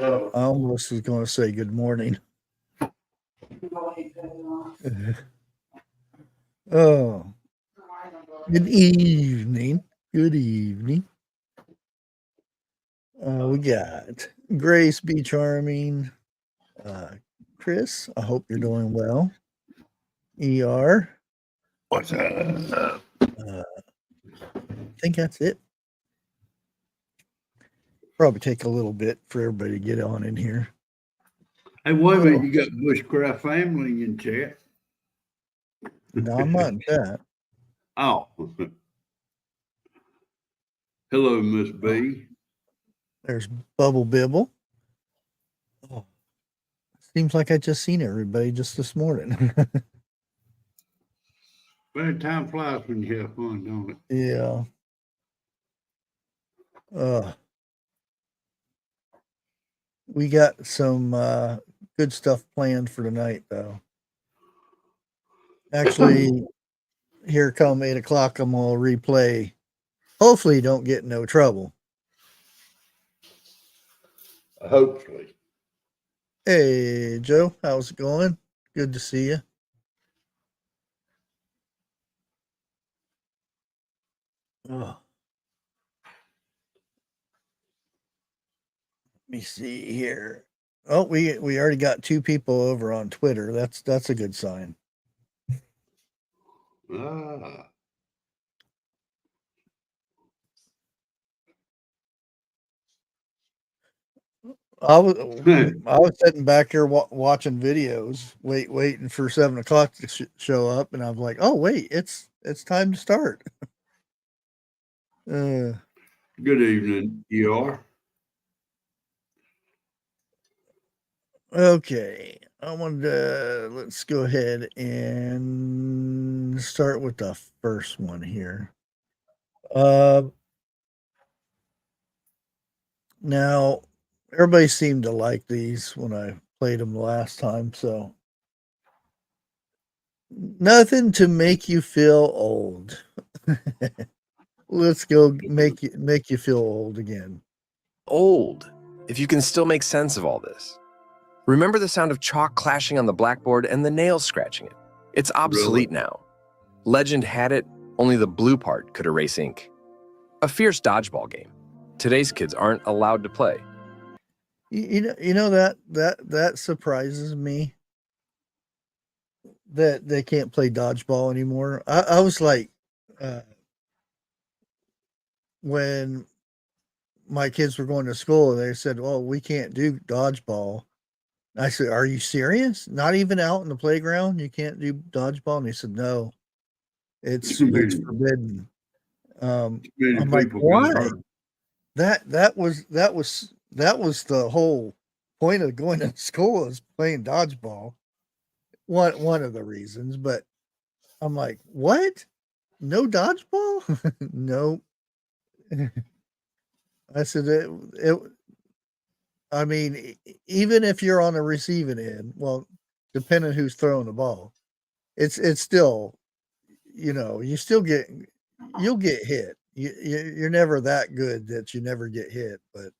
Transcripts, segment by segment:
I almost was going to say good morning. Oh, good evening. Good evening. We got Grace Be Charming. Chris, I hope you're doing well. ER. What's up? I think that's it. Probably take a little bit for everybody to get on in here. Hey, wait a minute. You got Bushcraft family in chat. No, I'm not in chat. Oh. Hello, Miss B. There's Bubble Bibble. Oh, seems like I just seen everybody just this morning. Well, time flies when you have fun, don't it? Yeah. We got some good stuff planned for tonight, though. Actually, here come 8 o'clock, I'm going to replay. Hopefully, don't get in no trouble. Hopefully. Hey, Joe, how's it going? Good to see you. Oh. Let me see here. Oh, we already got 2 people over on Twitter. That's a good sign. Ah. I was sitting back here watching videos, waiting for 7 o'clock to show up, and I was like, "Oh wait, it's time to start." Good evening, ER. Okay, I wanted to let's go ahead and start with the first one here. Now everybody seemed to like these when I played them last time, so nothing to make you feel old. Let's go make you feel old again. Old, if you can still make sense of all this. Remember the sound of chalk clashing on the blackboard and the nails scratching it. It's obsolete now. Legend had it, only the blue part could erase ink. A fierce dodgeball game. Today's kids aren't allowed to play. You know that surprises me that they can't play dodgeball anymore. I was like, when my kids were going to school, they said, "Well, we can't do dodgeball." I said, "Are you serious? Not even out in the playground, you can't do dodgeball?" And they said, "No, it's forbidden." I'm like, "Why?" That was the whole point of going to school, is playing dodgeball. One of the reasons, but I'm like, "What? No dodgeball?" No. I said I mean, even if you're on the receiving end, well, depending who's throwing the ball, it's still, you still you'll get hit. You're never that good that you never get hit, but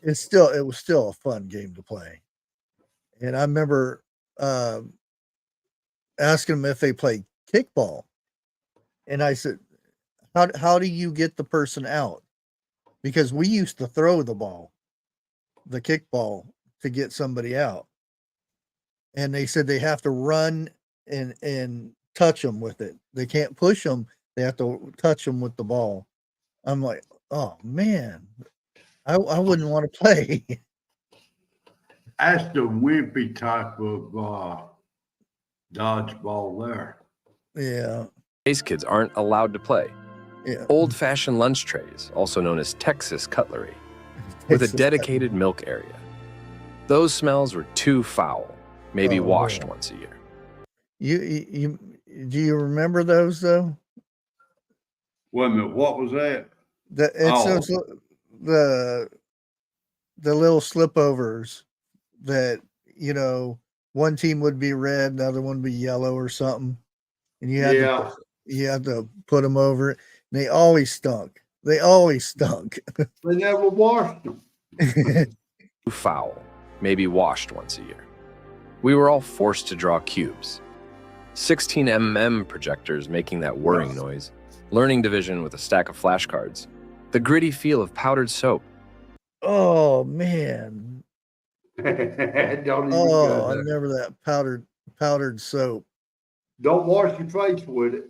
it was still a fun game to play. And I remember asking them if they play kickball, and I said, "How do you get the person out?" Because we used to throw the kickball, to get somebody out. And they said they have to run and touch them with it. They can't push them. They have to touch them with the ball. I'm like, "Oh man, I wouldn't want to play." That's the wimpy type of dodgeball there. Yeah. Today's kids aren't allowed to play. Yeah. Old-fashioned lunch trays, also known as Texas cutlery, with a dedicated milk area. Those smells were too foul, maybe washed once a year. You do you remember those though? Wait a minute, what was that? Those, the little slipovers that, one team would be red, the other one would be yellow or something, and you had to put them over it. And they always stunk. They never washed them. foul, maybe washed once a year. We were all forced to draw cubes. 16mm projectors making that whirring noise, learning division with a stack of flashcards, the gritty feel of powdered soap. Oh man. Don't even Oh, go I there. remember that powdered soap. Don't wash your face with it.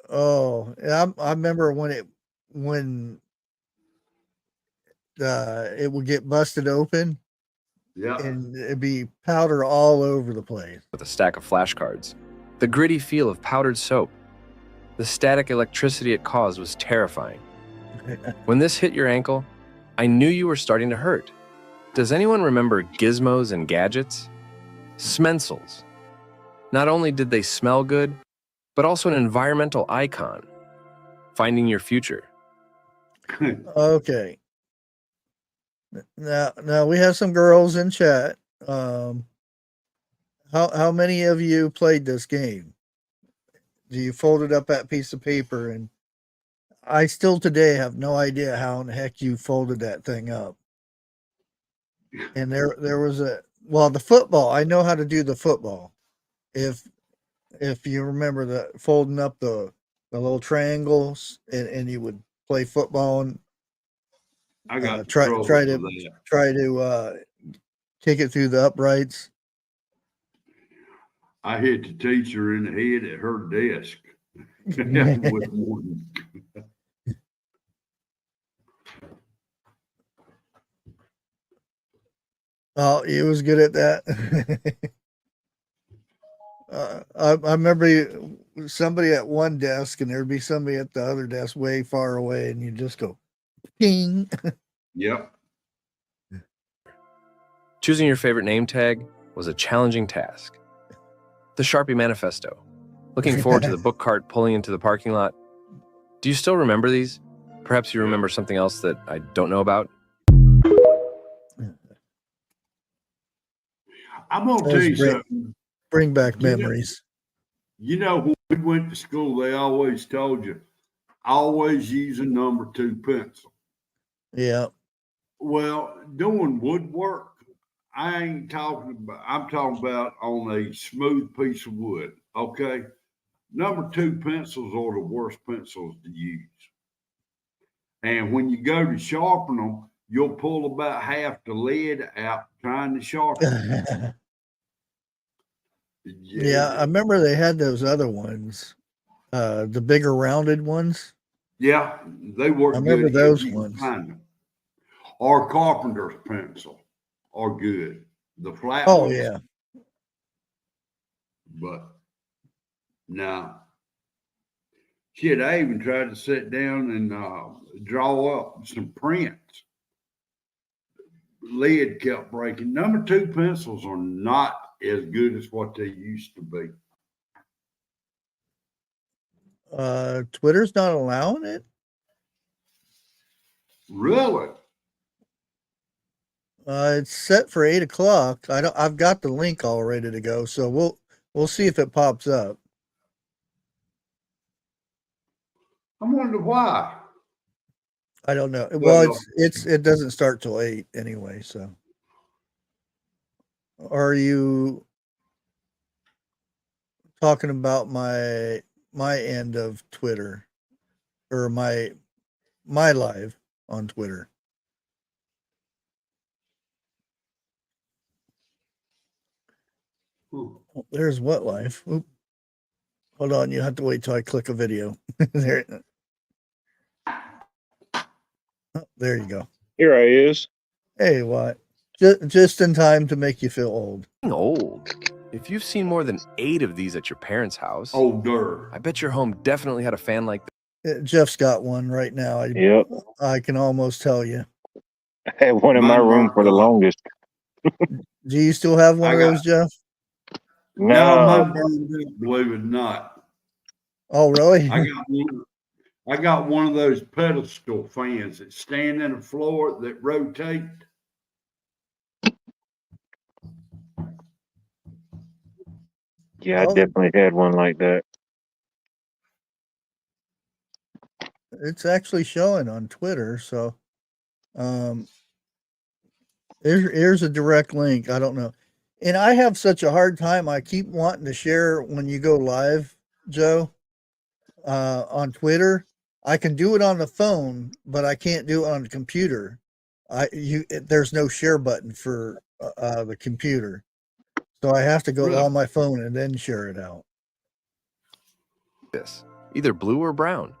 Oh, I remember when it would get busted open Yeah. and it'd be powder all over the place. With a stack of flashcards, the gritty feel of powdered soap. The static electricity it caused was terrifying. When this hit your ankle, I knew you were starting to hurt. Does anyone remember gizmos and gadgets? Smensels. Not only did they smell good, but also an environmental icon. Finding your future. Okay. Now we have some girls in chat. How many of you played this game? Do you folded up that piece of paper? And I still today have no idea how in the heck you folded that thing up. And there was the football. I know how to do the football. If you remember the folding up the little triangles and you would play football and I got try trouble to for that. try to kick it through the uprights. I hit the teacher in the head at her desk. With one. Oh, he was good at that. I remember somebody at one desk and there'd be somebody at the other desk way far away, and you just go, ping. Yep. Choosing your favorite name tag was a challenging task. The Sharpie Manifesto. Looking forward to the book cart pulling into the parking lot. Do you still remember these? Perhaps you remember something else that I don't know about? I'm going to tell you Bring, something. bring back memories. You know, when we went to school, they always told you, always use a number 2 pencil. Yeah. Well, doing woodwork, I'm talking about on a smooth piece of wood, okay? Number 2 pencils are the worst pencils to use. And when you go to sharpen them, you'll pull about half the lead out trying to sharpen. Yeah, I remember they had those other ones, the bigger rounded ones. Yeah, they work I remember good those if you can ones. find them. Or carpenter's pencil are good. The flat Oh, ones. yeah. But no. Shit, I even tried to sit down and draw up some prints. Lead kept breaking. Number 2 pencils are not as good as what they used to be. Twitter's not allowing it. Really? It's set for 8 o'clock. I've got the link all ready to go, so we'll see if it pops up. I wonder why. I don't know. Well, it doesn't start till 8 anyway. So, are you talking about my end of Twitter or my live on Twitter? Oh, there's what live. Oop. Hold on, you have to wait till I click a video. there, there you go. Here I is. Hey, what? Just in time to make you feel old. Old. If you've seen more than 8 of these at your parents' house, Older. I bet your home definitely had a fan like this. Jeff's got one right now. Yep. I can almost tell you. I had one in my room for the longest. Do you still have one of those, Jeff? No, mine burned up, believe it or not. Oh, really? I got one of those pedestal fans that stand in the floor that rotate. Yeah, I definitely had one like that. It's actually showing on Twitter, so Here's a direct link. I don't know. And I have such a hard time. I keep wanting to share when you go live, Joe, on Twitter. I can do it on the phone, but I can't do it on the computer. There's no share button for the computer. So I have to go Really? on my phone and then share it out. This, either blue or brown.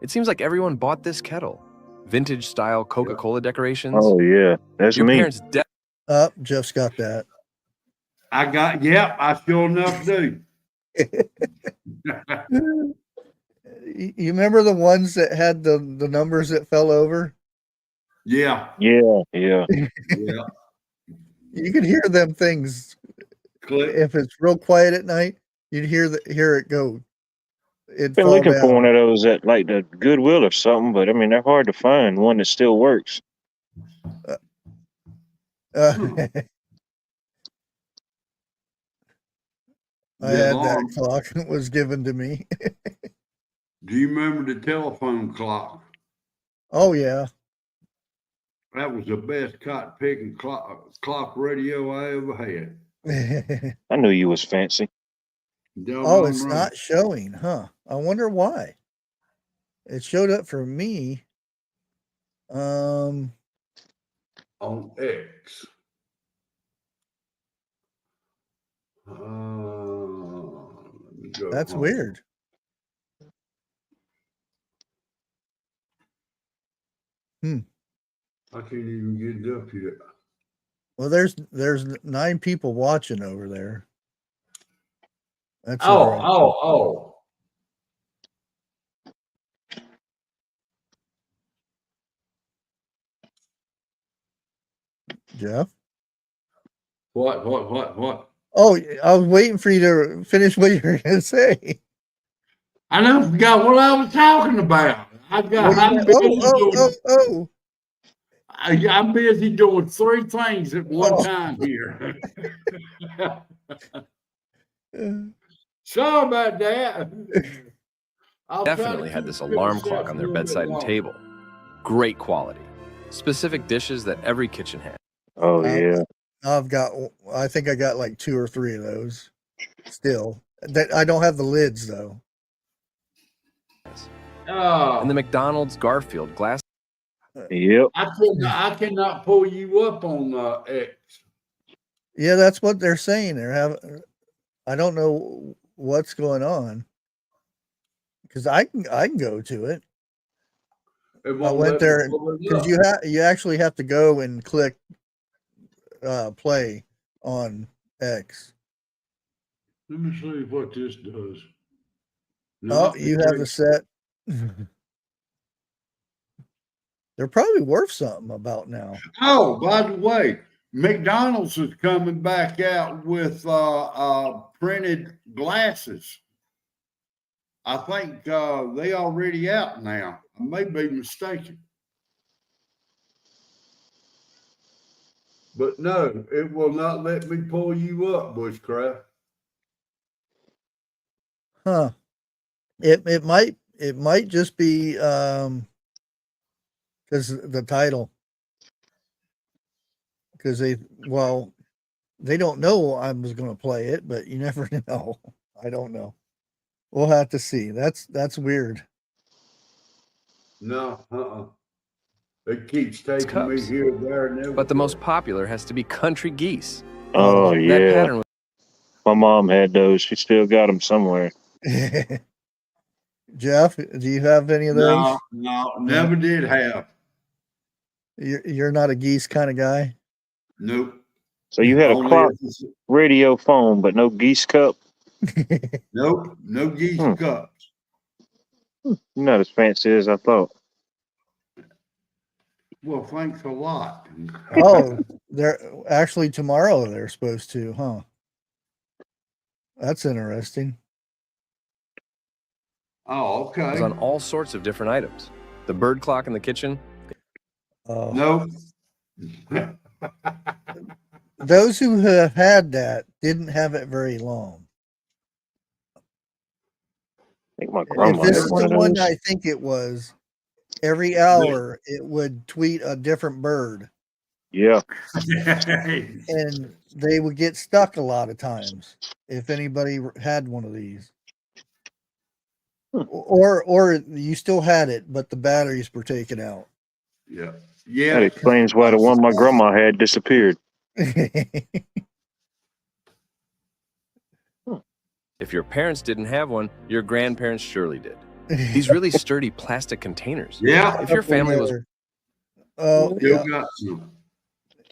It seems like everyone bought this kettle. Vintage style Coca-Cola decorations. Oh yeah, that's Your me. parents Jeff's got that. I sure enough do. You remember the ones that had the numbers that fell over? Yeah. Yeah. Yeah. You could hear them things. Click. If it's real quiet at night, you'd hear it go. It'd Been fall looking for one down. of those at like the Goodwill or something, but I mean they're hard to find. One that still works. I The had alarm. that clock. It was given to me. Do you remember the telephone clock? Oh yeah. That was the best cotton picking clock radio I ever had. I knew you was fancy. Oh, it's not showing, huh? I wonder why. It showed up for me. On X. That's weird. I can't even get it up yet. Well, there's 9 people watching over there. That's Oh. Jeff. What? Oh, I was waiting for you to finish what you were going to say. I never forgot what I was talking about. I'm busy doing 3 things at one time here. Sorry about that. definitely had this alarm clock on their bedside and table. Great quality. Specific dishes that every kitchen had. Oh yeah. I think I got like 2 or 3 of those still. That I don't have the lids though. And the McDonald's Garfield glass. Yep. I cannot pull you up on X. Yeah, that's what they're saying. I don't know what's going on because I can go to it. I went there because you actually have to go and click play on X. Let me see what this does. Oh, you have the set. They're probably worth something about now. Oh, by the way, McDonald's is coming back out with printed glasses. I think they already out now. I may be mistaken. But no, it will not let me pull you up, Bushcraft. Huh. It might just be because the title. Because they don't know I was going to play it, but you never know. I don't know. We'll have to see. That's weird. No, it keeps taking me here, there, and everywhere. But the most popular has to be country geese. Oh That yeah. pattern was My mom had those. She still got them somewhere. Jeff, do you have any of those? No, never did have. You're not a geese kind of guy? Nope. So you had a clock radio phone, but no geese cup? Nope, no geese cups. You're not as fancy as I thought. Well, thanks a lot. Oh, they're actually tomorrow they're supposed to, huh? That's interesting. Oh, okay. on all sorts of different items. The bird clock in the kitchen. Oh. Nope. Those who have had that didn't have it very long. I think my grandma If this had is one the of one those. I think it was, every hour it would tweet a different bird. Yeah. and they would get stuck a lot of times if anybody had one of these. Or you still had it, but the batteries were taken out. Yeah. That Yeah. explains why the one my grandma had disappeared. If your parents didn't have one, your grandparents surely did. These really sturdy plastic containers. Yeah. If your family was Oh Still yeah, got some.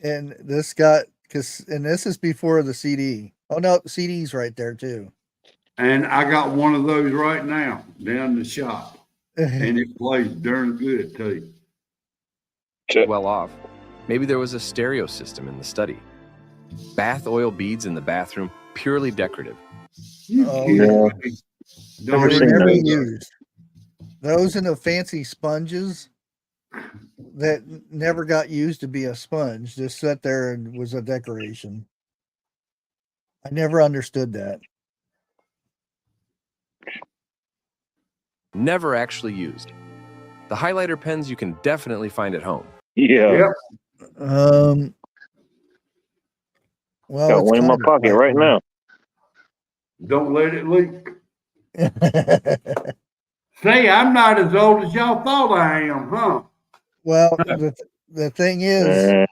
and this got and this is before the CD. Oh no, the CD's right there too. And I got one of those right now down the shop. And it plays darn good too. well off, maybe there was a stereo system in the study. Bath oil beads in the bathroom, purely decorative. Oh, yeah. They Never were seen never those. used. Those and the fancy sponges that never got used to be a sponge, just sat there and was a decoration. I never understood that. Never actually used. The highlighter pens you can definitely find at home. Yeah. Yep. Well, Got it's one in my kind of pocket right now. Don't let it leak. now. See, I'm not as old as y'all thought I am, huh? Well, the thing is, Uh,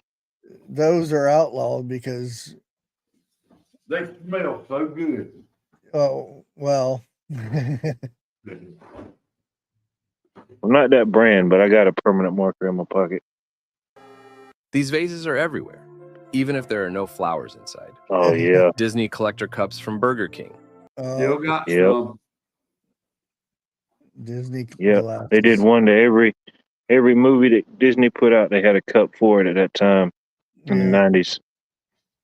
those are outlawed because, They smell so good. oh well. I'm not that brand, but I got a permanent marker in my pocket. These vases are everywhere, even if there are no flowers inside. Oh yeah. Disney collector cups from Burger King. Still got Yep. some. Disney Yeah. glasses. They did one to every movie that Disney put out. They had a cup for it at that time in the '90s.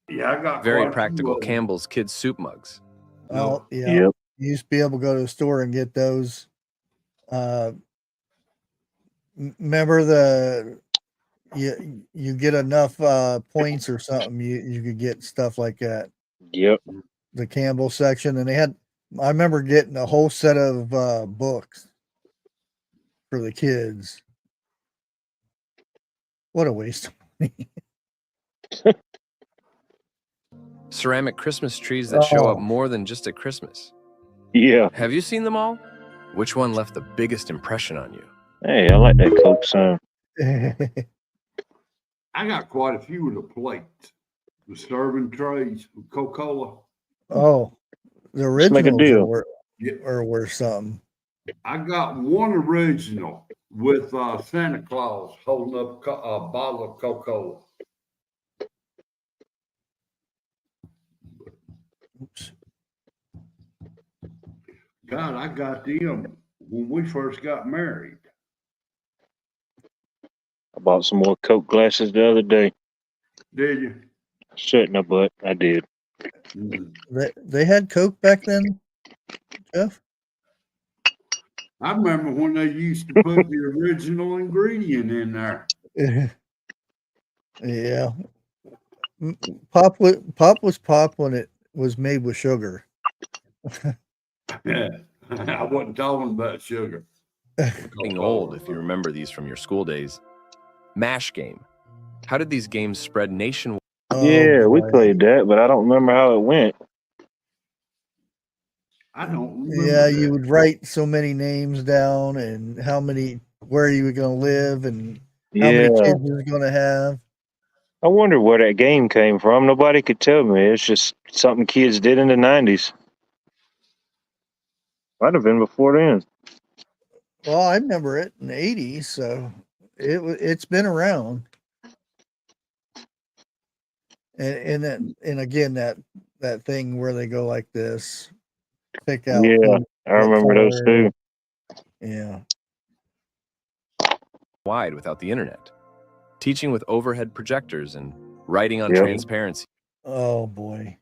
Yeah, I got Very quite a few practical of them. Campbell's kids soup mugs. Oh yeah. Yep. You used to be able to go to the store and get those. Remember you get enough points or something, you could get stuff like that. Yep. The Campbell section, and I remember getting a whole set of books for the kids. What a waste of money. Ceramic Christmas trees that show up Oh. more than just at Christmas. Yeah. Have you seen them all? Which one left the biggest impression on you? Hey, I like that Coke sign. I got quite a few of the plates, the serving trays with Coca-Cola. Oh, the Let's make a originals deal. are worth something. I got one original with Santa Claus holding up a bottle of Coca-Cola. Oops. God, I got them when we first got married. I bought some more Coke glasses the other day. Did you? Shut my butt. I did. They had Coke back then, Jeff? I remember when they used to put the original ingredient in there. Yeah. Pop was pop when it was made with sugar. I wasn't talking about sugar. Being old, if you remember these from your school days. MASH game. How did these games spread nationwide? Oh, Yeah, we boy. played that, but I don't remember how it went. I don't remember. Yeah, that. you would write so many names down and where you were going to live and how many Yeah. kids you were going to have. I wonder where that game came from. Nobody could tell me. It's just something kids did in the '90s. Might have been before then. Well, I remember it in the 80s, so it's been around. And again that thing where they go like this, pick out. Yeah, I remember those too. Yeah. Wide without the internet. Teaching with overhead projectors and writing on Yep. transparency. Oh boy.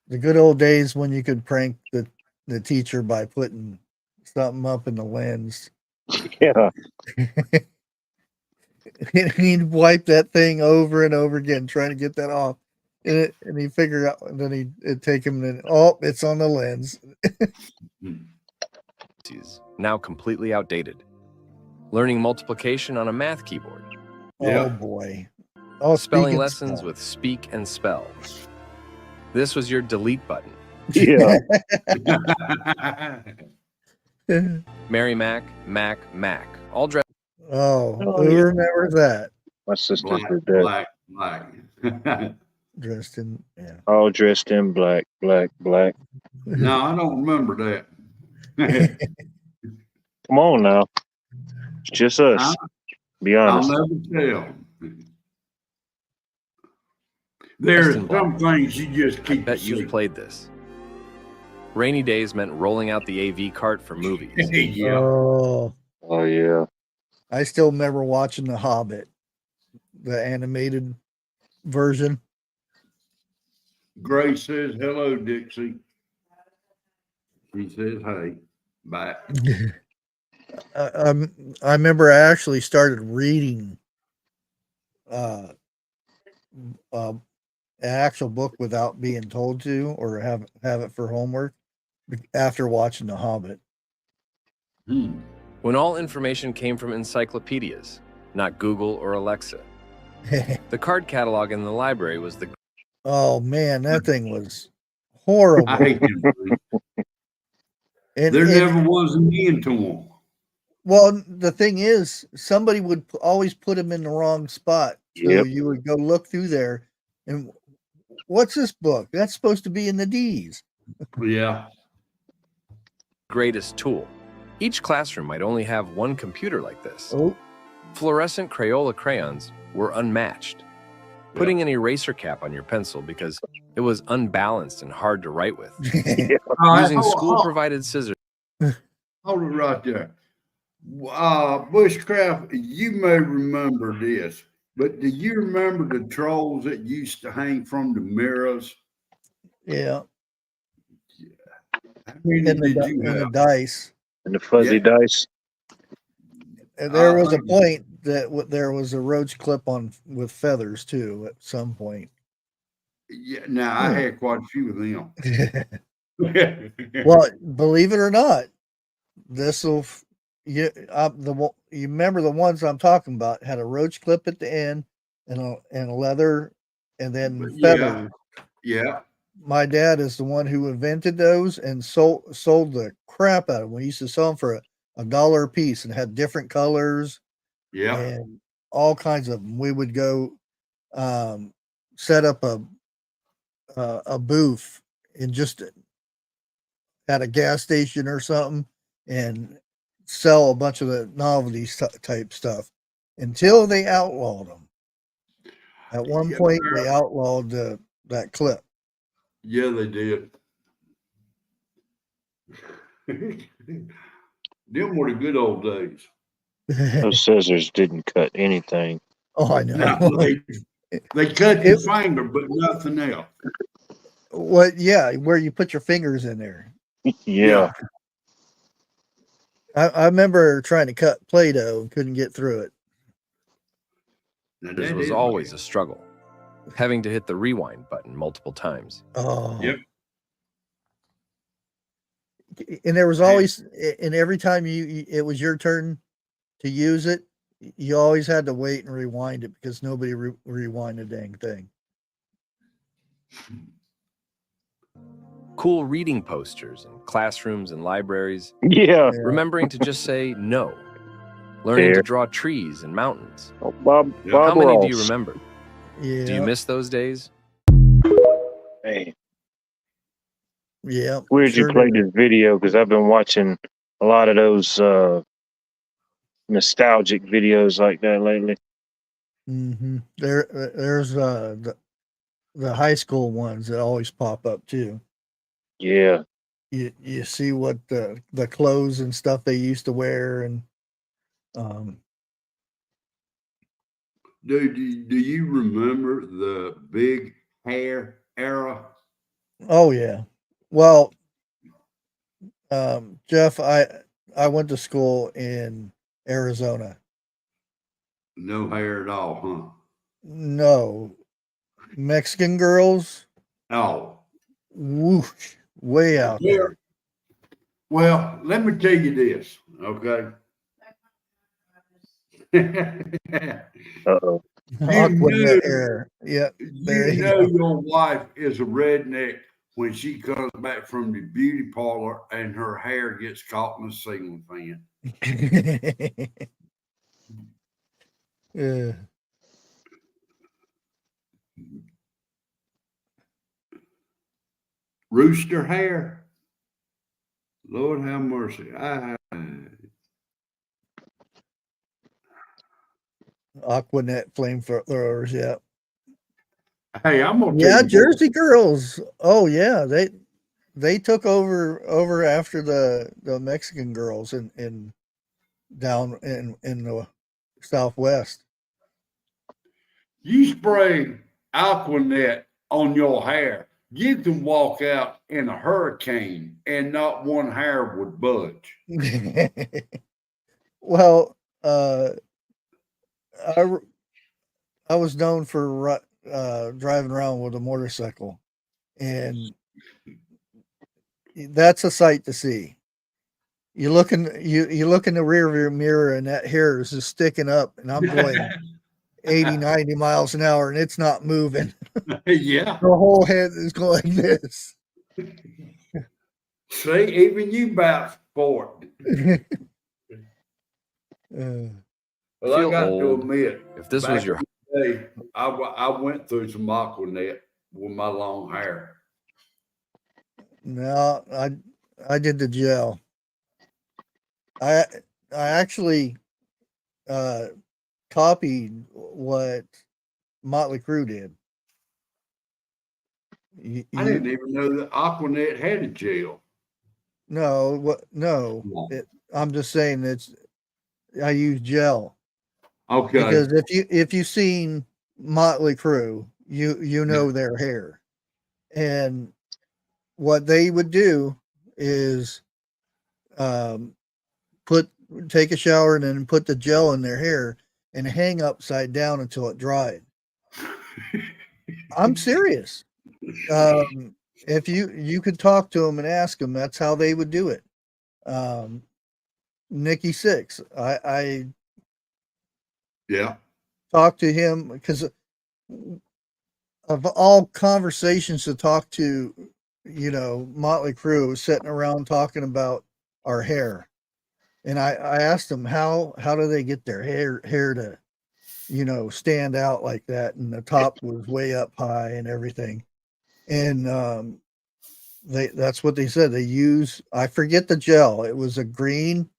The good old days when you could prank the teacher by putting something up in the lens. Yeah. And he'd wipe that thing over and over again, trying to get that off. And he'd figure out, and then it'd take him, and oh, it's on the lens. Now completely outdated. Learning multiplication on a math keyboard. Yeah. Oh boy. Oh, Spelling speaking lessons spell. with Speak and Spell. This was your delete button. Yeah. Mary Mac, Mac. All dressed Oh, Oh, who yeah. remembers that? My sisters black, did that. black. Dressed in, yeah. All dressed in black, black, black. No, I don't remember that. Come on now. It's just us. Be I'll honest. never tell. in There's black. some things you just I keep bet a you've secret. played this. Rainy days meant rolling out the AV cart for movies. Yeah. Oh, Oh yeah. I still remember watching The Hobbit, the animated version. Grace says, hello, Dixie. He says, hey, back. I remember I actually started reading an actual book without being told to, or have it for homework after watching The Hobbit. When all information came from encyclopedias, not Google or Alexa. The card catalog in the library was the Oh man, that thing was horrible. I hate him. And, There and never was an end to him. well, the thing is, somebody would always put him in the wrong spot. So Yep. you would go look through there, and what's this book? That's supposed to be in the D's. Yeah. greatest tool. Each classroom might only have one computer like this. Oh, Fluorescent Crayola crayons were unmatched. Putting an eraser cap on your pencil because it was unbalanced and hard to write with. Using school-provided scissors. Hold it right there. Bushcraft, you may remember this, but do you remember the trolls that used to hang from the mirrors? yeah. How many And did you the have? dice. And the fuzzy dice. And there was a think- point that there was a roach clip on with feathers too at some point. Yeah, now I had quite a few of them. Well, believe it or not, this will you you remember the ones I'm talking about had a roach clip at the end and a leather and then Yeah. feathers. Yeah. My dad is the one who invented those and sold the crap out of them. We used to sell them for $1 a piece and had different colors Yeah. and all kinds of them. We would go set up a booth and just at a gas station or something and sell a bunch of the novelty type stuff until they outlawed them. At one point, they outlawed that clip. Yeah, they did. Them were the good old days. Those scissors didn't cut anything. Oh, I know. No, they cut your finger, but nothing else. What? Yeah, where you put your fingers in there. Yeah. I remember trying to cut Play-Doh and couldn't get through it. Now, This that was is always a bad. struggle, having to hit the rewind button multiple times. Oh, Yep. And there was always, and every time it was your turn to use it, you always had to wait and rewind it because nobody rewind a dang thing. Cool reading posters in classrooms and libraries. Yeah. Remembering to just say no. Learning to Fair. draw trees and mountains. Oh, Bob How many Ross. do you remember? Yeah. Do you miss those days? Hey, Yeah. weird sure you played did. this video because I've been watching a lot of those nostalgic videos like that lately. Mm-hmm. There's the high school ones that always pop up too. Yeah. You see what the clothes and stuff they used to wear and Dude, do you remember the big hair era? oh yeah. Well, Jeff, I went to school in Arizona. No hair at all, huh? No, Mexican girls, Oh, whoosh, way out there. well, let me tell you this, okay? Uh-oh. Aquanet hair. Yeah, there You you know go. your wife is a redneck when she comes back from the beauty parlor and her hair gets caught in the ceiling fan. Yeah. Rooster hair. Lord have mercy. Aquanet flamethrowers. Yeah. Hey, I'm gonna tell Yeah, you what. Jersey girls. Oh yeah, they took over after the Mexican girls in down in the Southwest. You spray Aquanet on your hair, you can walk out in a hurricane and not one hair would budge. Well, I I was known for driving around with a motorcycle, and that's a sight to see. You look in the rear view mirror, and that hair is just sticking up, and I'm going 80, 90 miles an hour, and it's not moving. Yeah. The whole head is going like this. See, even you vouch for it. Well, I Feel got to old. admit, If this back was your in the day, I went through some Aquanet with my long hair. No, I did the gel. I actually copied what Motley Crue did. I didn't even know that Aquanet had a gel. No. I'm just saying I use gel Okay. because if you've seen Motley Crue, you know their hair, and what they would do is take a shower and then put the gel in their hair and hang upside down until it dried. I'm serious. If you could talk to them and ask them, that's how they would do it. Nikki Six, I Yeah. talked to him because of all conversations to talk to, Motley Crue sitting around talking about our hair. And I asked them how do they get their hair to, stand out like that, and the top was way up high and everything. And that's what they said. They use, I forget the gel. It was a green.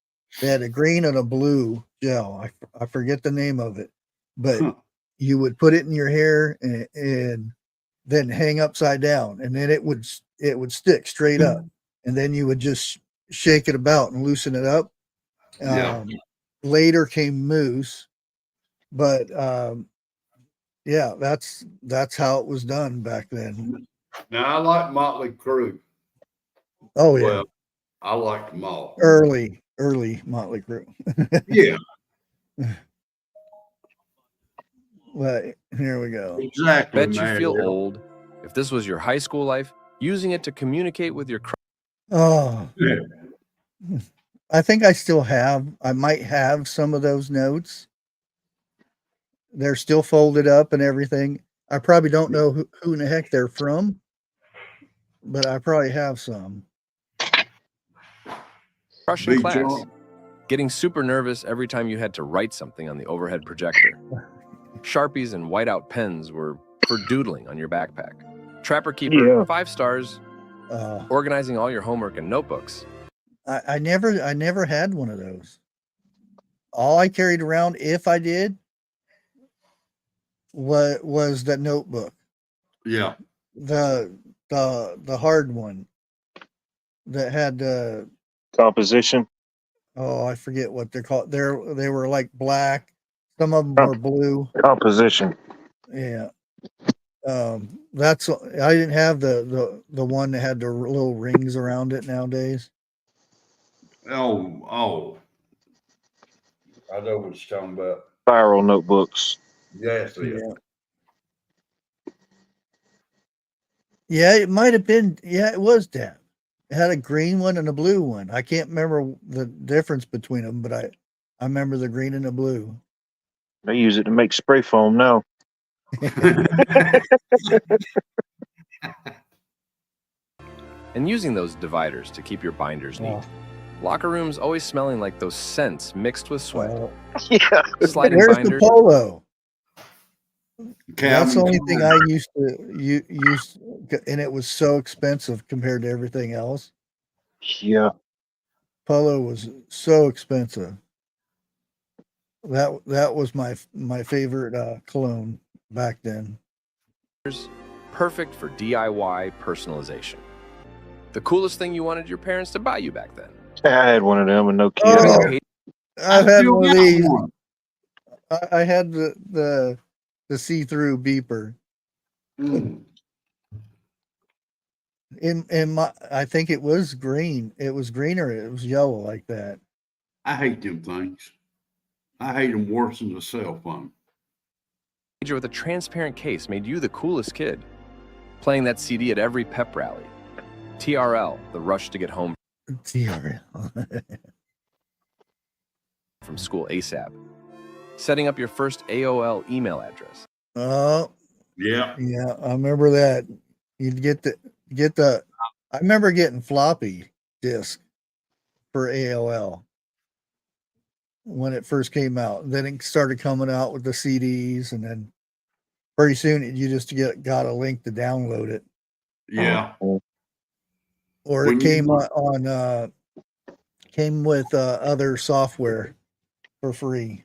They had a green and a blue gel. I forget the name of it, but you would put it in your hair and then hang upside down, and then it would stick straight up, and then you would just shake it about and loosen it up. Yeah. Later came mousse, but yeah, that's how it was done back then. Now I like Motley Crue. Oh yeah, Well, I like them all. early Motley Crue. Yeah. Well, here we go. Exactly. Bet you feel old. If this was your high school life, using it to communicate with your Oh, Yeah. I think I might have some of those notes. They're still folded up and everything. I probably don't know who in the heck they're from, but I probably have some. crush in Big class. John. Getting super nervous every time you had to write something on the overhead projector. Sharpies and whiteout pens were for doodling on your backpack. Trapper Keeper, Yeah. 5 stars. Organizing all your homework and notebooks. I never had one of those. All I carried around, if I did, was the notebook, Yeah. the hard one that had Composition. oh, I forget what they're called. They were like black. Some of them were blue. Composition. Yeah. That's I didn't have the one that had the little rings around it nowadays. Oh. I know what you're talking about. Spiral notebooks. Yes. Yeah. Yeah, it might have been. Yeah, it was that. It had a green one and a blue one. I can't remember the difference between them, but I remember the green and the blue. They use it to make spray foam now. And using those dividers to keep your binders neat. Locker rooms always smelling like those scents mixed with sweat. Yeah. Sliding Where's binders. the polo? That's the Calvin only Klein. thing I used to use, and it was so expensive compared to everything else. Yeah. Polo was so expensive. That was my favorite cologne back then. Perfect for DIY personalization. The coolest thing you wanted your parents to buy you back then. I had one of them and no kid. Oh, I've had still one of got these. one. I had the see-through beeper. Mm. In my, I think it was green. It was green or it was yellow like that. I hate them things. I hate them worse than the cell phone. With a transparent case made you the coolest kid. Playing that CD at every pep rally. TRL, the rush to get home TRL. from school ASAP. Setting up your first AOL email address. Oh, Yeah. yeah, I remember that. You'd get the. I remember getting floppy disk for AOL when it first came out. Then it started coming out with the CDs, and then pretty soon you just got a link to download it, Yeah. or When it you came want- on came with other software for free.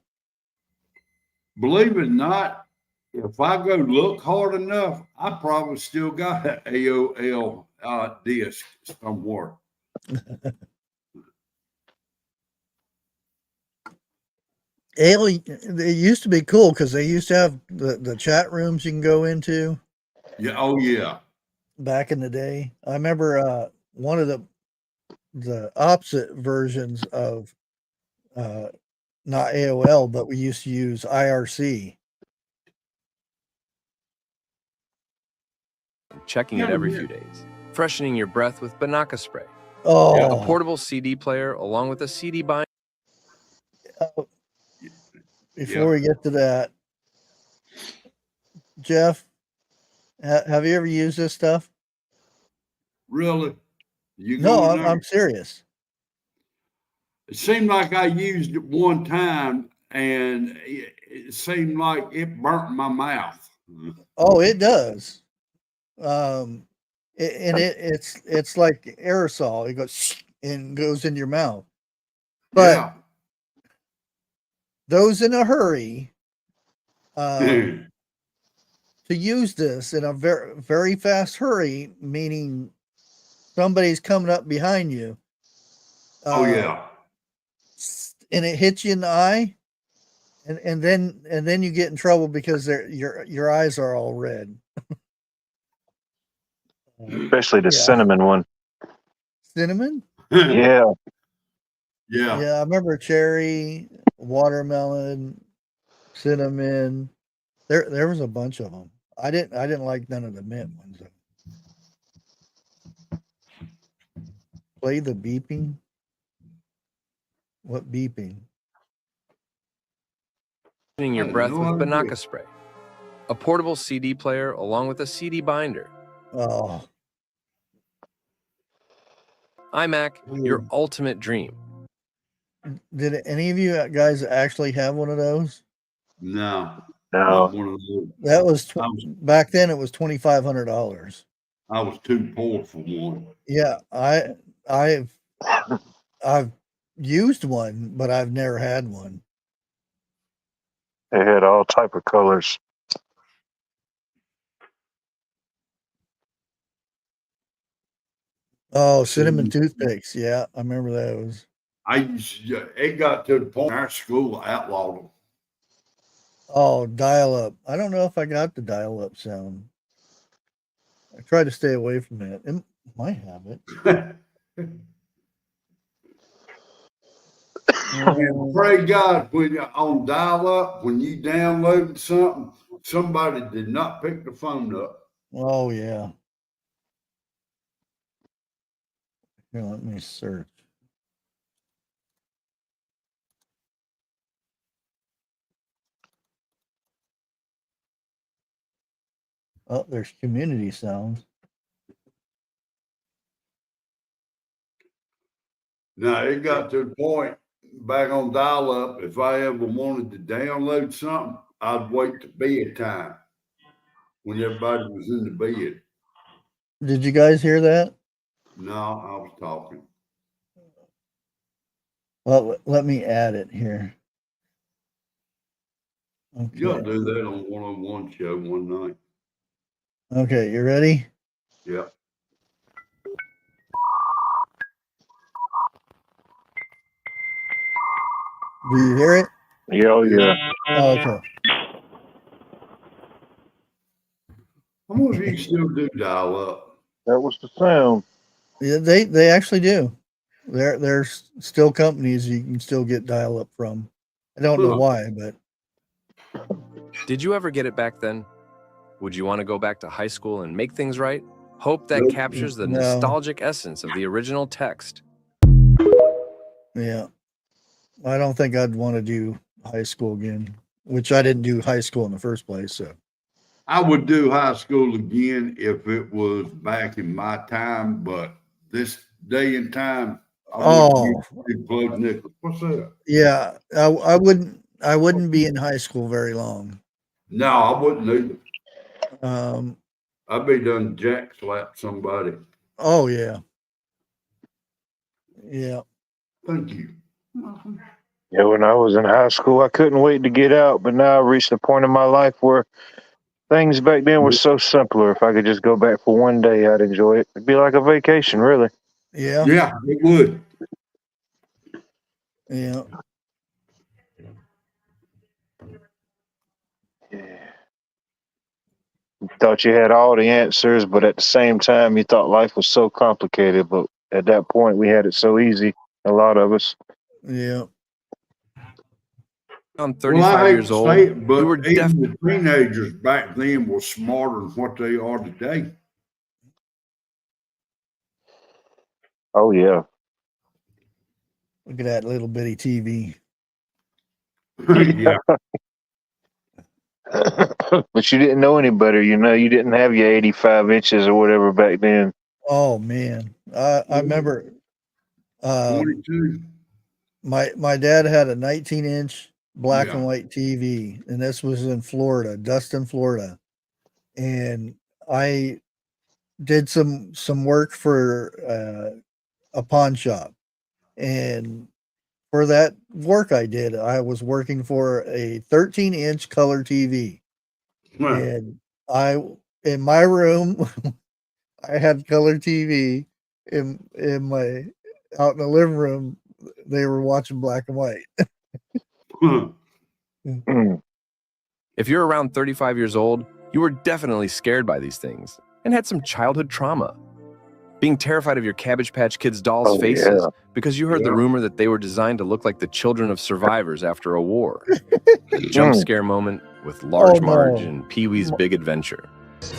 Believe it or not, if I go look hard enough, I probably still got an AOL disc somewhere. It used to be cool because they used to have the chat rooms you can go into Yeah. Oh, yeah. back in the day. I remember one of the opposite versions of not AOL, but we used to use IRC. Checking it every few days. Freshening your breath with Banaka spray. Oh, A portable CD player along with a CD binder. before we get to that, Jeff, have you ever used this stuff? Really? You No, going there? I'm serious. It seemed like I used it one time and it seemed like it burnt my mouth. Oh, it does. It's like aerosol. It goes and goes in your mouth. But Yeah. those in a hurry to use this in a very, very fast hurry, meaning somebody's coming up behind you. Oh, yeah. And it hits you in the eye, and then you get in trouble because your eyes are all red. Especially the Yeah. cinnamon one. Cinnamon? Yeah. Yeah. Yeah, I remember cherry, watermelon, cinnamon. There was a bunch of them. I didn't like none of the mint ones. Play the beeping. What beeping? Freshening your I had breath no with idea. Banaka spray. A portable CD player along with a CD binder. Oh, iMac, your Ooh. ultimate dream. Did any of you guys actually have one of those? No. No. Not one of those. That was I was back then. It was $2,500. I was too poor for one. Yeah, I've used one, but I've never had one. They had all type of colors. Oh, cinnamon toothpicks. Yeah, I remember those. It got to the point our school outlawed them. Oh, dial up. I don't know if I got the dial up sound. I try to stay away from it. It might have it. Pray God, when you're on dial up, when you downloaded something, somebody did not pick the phone up. Oh, yeah. Here, let me search. Oh, there's community sounds. Now, it got to the point back on dial-up, if I ever wanted to download something, I'd wait to bedtime when everybody was in the bed. Did you guys hear that? No, I was talking. Well, let me add it here. You gotta Okay. do that on one-on-one show one night. Okay, you ready? Yeah. Do you hear it? Yeah, oh, yeah. Oh, okay. How many of you still do dial-up? That was the sound. Yeah, they actually do. There's still companies you can still get dial up from. I don't know Huh. why, but Did you ever get it back then? Would you want to go back to high school and make things right? Hope that Nope. captures the No. nostalgic essence of the original text. yeah, I don't think I'd want to do high school again, which I didn't do high school in the first place. So I would do high school again if it was back in my time, but this day and time, I wouldn't be plug nickel. What's that? yeah, I wouldn't be in high school very long. No, I wouldn't either. Um, I'd be done jack slap somebody. oh yeah, yeah. Thank you. Yeah, when I was in high school, I couldn't wait to get out, but now I've reached a point in my life where things back then were so simpler. If I could just go back for one day, I'd enjoy it. It'd be like a vacation, really. Yeah. Yeah, it would. Yeah. You thought you had all the answers, but at the same time, you thought life was so complicated. But at that point, we had it so easy, a lot of us. Yeah. I'm Well, 35 I hate years to old. say it, but we were even the teenagers back then were smarter than what they are today. Oh, yeah. Look at that little bitty TV. Yeah. But you didn't know any better. You know, you didn't have your 85 inches or whatever back then. Oh man, I remember. 22. My dad had a 19-inch black Yeah. and white TV, and this was in Florida, Dustin, Florida, and I did some work for a pawn shop, and for that work I did, I was working for a 13-inch color TV, and I in my room I had color TV in my out in the living room. They were watching black and white. Mm. If you're around 35 years old, you were definitely scared by these things and had some childhood trauma. Being terrified of your Cabbage Patch Kids dolls' faces because you heard the rumor that they were designed to look like the children of survivors after a war. The jump scare moment with Large Marge and Pee-wee's Big Adventure.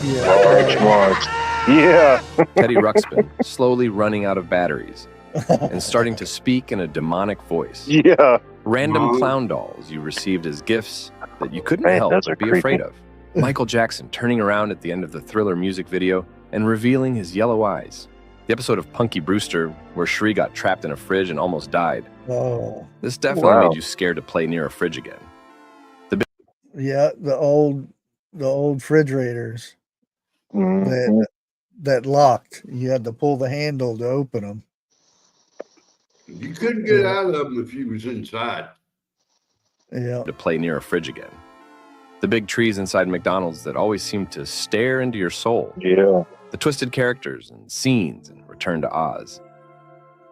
Large Marge. Yeah. Teddy Ruxpin slowly running out of batteries and starting to speak in a demonic voice. Yeah. Random clown dolls you received as gifts that you couldn't help but be afraid of. Michael Jackson turning around at the end of the Thriller music video and revealing his yellow eyes. The episode of Punky Brewster where Shri got trapped in a fridge and almost died. Oh, this definitely made you scared to play near a fridge again. Yeah, the old refrigerators that locked. You had to pull the handle to open them. You couldn't get out of them if you was inside. Yeah. To play near a fridge again. The big trees inside McDonald's that always seemed to stare into your soul. Yeah. The twisted characters and scenes in Return to Oz.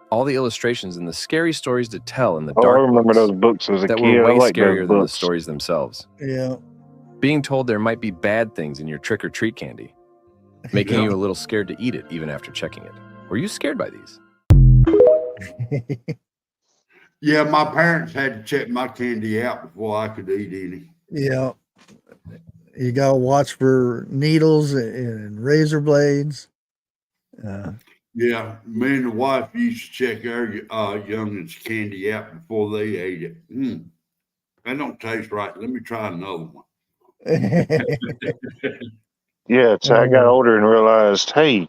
All the illustrations and the scary stories to tell in the dark I remember books those books as a that kid. were way like scarier than the books. stories themselves. Yeah. Being told there might be bad things in your trick-or-treat candy, making you a little scared to eat it even after checking it. Were you scared by these? Yeah, my parents had to check my candy out before I could eat any. Yeah. You got to watch for needles and razor blades. Yeah, me and the wife used to check our youngins' candy out before they ate it. That don't taste right. Let me try another one. Yeah, so I got older and realized, hey,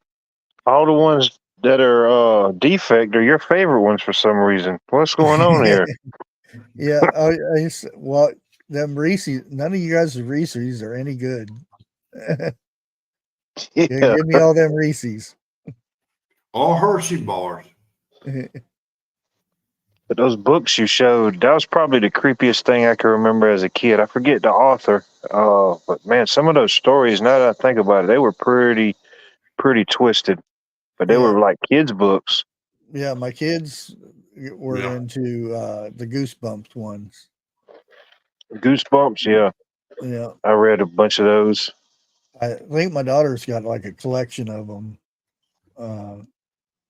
all the ones that are defect are your favorite ones for some reason. What's going on here? Yeah, well, them Reese's. None of you guys' Reese's are any good. Yeah, Yeah. give me all them Reese's. All Hershey bars. But those books you showed, that was probably the creepiest thing I can remember as a kid. I forget the author. But man, some of those stories, now that I think about it, they were pretty twisted. But they Yeah. were like kids' books. Yeah, my kids were Yeah. into the Goosebumps ones. Goosebumps, yeah. Yeah, I read a bunch of those. I think my daughter's got like a collection of them.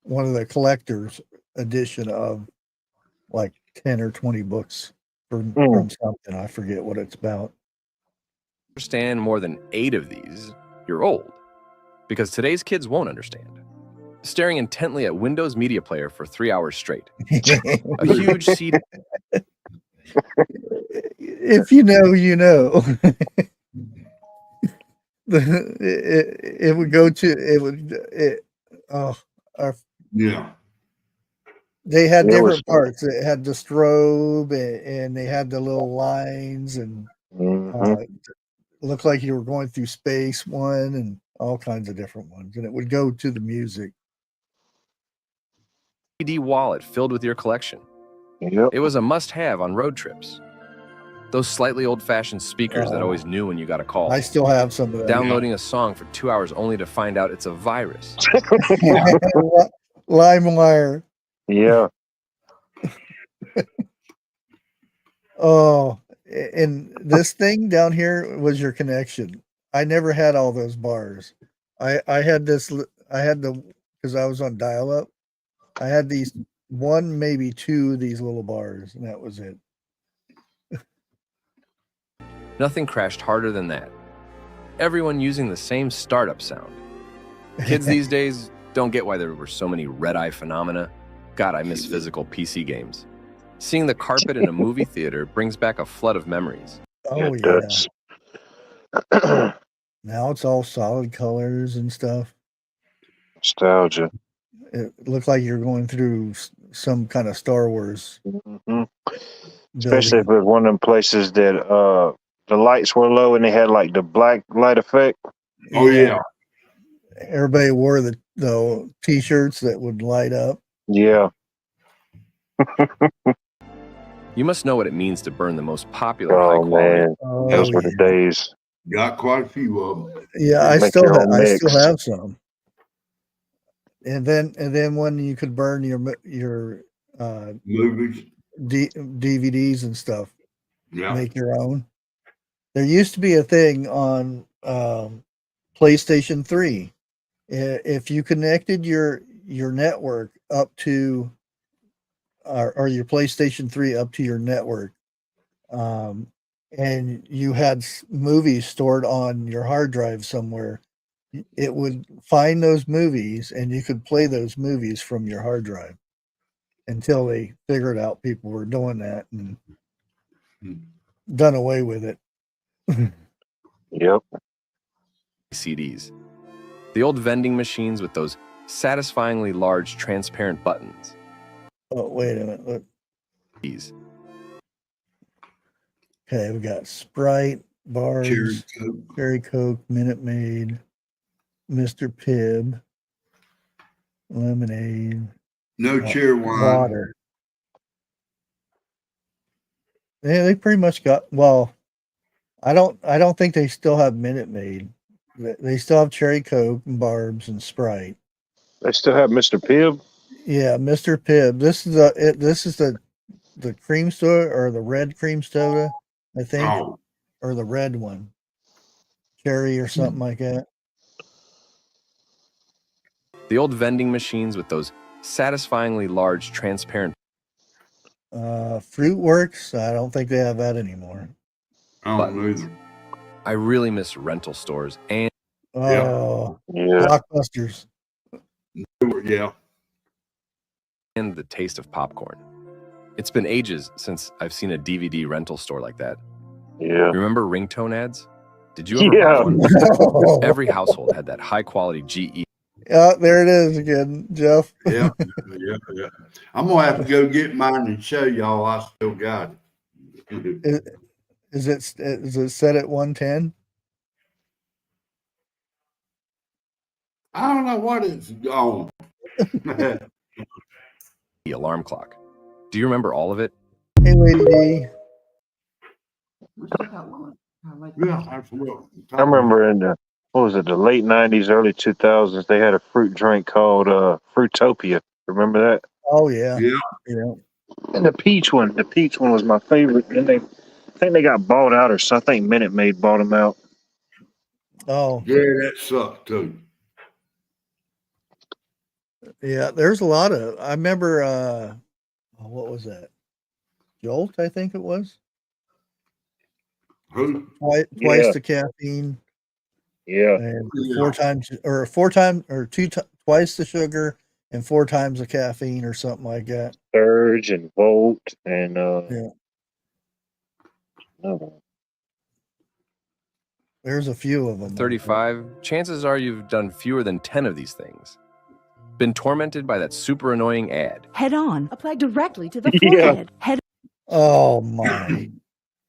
One of the collector's edition of like 10 or 20 books from something. I forget what it's about. Understand more than 8 of these, you're old. Because today's kids won't understand. Staring intently at Windows Media Player for 3 hours straight. A huge CD. If you know, you know. It would go to Yeah. they had It was- different parts. It had the strobe and they had the little lines and looked like you were going through space one and all kinds of different ones. And it would go to the music. CD wallet filled with your collection. Yep. It was a must-have on road trips. Those slightly old-fashioned speakers that always knew when you got a call. I still have some of that. Downloading a song for 2 hours only to find out it's a virus. LimeWire. Yeah. Oh, and this thing down here was your connection. I never had all those bars. I had because I was on dial-up. I had these one, maybe two of these little bars, and that was it. Nothing crashed harder than that. Everyone using the same startup sound. Kids these days don't get why there were so many red-eye phenomena. God, I miss physical PC games. Seeing the carpet in a movie theater brings back a flood of memories. Oh, It yeah. does. Now it's all solid colors and stuff. Nostalgia. It looked like you're going through some kind of Star Wars. Especially if building. it was one of them places that the lights were low and they had like the black light effect. Oh yeah. Everybody wore the t-shirts that would light up. Yeah. You must know what it means to burn the most popular Oh high-quality. man, those were the days. Got quite a few of them. Yeah, I Make still your own I mix. still have some. And then when you could burn your Movies. DVDs and stuff, Yeah. make your own. There used to be a thing on PlayStation 3. If you connected your network up to or your PlayStation 3 up to your network, and you had movies stored on your hard drive somewhere, it would find those movies and you could play those movies from your hard drive until they figured out people were doing that and done away with it. Yep. CDs. The old vending machines with those satisfyingly large transparent buttons. Oh, wait a minute. Look. These. Okay, we got Sprite, Barb's, Cherry Coke, Minute Maid, Mr. Pibb, Lemonade, No cheer wine. water. Yeah, they pretty much got. Well, I don't think they still have Minute Maid. They still have Cherry Coke and Barb's and Sprite. They still have Mr. Pibb. Yeah, Mr. Pibb. This is the cream soda or the red cream soda, I think, or the red one, cherry or something like that. The old vending machines with those satisfyingly large transparent Fruit Works. I don't think they have that anymore. buttons. I really miss rental stores and Blockbusters. Yeah. And the taste of popcorn. It's been ages since I've seen a DVD rental store like that. Yeah. Remember ringtone ads? Did you ever Yeah. buy one? Every household had that high-quality GE. Yeah, there it is again, Jeff. Yeah, yeah. I'm gonna have to go get mine and show y'all I still got it. Is it set at 110? I don't know what it's on. The alarm clock. Do you remember all of it? Hey, Lady D. Yeah, that's what I remember in the the late '90s, early 2000s, they had a fruit drink called Fruitopia. Remember that? Oh yeah, Yeah, yeah. And the peach one was my favorite. And I think they got bought out, or something. I think Minute Maid bought them out. Oh yeah, that sucked too. yeah. There's a lot of. I remember. What was that? Jolt, I think it was. Who? Twice Yeah. the caffeine Yeah, and Yeah. twice the sugar and 4 times the caffeine or something like that. Surge and Volt and Yeah. another one. There's a few of them. 35, chances are you've done fewer than 10 of these things. Been tormented by that super annoying ad. Head on. Apply directly to the Yeah. forehead. Head Oh my.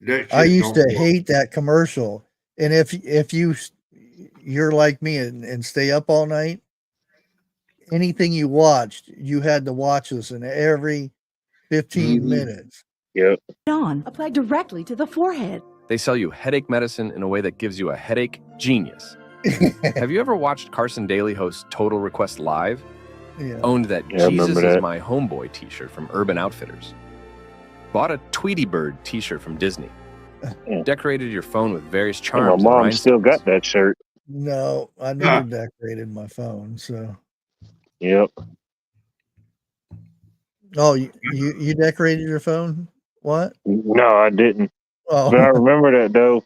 That I shit used don't to work. hate that commercial. And if you're like me and stay up all night, anything you watched, you had to watch this in every 15 Mhm. minutes. Yep. on. Apply directly to the forehead. They sell you headache medicine in a way that gives you a headache genius. Have you ever watched Carson Daly host Total Request Live? Yeah. Owned that Yeah, I remember Jesus is that. My Homeboy t-shirt from Urban Outfitters. Bought a Tweety Bird t-shirt from Disney. Yeah. Decorated your phone with various And my charms and mom still rhinestones. got that shirt. No, I never decorated my phone. So, Yep. oh, you decorated your phone? What? No, I didn't. But I Oh, remember that though.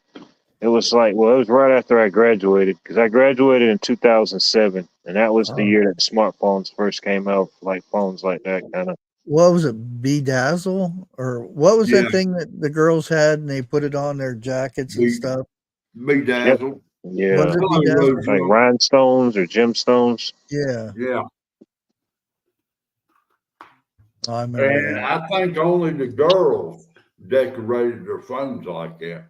It was like, well, it was right after I graduated because I graduated in 2007, and that was the Oh. year that smartphones first came out, like phones like that kind of. what was it? Bedazzle or what was Yeah. that thing that the girls had and they put it on their jackets and Be- stuff? Bedazzled. Yeah, Was it Hello, bedazzled? Rose like Rose. rhinestones or gemstones. Yeah, Yeah. I remember And that. I think only the girls decorated their phones like that.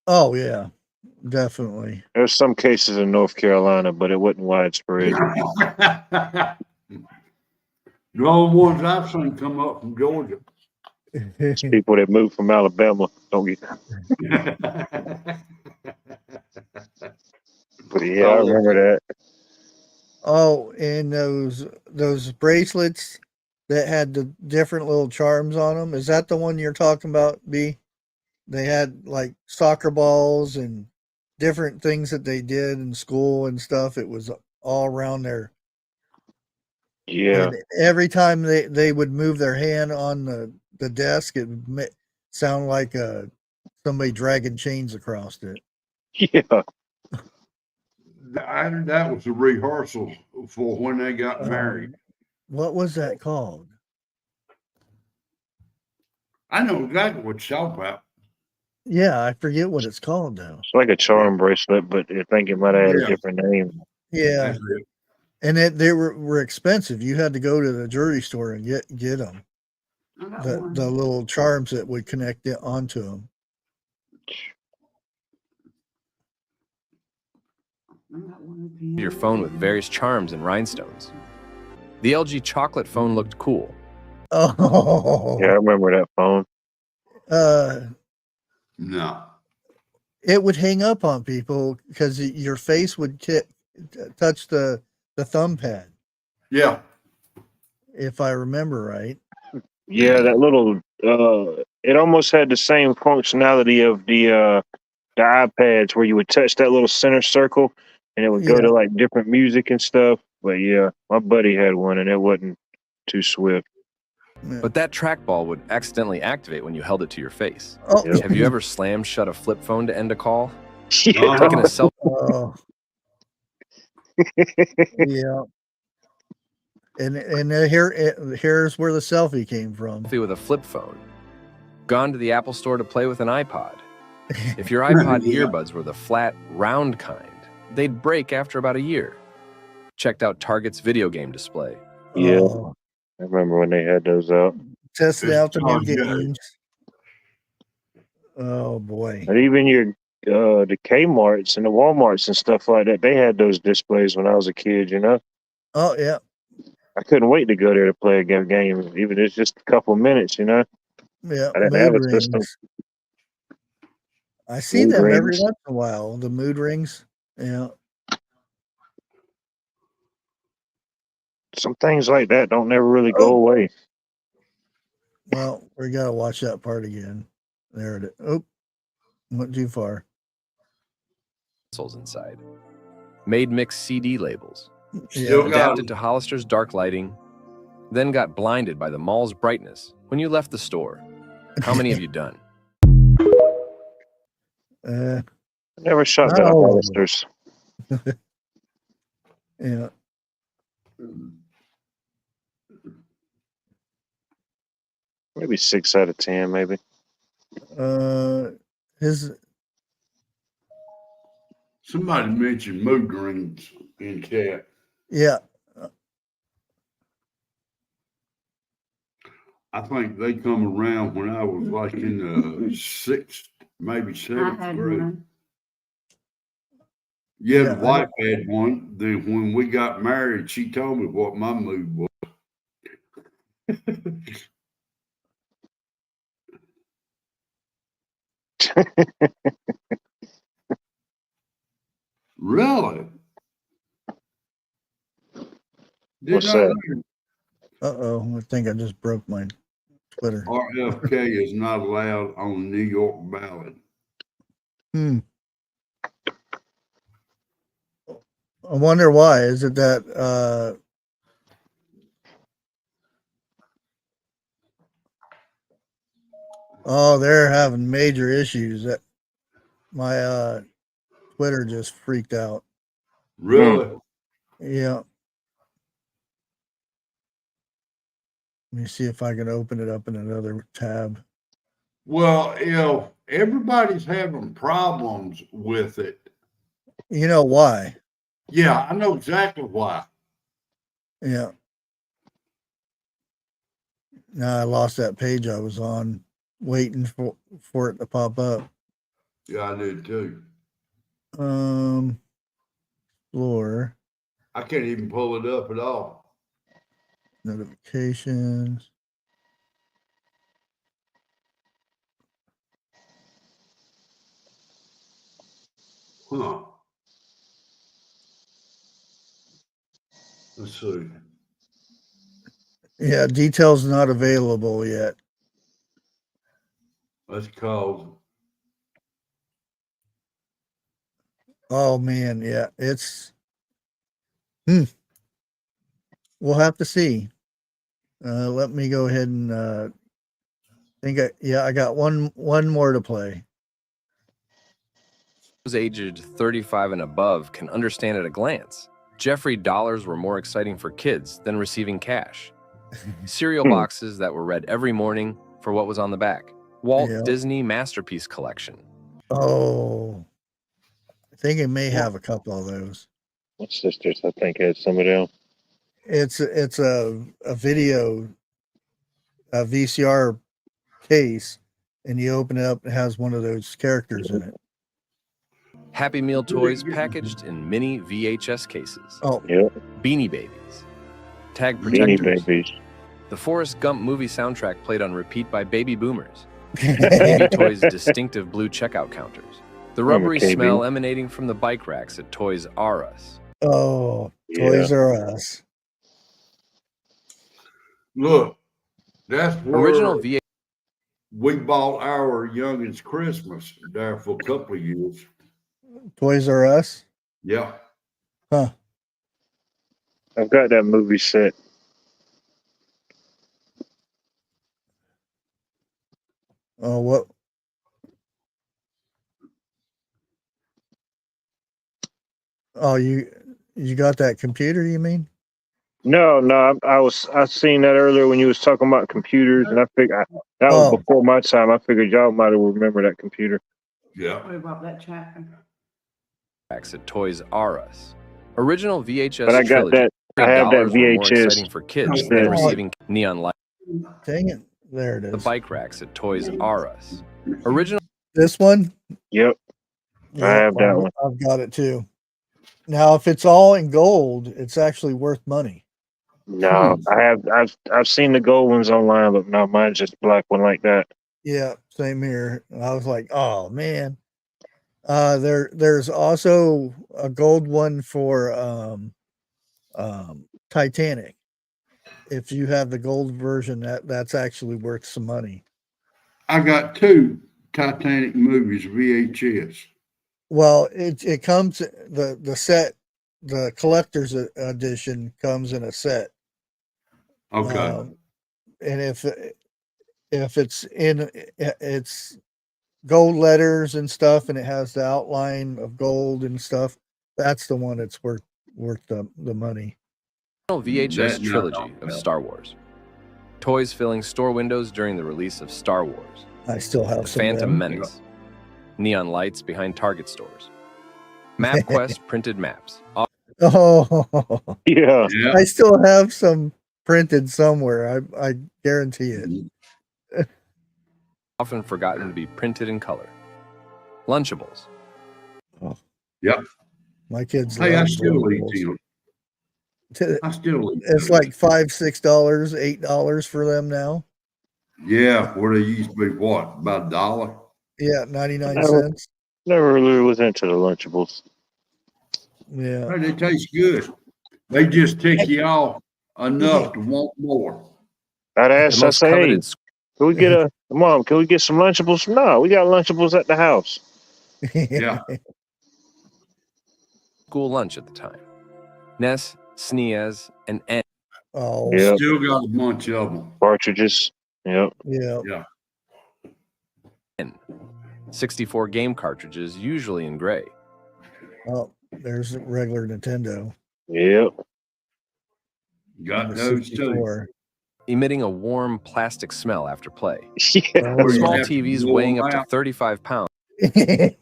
Oh yeah, definitely. There's some cases in North Carolina, but it wasn't widespread. The only ones I've seen come up from Georgia. It's people that moved from Alabama don't get. But yeah, I remember that. Oh, and those bracelets that had the different little charms on them. Is that the one you're talking about, B? They had like soccer balls and different things that they did in school and stuff. It was all around there. Yeah, And every time they would move their hand on the desk, it would sound like somebody dragging chains across it. yeah. That was the rehearsals for when they got married. What was that called? I know exactly what you're talking about. Yeah, I forget what it's called now. It's like a charm bracelet, but I think it might have had a Yeah. different name. Yeah, That's it. and they were expensive. You had to go to the jewelry store and get them. The little charms that would connect it onto them. Your phone with various charms and rhinestones. The LG chocolate phone looked cool. Oh, Yeah, I remember that phone. No. It would hang up on people because your face would touch the thumb pad, Yeah. if I remember right. Yeah, that little. It almost had the same functionality of the iPads where you would touch that little center circle and it would go Yeah. to like different music and stuff. But yeah, my buddy had one and it wasn't too swift. But that trackball would accidentally activate when you held it to your face. Oh, Yeah. Have you ever slammed shut a flip phone to end a call? Yeah. Taking a selfie oh. Yeah. And here's where the selfie came from. with a flip phone. Gone to the Apple store to play with an iPod. If your iPod Yeah. earbuds were the flat, round kind, they'd break after about a year. Checked out Target's video game display. Yeah, Oh, I remember when they had those out. tested It's out the new Target. games. Oh boy. And even your the Kmart's and the Walmart's and stuff like that, they had those displays when I was a kid, you know. Oh yeah. I couldn't wait to go there to play a game, even if it's just a couple minutes, you know. Yeah. I didn't have Mood a system. rings. I see Mood them every rings. once in a while. The mood rings. Yeah. Some things like that don't never really go Oh. away. Well, we gotta watch that part again. There it is. Oh, went too far. Consoles inside. Made mixed CD labels. Still got Adapted to Hollister's dark lighting. Then got blinded by the mall's brightness when you left the store. How many have you done? I never shot Not that at all of them. Hollister's. Yeah. Maybe 6 out of 10, maybe. His Somebody mentioned mood rings in chat. yeah. I think they come around when I was like in the sixth, maybe I seventh had grade. one. Yeah, Yeah, the wife had one. Then when we got married, she told me what my mood was. Really? What's that? Uh-oh. I think I just broke my Twitter. RFK is not allowed on the New York ballot. I wonder why. Is it that oh, they're having major issues. That my Twitter just freaked out. Really? Yeah. Let me see if I can open it up in another tab. Well, everybody's having problems with it. You know why? Yeah, I know exactly why. Yeah. Now I lost that page I was on, waiting for it to pop up. Yeah, I did too. Explore I can't even pull it up at all. notifications. Huh. Let's see. Yeah, details not available yet. That's called. Oh man, yeah, it's. We'll have to see. Let me go ahead and I got one more to play. Those aged 35 and above can understand at a glance. Jeffrey dollars were more exciting for kids than receiving cash. Cereal boxes that were read every morning for what was on the back. Walt Yeah. Disney Masterpiece Collection. Oh, I think it may have a couple of those. My sisters, I think, had some of them. It's a video, a VCR case, and you open it up, it has one of those characters in it. Happy Meal toys packaged in mini VHS cases. Oh, Yep. Beanie Babies. Tag Beanie protectors. Babies. The Forrest Gump movie soundtrack played on repeat by baby boomers. Baby Toys' distinctive blue checkout counters. The rubbery KB. smell emanating from the bike racks at Toys R Us. oh, Yeah. Toys R Us. Look, that's where Original VHS. we bought our youngest Christmas there for a couple of years. Toys R Us. Yeah. Huh. I've got that movie set. Oh, what? Oh, you got that computer? You mean? No, I seen that earlier when you was talking about computers, and I figured that was Oh. before my time. I figured y'all might have remember that computer. Yeah. What about that chapter? At Toys R Us. Original VHS But I got trilogy. that. I have that $3 were more VHS. exciting for kids Oh, than God. receiving neon light. Dang it. There it The is. bike racks at Toys R Us. Original This one? Yep. I have that one. I've got it too. Now, if it's all in gold, it's actually worth money. No, I've seen the gold ones online, but no, mine's just black one like that. Yeah, same here. I was like, oh man. There's also a gold one for Titanic. If you have the gold version, that's actually worth some money. I got 2 Titanic movies VHS. Well, it comes the set, the collector's edition comes in a set. Okay. And if it's in it's gold letters and stuff, and it has the outline of gold and stuff, that's the one that's worth the money. VHS That- no, trilogy no, of no. Star Wars. Toys filling store windows during the release of Star Wars. I still have The some. Phantom Menace. Neon lights behind Target stores. MapQuest printed maps. Oh, Yeah. Yeah. I still have some printed somewhere. I guarantee it. Often forgotten to be printed in color. Lunchables. Yep. My kids. Hey, I love still eat Lunchables. them. I still eat It's them. like $5, $6, $8 for them now. Yeah, where they used to be what, about $1? Yeah, 99 Never- cents. Never really was into the Lunchables. Yeah. Hey, they taste good. They just tick you off enough to want more. I'd The ask, I most say, hey, coveted can we get Mom, can we get some Lunchables? No, we got Lunchables at the house. Yeah. school lunch at the time. Ness, Sneas, and N. Oh, Yep. Still got a bunch of them. Partridges. Yep. yeah. Yeah. 64 game cartridges, usually in gray. Oh, there's a regular Nintendo. Yep. Got and the those too. 64. Emitting a warm plastic smell after play. Yeah. Oh, you Small have to TVs blow weighing them up to out. 35 pounds.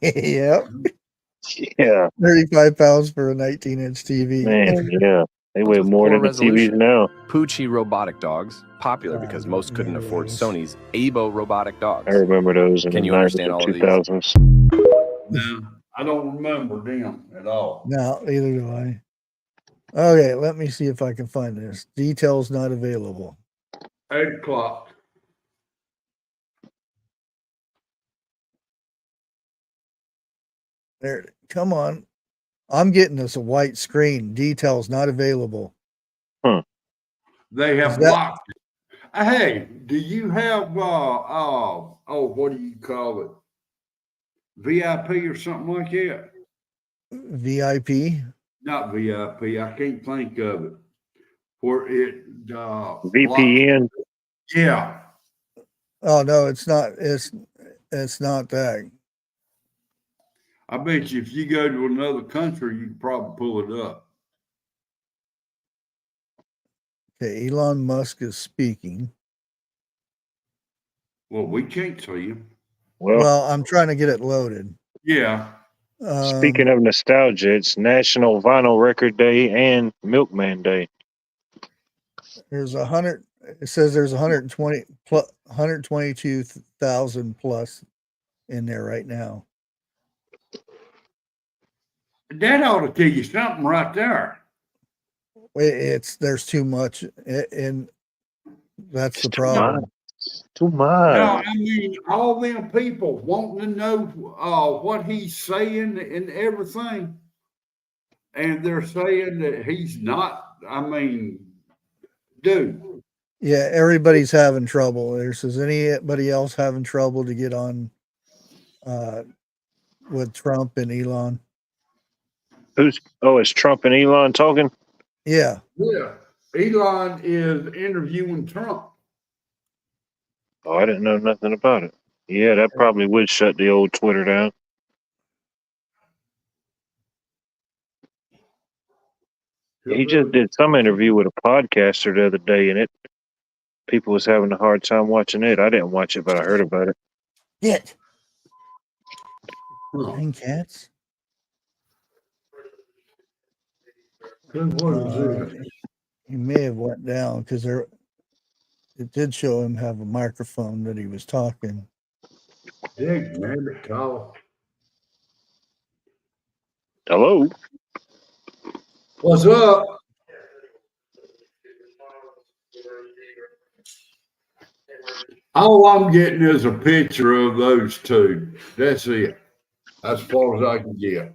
Yep. Yeah. 35 pounds for a 19-inch TV. Man, yeah. They weigh With more poor than the TVs resolution. now. Poochie robotic dogs, popular because most couldn't remember afford those. Sony's Abo robotic dogs. I remember those in Can the you 90s understand and all of these? 2000s. No, I don't remember them at all. No, neither do I. Okay, let me see if I can find this. Details not available. 8 o'clock. There, come on. I'm getting this a white screen. Details not available. They have Is that- locked it. Hey, do you have what do you call it? VIP or something like that? VIP. Not VIP. I can't think of it. For it VPN. Yeah. Oh no, it's not. It's not that. I bet you if you go to another country, you can probably pull it up. Okay, Elon Musk is speaking. Well, we can't see him. Well, I'm trying to get it loaded. Yeah. Speaking of nostalgia, it's National Vinyl Record Day and Milkman Day. There's 100. It says there's 122,000 plus in there right now. That ought to tell you something right there. There's too much, and that's It's the too problem. Too much. No, I mean, all them people wanting to know what he's saying and everything. And they're saying that he's not. I mean, dude. Yeah, everybody's having trouble. Is anybody else having trouble to get on with Trump and Elon? Is Trump and Elon talking? Yeah. Yeah. Elon is interviewing Trump. Oh, I didn't know nothing about it. Yeah, that probably would shut the old Twitter down. He just did some interview with a podcaster the other day, and people was having a hard time watching it. I didn't watch it, but I heard about it. Get. Huh. Dang cats. What is this? He may have went down because it did show him have a microphone that he was talking. Big man, call. Hello. What's up? All I'm getting is a picture of those two. That's it. As far as I can get.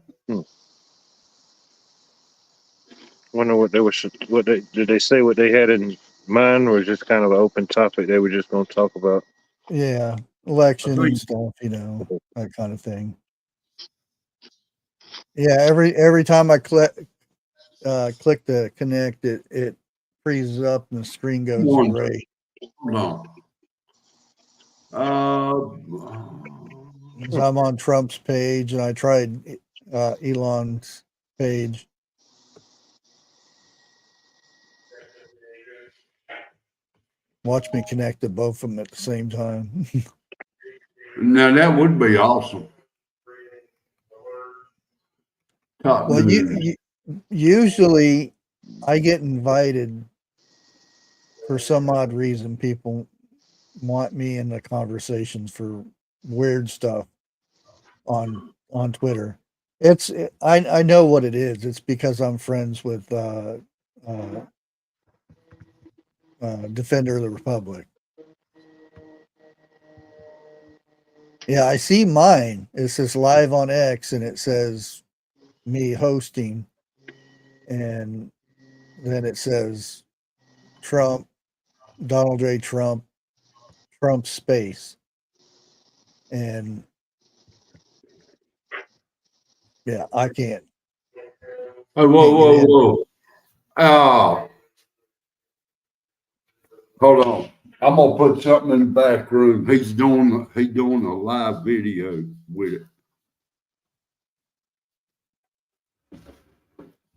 Wonder what they were. What they did they say? What they had in mind, or just kind of an open topic they were just going to talk about? Yeah, election think- and stuff, that kind of thing. Yeah, every time I click to connect, it freezes up and the screen goes One. gray. Hold on. 'Cause I'm on Trump's page and I tried Elon's page. Watch me connect to both of them at the same time. Now that would be awesome. Top Well, news. usually I get invited for some odd reason. People want me in the conversations for weird stuff on Twitter. I know what it is. It's because I'm friends with Defender of the Republic. Yeah, I see mine. It says live on X and it says me hosting. And then it says Trump, Donald J. Trump, Trump space. And yeah, I can't. Oh, whoa. Oh. Hold on. I'm gonna put something in the back room. He's doing a live video with it.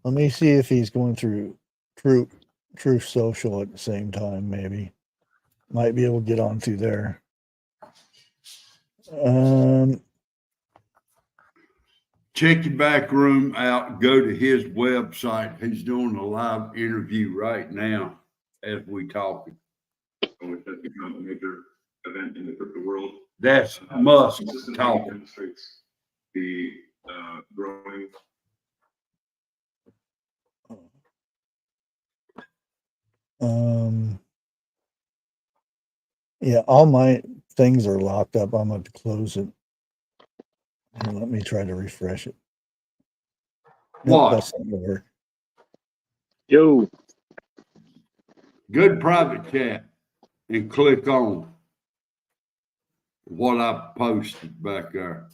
Let me see if he's going through Truth Social at the same time, maybe. Might be able to get on through there. Check your back room out. Go to his website. He's doing a live interview right now as we talking. Which has become a major event in the crypto world. That's Musk This talking. demonstrates the growing. Yeah, all my things are locked up. I'm going to close it. Here, let me try to refresh it. Nope, What? that's not going to work. Yo, Good private chat and click on what I posted back there.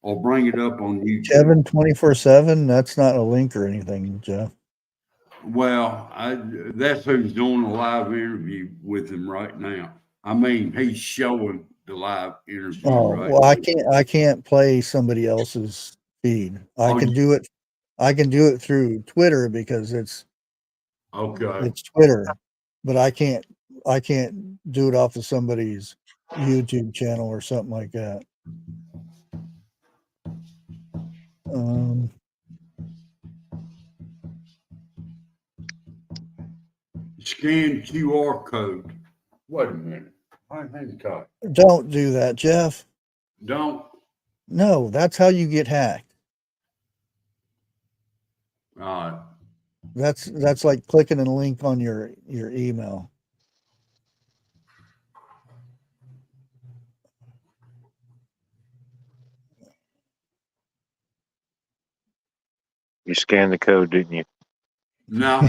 Or bring it up on YouTube. Kevin 24/7. That's not a link or anything, Jeff. Well, that's who's doing a live interview with him right now. I mean, he's showing the live interview. Oh, right well, now. I can't play somebody else's feed. I can do it through Twitter because it's Twitter, but I can't do it off of somebody's YouTube channel or something like that. Scan QR code. Wait a minute. I think Don't do that, Jeff. Don't. No, that's how you get hacked. All right. That's like clicking a link on your email. you scanned the code, didn't you? No.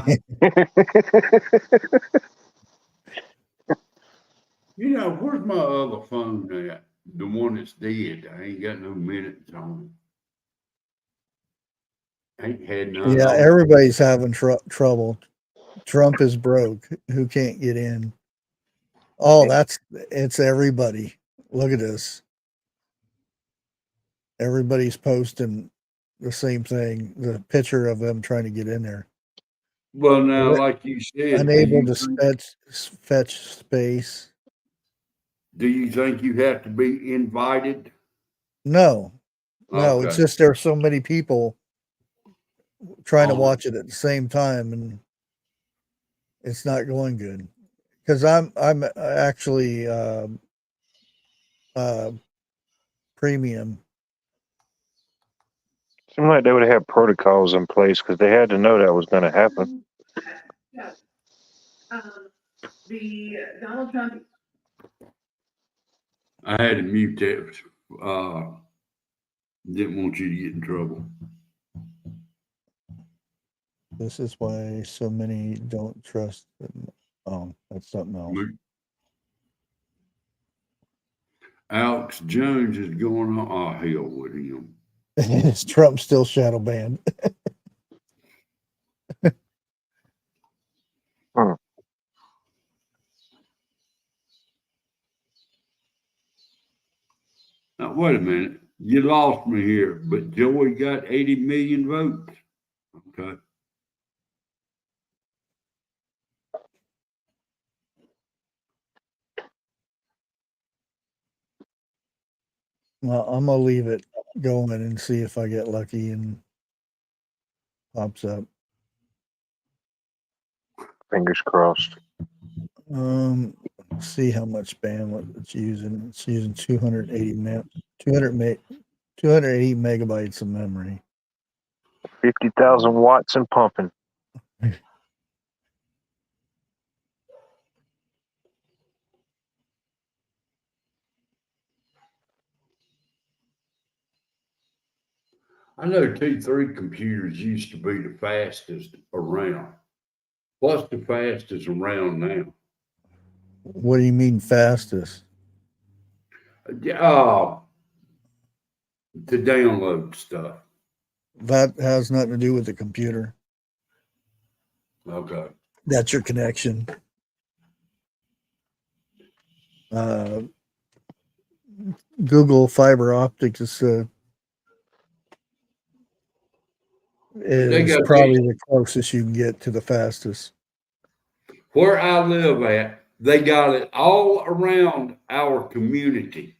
Where's my other phone at? The one that's dead. I ain't got no minutes on it. Ain't had none. Yeah, everybody's having trouble. Trump is broke. Who can't get in? Oh, it's everybody. Look at this. Everybody's posting the same thing. The picture of them trying to get in there. Well, now, like you said, Unable to fetch space. Do you think you have to be invited? No, No, it's Okay. just there's so many people trying to On it. watch it at the same time, and it's not going good. Because I'm actually uh, premium. Seemed like they would have had protocols in place because they had to know that was going to happen. The Donald Trump. I had to mute that. Didn't want you to get in trouble. This is why so many don't trust them. Oh, that's something else. Alex Jones is going on. Oh, hell with him. Is Trump still shadow banned? Now, wait a minute. You lost me here, but Joey got 80 million votes. Okay. Well, I'm gonna leave it going and see if I get lucky and pops up. Fingers crossed. See how much bandwidth it's using. It's using 280 280 megabytes of memory. 50,000 watts and pumping. I know T3 computers used to be the fastest around. What's the fastest around now? What do you mean fastest? To download stuff. That has nothing to do with the computer. Okay. That's your connection. Google fiber optics is probably the closest you can get to the fastest. Where I live at, they got it all around our community,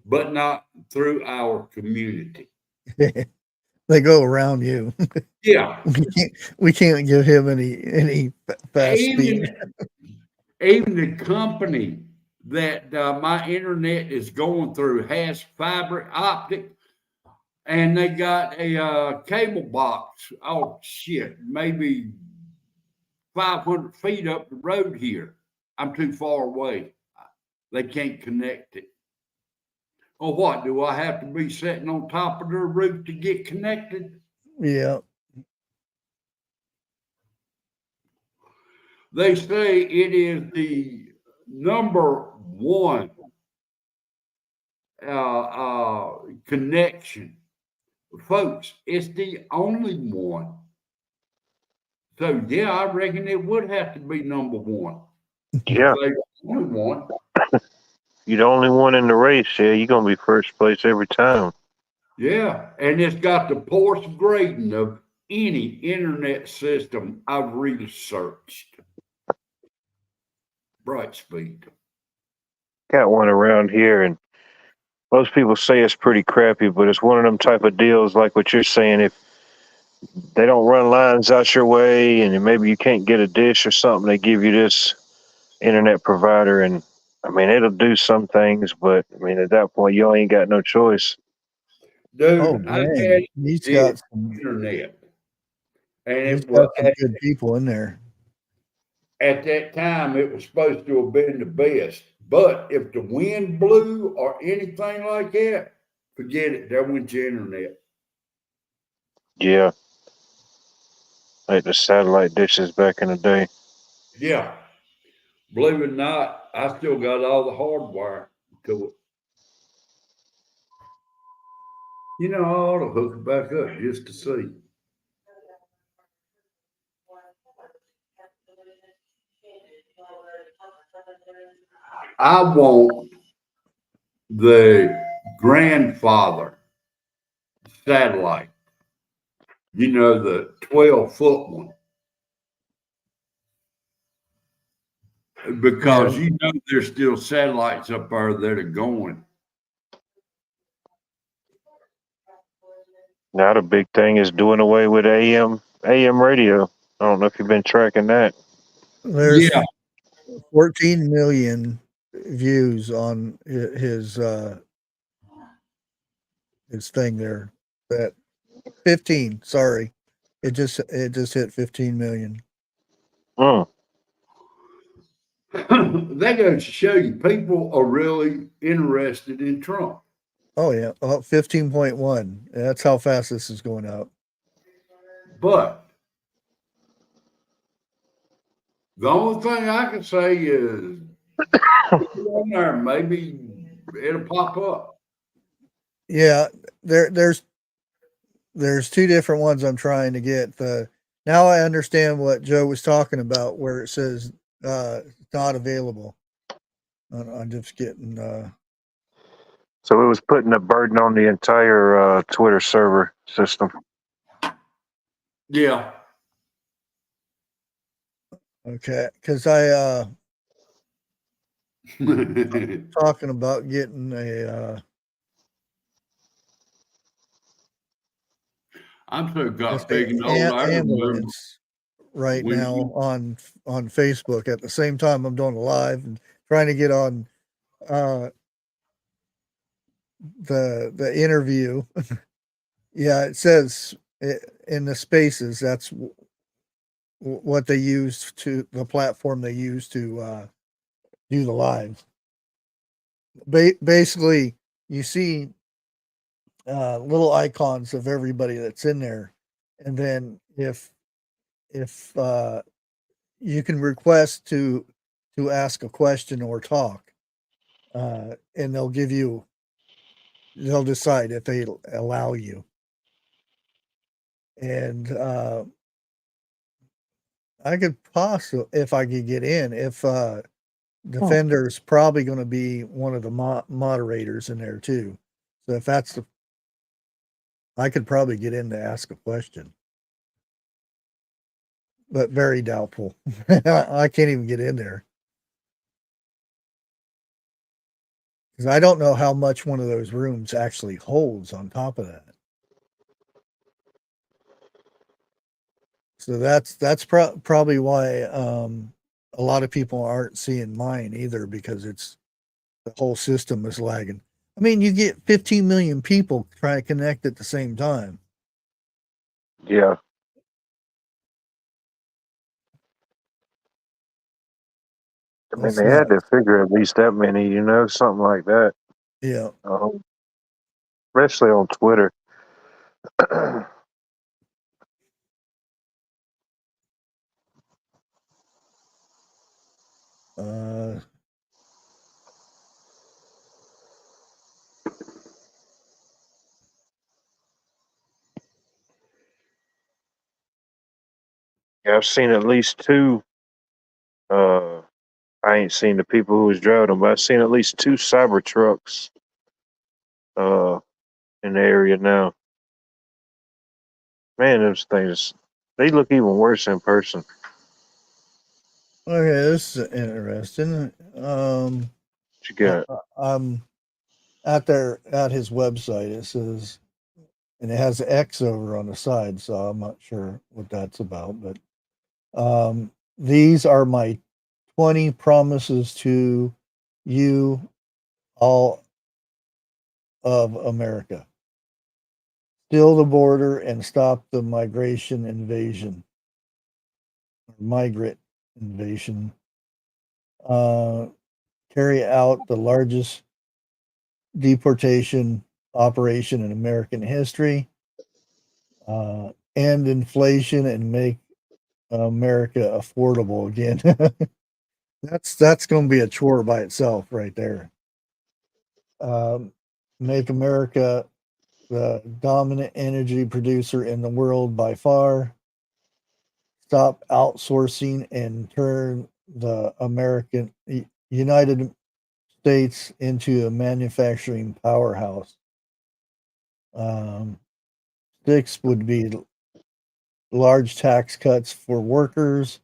but not through our community. They go around you. Yeah. We can't give him any fast speed. Even the company that my internet is going through has fiber optic, and they got a cable box. Oh shit, maybe 500 feet up the road here. I'm too far away. They can't connect it. Well, what? Do I have to be sitting on top of their roof to get connected? Yeah. They say it is the number one connection. Folks, it's the only one. So, yeah, I reckon it would have to be number one. Yeah. They're the only one. You're the only one in the race, yeah. You're going to be first place every time. Yeah, and it's got the poorest grading of any internet system I've researched. Brightspeed. Got one around here, and most people say it's pretty crappy, but it's one of them type of deals like what you're saying. If they don't run lines out your way and maybe you can't get a dish or something, they give you this internet provider, and I mean, it'll do some things, but I mean, at that point, you ain't got no choice. Dude, I had he's got some internet. And he's it got was, some good people in there. at that time, it was supposed to have been the best. But if the wind blew or anything like that, forget it. There went your internet. Yeah. Like the satellite dishes back in the day. Yeah. Believe it or not, I still got all the hardwire to it. You know, I ought to hook it back up just to see. I want the grandfather satellite. You know, the 12-foot one. Because you know there's still satellites up there that are going. Now the big thing is doing away with AM radio. I don't know if you've been tracking that. There's Yeah. 14 million views on his thing there. That 15, sorry. It just hit 15 million. Mm. That goes to show you people are really interested in Trump. Oh yeah, 15.1. That's how fast this is going up. But the only thing I can say is on there, maybe it'll pop up. Yeah, there's two different ones I'm trying to get. Now I understand what Joe was talking about, where it says not available. I'm just getting. So it was putting a burden on the entire Twitter server system. Yeah. Okay, because I talking about getting a I'm so got just big and old. I remember ambulance right when now you, on Facebook. At the same time, I'm doing a live and trying to get on the interview. Yeah, it says in the spaces that's what they use to the platform they use to do the live. Basically, you see little icons of everybody that's in there, and then if you can request to ask a question or talk, and they'll decide if they allow you. And I could possibly, if I could get in, if Defender's probably going to be one of the moderators in there too. So if that's I could probably get in to ask a question, but very doubtful. I can't even get in there because I don't know how much one of those rooms actually holds on top of that. So that's probably why a lot of people aren't seeing mine either, because the whole system is lagging. I mean, you get 15 million people trying to connect at the same time. Yeah. I mean, That's they had not. to figure at least that many, something like that. Yeah. Especially on Twitter. Uh, Yeah, I've seen at least two. I ain't seen the people who was driving them, but I've seen at least two cyber trucks in the area now. Man, those things, they look even worse in person. okay, this is interesting. What you got? I'm at his website. It says, and it has X over on the side, so I'm not sure what that's about. But these are my 20 promises to you, all of America. Still the border and stop the migrant invasion. Carry out the largest deportation operation in American history. End inflation and make America affordable again. That's going to be a chore by itself, right there. Make America the dominant energy producer in the world by far. Stop outsourcing and turn the United States into a manufacturing powerhouse. 6 would be large tax cuts for workers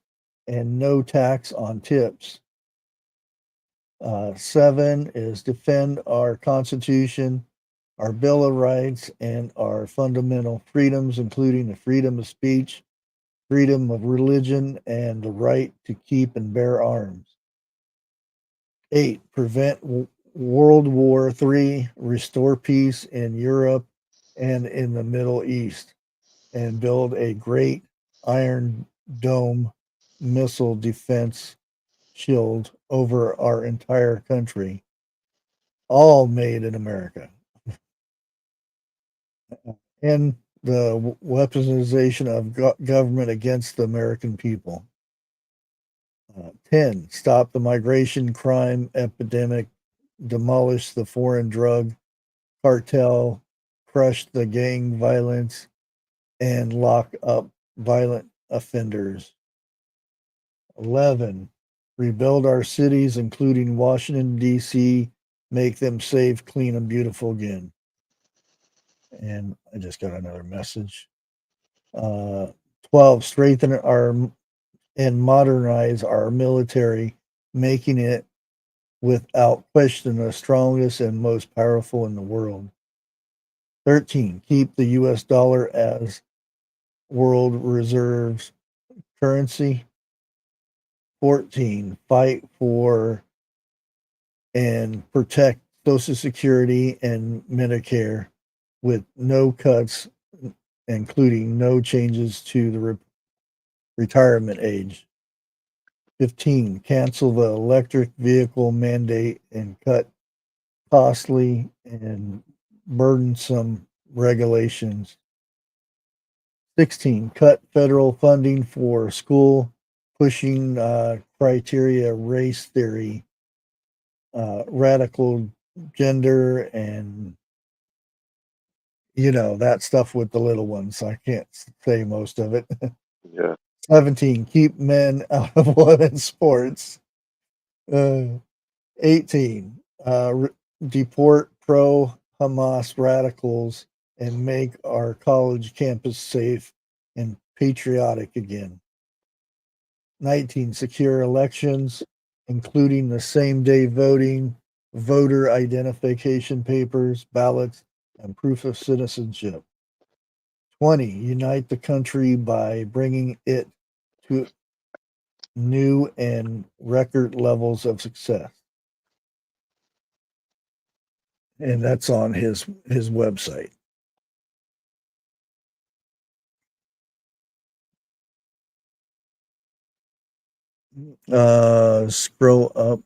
and no tax on tips. 7 is defend our Constitution our Bill of Rights, and our fundamental freedoms, including the freedom of speech, freedom of religion, and the right to keep and bear arms. 8. Prevent World War III, restore peace in Europe and in the Middle East, and build a great Iron Dome missile defense shield over our entire country, all made in America. And the weaponization of government against the American people. 10. Stop the migration crime epidemic, demolish the foreign drug cartel, crush the gang violence, and lock up violent offenders. 11. Rebuild our cities, including Washington, D.C., make them safe, clean, and beautiful again. And I just got another message. 12. Strengthen our and modernize our military, making it without question the strongest and most powerful in the world. 13. Keep the US dollar as world reserves currency. 14. Fight for and protect Social Security and Medicare with no cuts, including no changes to the retirement age. 15. Cancel the electric vehicle mandate and cut costly and burdensome regulations. 16. Cut federal funding for school, pushing criteria, race theory, radical gender, and that stuff with the little ones. I can't say most of it. Yeah. 17. Keep men out of women's sports. 18. Deport pro-Hamas radicals and make our college campus safe and patriotic again. 19. Secure elections, including the same-day voting, voter identification papers, ballots, and proof of citizenship. 20. Unite the country by bringing it to new and record levels of success. And that's on his website. Scroll up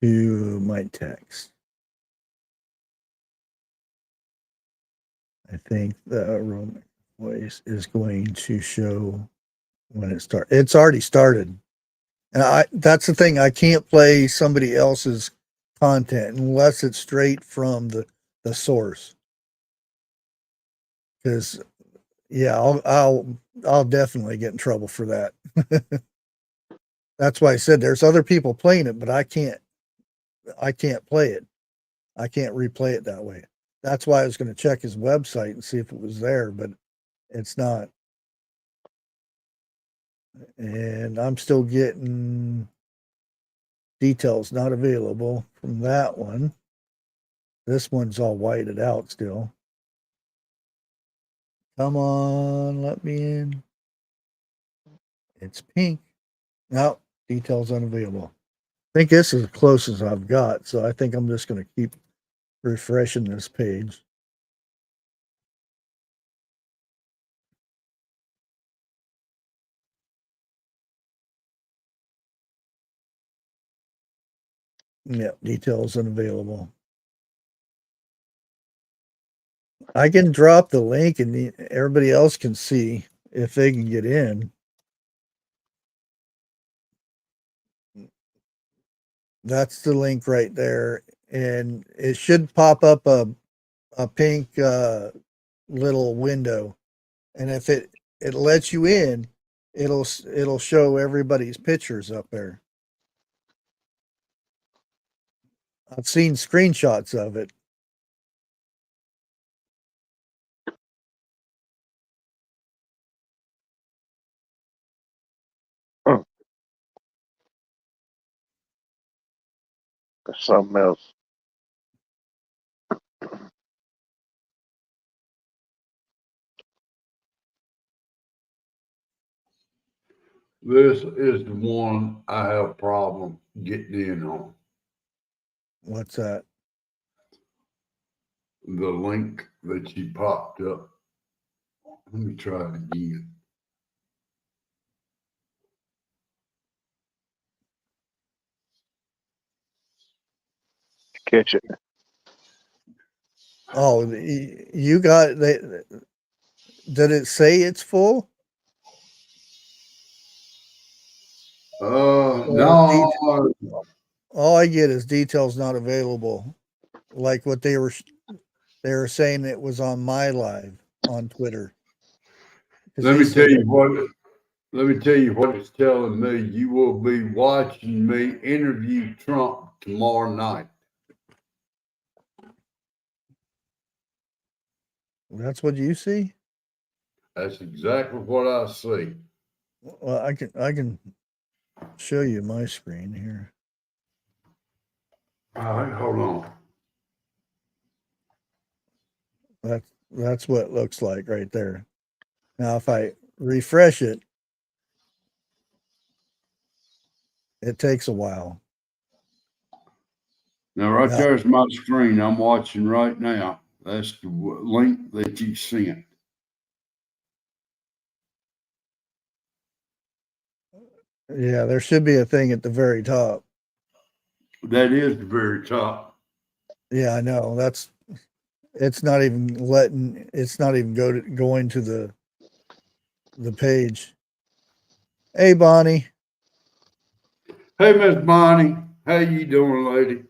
to my text. I think the Roman voice is going to show when it starts. It's already started. And that's the thing. I can't play somebody else's content unless it's straight from the source. Because I'll definitely get in trouble for that. That's why I said there's other people playing it, but I can't play it. I can't replay it that way. That's why I was going to check his website and see if it was there, but it's not. And I'm still getting details not available from that one. This one's all whited out still. Come on, let me in. It's pink. No, details unavailable. I think this is as close as I've got, so I think I'm just going to keep refreshing this page. Yeah, details unavailable. I can drop the link and everybody else can see if they can get in. That's the link right there. And it should pop up a pink little window. And if it lets you in, it'll show everybody's pictures up there. I've seen screenshots of it. That's something else. This is the one I have a problem getting in on. What's that? The link that you popped up. Let me try it again. Catch it. Oh, you got they. Did it say it's full? No. All I get is details not available. Like what they were saying it was on my live on Twitter. Let me tell you what it's telling me. You will be watching me interview Trump tomorrow night. That's what you see? That's exactly what I see. Well, I can show you my screen here. All right, hold on. That's what it looks like right there. Now, if I refresh it, it takes a while. Now, right there's my screen I'm watching right now. That's the link that you sent. Yeah, there should be a thing at the very top. That is the very top. Yeah, I know. It's not even going to the page. Hey, Bonnie. Hey, Miss Bonnie. How you doing, lady?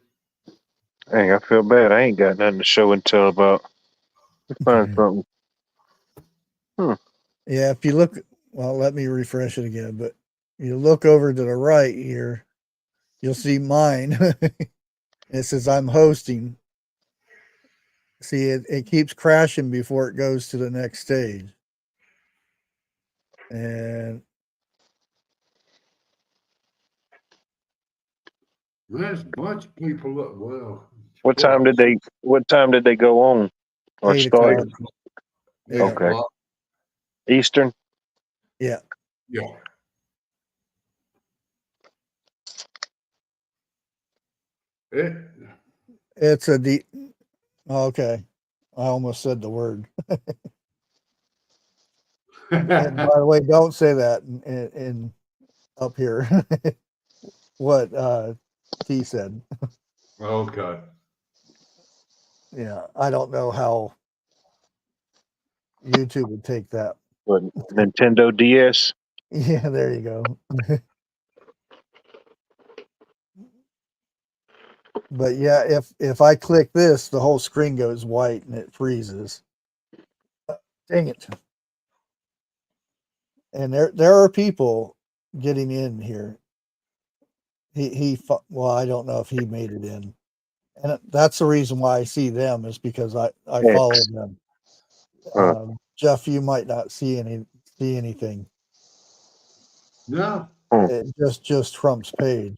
Dang, I feel bad. I ain't got nothing to show and tell about. Let's find something. Yeah, if you look, well, let me refresh it again. But you look over to the right here, you'll see mine. It says I'm hosting. See, it keeps crashing before it goes to the next stage. And There's a bunch of people up. Well, What time did they go on or 8 start? o'clock. Yeah. Okay. Eastern. Yeah. Yeah. It's a deep. Okay. I almost said the word. And by the way, don't say that in up here. What T said. Okay. Yeah, I don't know how YouTube would take that. What, Nintendo DS. Yeah, there you go. But yeah, if I click this, the whole screen goes white and it freezes. Dang it. And there are people getting in here. Well, I don't know if he made it in. And that's the reason why I see them is because I follow them. Jeff, you might not see anything. No. It just Trump's page.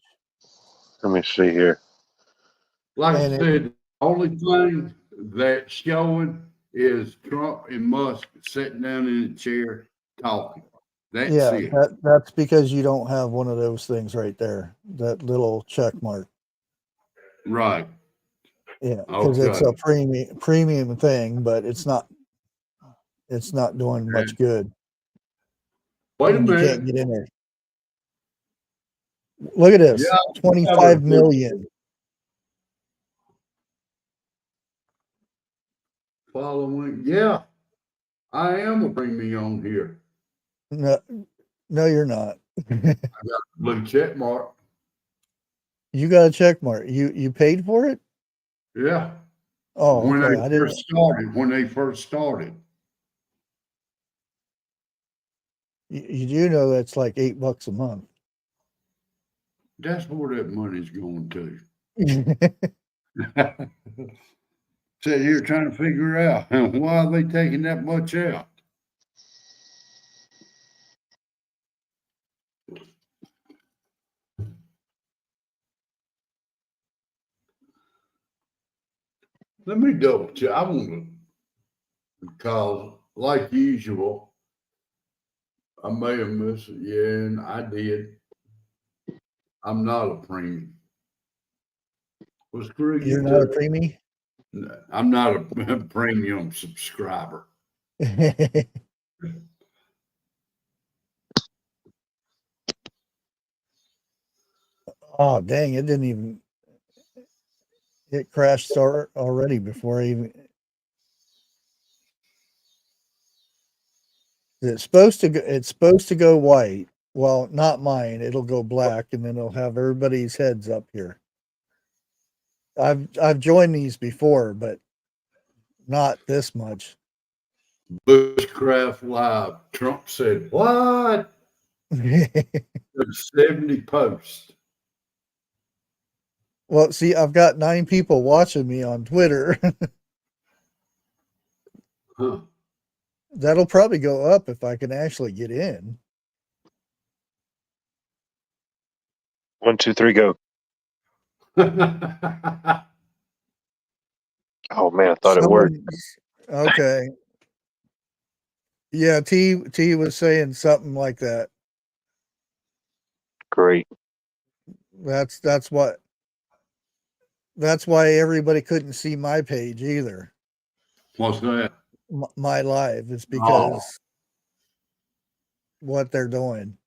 Let me see here. Like I said, the only thing that's showing is Trump and Musk sitting down in a chair talking. That's it. That's because you don't have one of those things right there. That little check mark. Right. Yeah, because it's a premium thing, but it's not doing much good. Wait a And you minute. can't get in there. Look at this. Yeah, 25 million. Following. Yeah. I am a premium on here. No, you're not. I got a blue check mark. You got a check mark. You paid for it? Yeah. Oh, When okay. when they first started. You do know that's like $8 a month. That's where that money's going to. Sit here trying to figure out why are they taking that much out. Let me double check. I want to, because like usual, I may have missed it. Yeah, and I did. I'm not a premium. What's Greg? You're not a preemie? I'm not a premium subscriber. Oh, dang. It didn't even. It crashed already before I even. It's supposed to go white. Well, not mine. It'll go black, and then it'll have everybody's heads up here. I've joined these before, but not this much. Bushcraft Live. Trump said, "What?" There's 70 posts. Well, see, I've got 9 people watching me on Twitter. Huh. That'll probably go up if I can actually get in. 1, 2, 3, go. Oh man, I thought it worked. Okay. Yeah, T was saying something like that. Great. That's why everybody couldn't see my page either. What's that? My live. It's because what they're doing.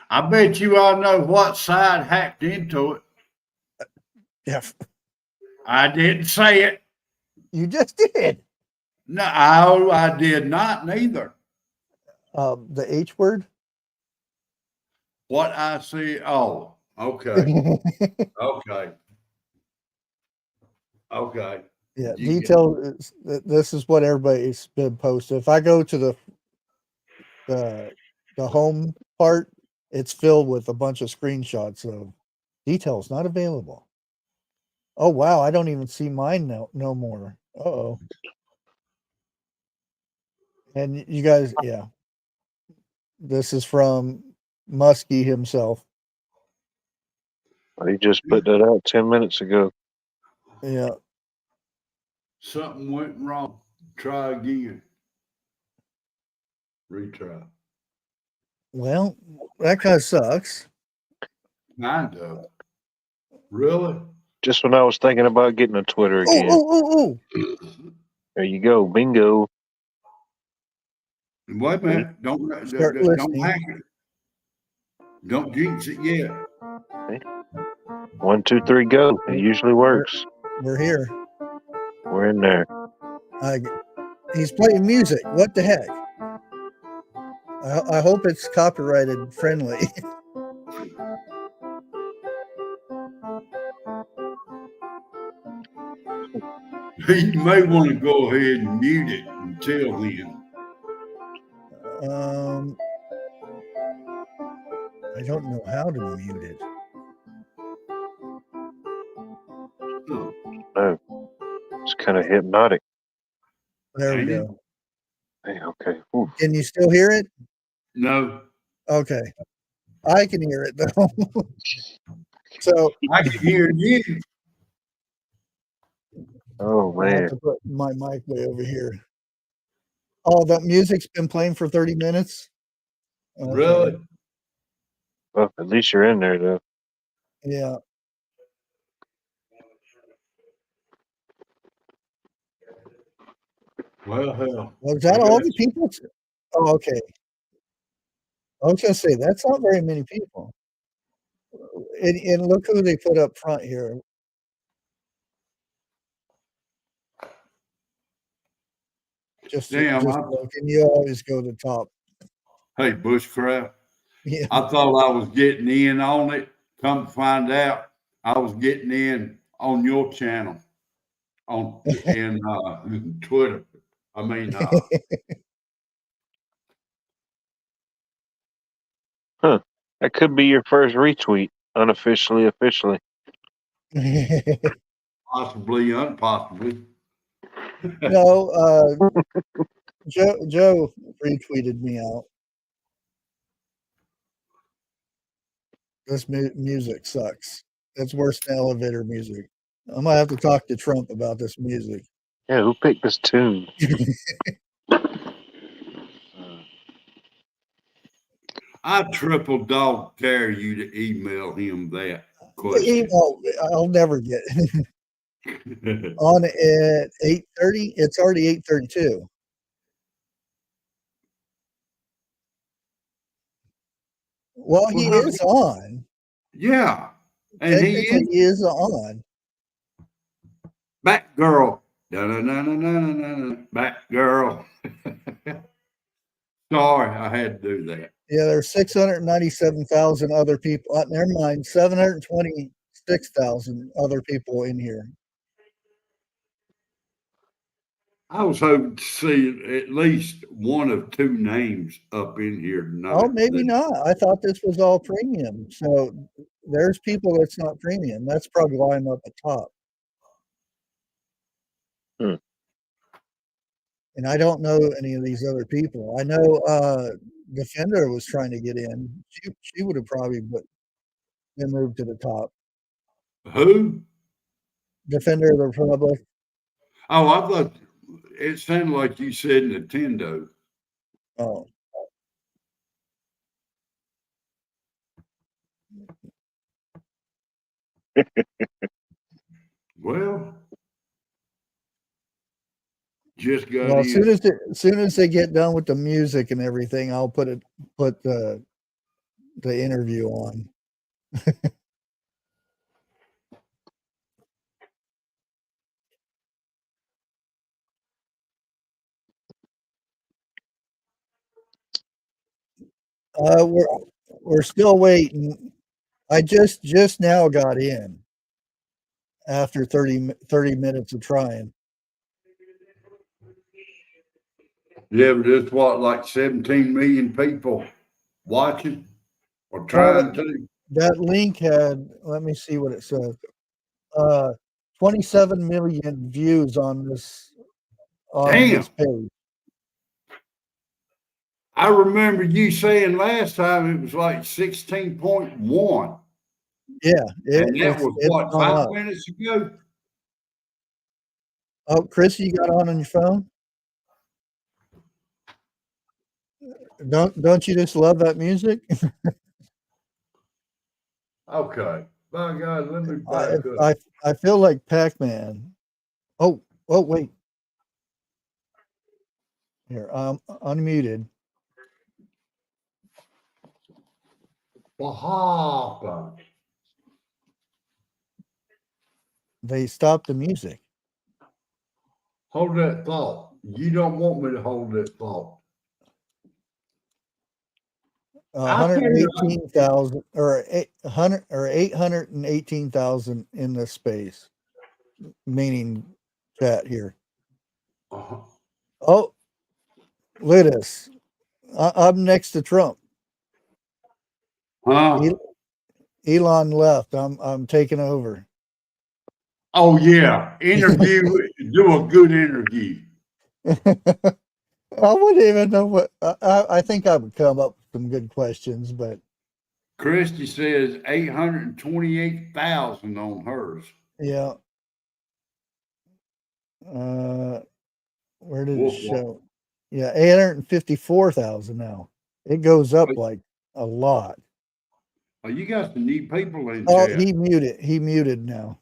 I bet you all know what side hacked into it. Yeah, I didn't say it. you just did. No, I did not neither. The H word. What I see. Oh, okay. Okay. Okay. Yeah, You detail. This is what everybody's been posted. If I go to the home part, it's filled with a bunch of screenshots of details not available. Oh wow, I don't even see mine no more. Uh-oh. And you guys, yeah. This is from Muskie himself. He just put that out 10 minutes ago. Yeah. Something went wrong. Try again. Retry. Well, that kind of sucks. Kind of. Really? Just when I was thinking about getting a Twitter again. Oh. There you go. Bingo. Wait a minute. Don't listening. hack it. Don't jinx it yet. 1, 2, 3, go. It usually works. We're here. We're in there. He's playing music. What the heck? I hope it's copyrighted friendly. You may want to go ahead and mute it until then. I don't know how to mute it. No. It's kind of hypnotic. There we go. Hey, okay. Ooh. Can you still hear it? No. Okay. I can hear it though. So I can hear you. Oh I have man. to put my mic way over here. Oh, that music's been playing for 30 minutes? Okay. Really? Well, at least you're in there though. Yeah. Well, hell. Was that all the people? Oh, okay. I was gonna say that's not very many people. And look who they put up front here. Just looking, you always go to top. Hey, Bushcraft. Yeah. I thought I was getting in on it. Come to find out, I was getting in on your channel in Twitter. I mean, Huh. That could be your first retweet, unofficially, officially. possibly, unpossibly. No, Joe retweeted me out. This music sucks. It's worse than elevator music. I'm gonna have to talk to Trump about this music. Yeah, who picked this tune? I triple dog dare you to email him that question. I'll never get on at 8:30. It's already 8:32. Well, he Well, is on. yeah. And Technically, he he is on. back girl. Da-na-na-na-na-na-na. Back girl. Sorry, I had to do that. Yeah, there's 697,000 other people. Never mind, 726,000 other people in here. I was hoping to see at least one of two names up in here tonight. Oh, maybe not. I thought this was all premium. So there's people that's not premium. That's probably why I'm up at top. And I don't know any of these other people. I know Defender was trying to get in. She would have probably been moved to the top. Who? Defender of the Republic. Oh, I thought it sounded like you said Nintendo. Oh. Well, just got Well, in. as soon as they get done with the music and everything, I'll put the interview on. We're still waiting. I just now got in after 30 minutes of trying. Yeah, but there's what, like 17 million people watching or trying to. That link had, let me see what it says. 27 million views on this Damn. page. I remember you saying last time it was like 16.1. Yeah. And that was what, 5 minutes ago? Oh, Chris, you got on your phone? Don't you just love that music? Okay. My God, let me back up. I feel like Pac-Man. Oh, wait. Here, I'm unmuted. Bahapa. They stopped the music. Hold that thought. You don't want me to hold that thought. 118,000 or 818,000 in the space, meaning chat here. Uh-huh. Oh, look at this. I'm next to Trump. Huh? Elon left. I'm taking over. Oh yeah, interview. Do a good interview. I wouldn't even know what. I think I would come up with some good questions, but Christy says 828,000 on hers. yeah. Where did it show? Yeah, 854,000 now. It goes up like a lot. Oh, you got some new people in Oh, chat. he muted now.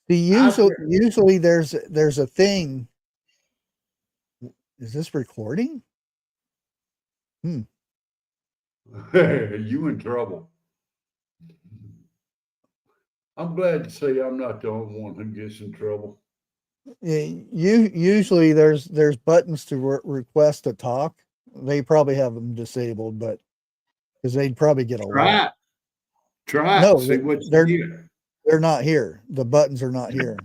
Usually there's a thing. Is this recording? You in trouble. I'm glad to say I'm not the only one who gets in trouble. Usually there's buttons to request to talk. They probably have them disabled, but because they'd probably get a lot. Try it. No, see what you get. They're not here. The buttons are not here.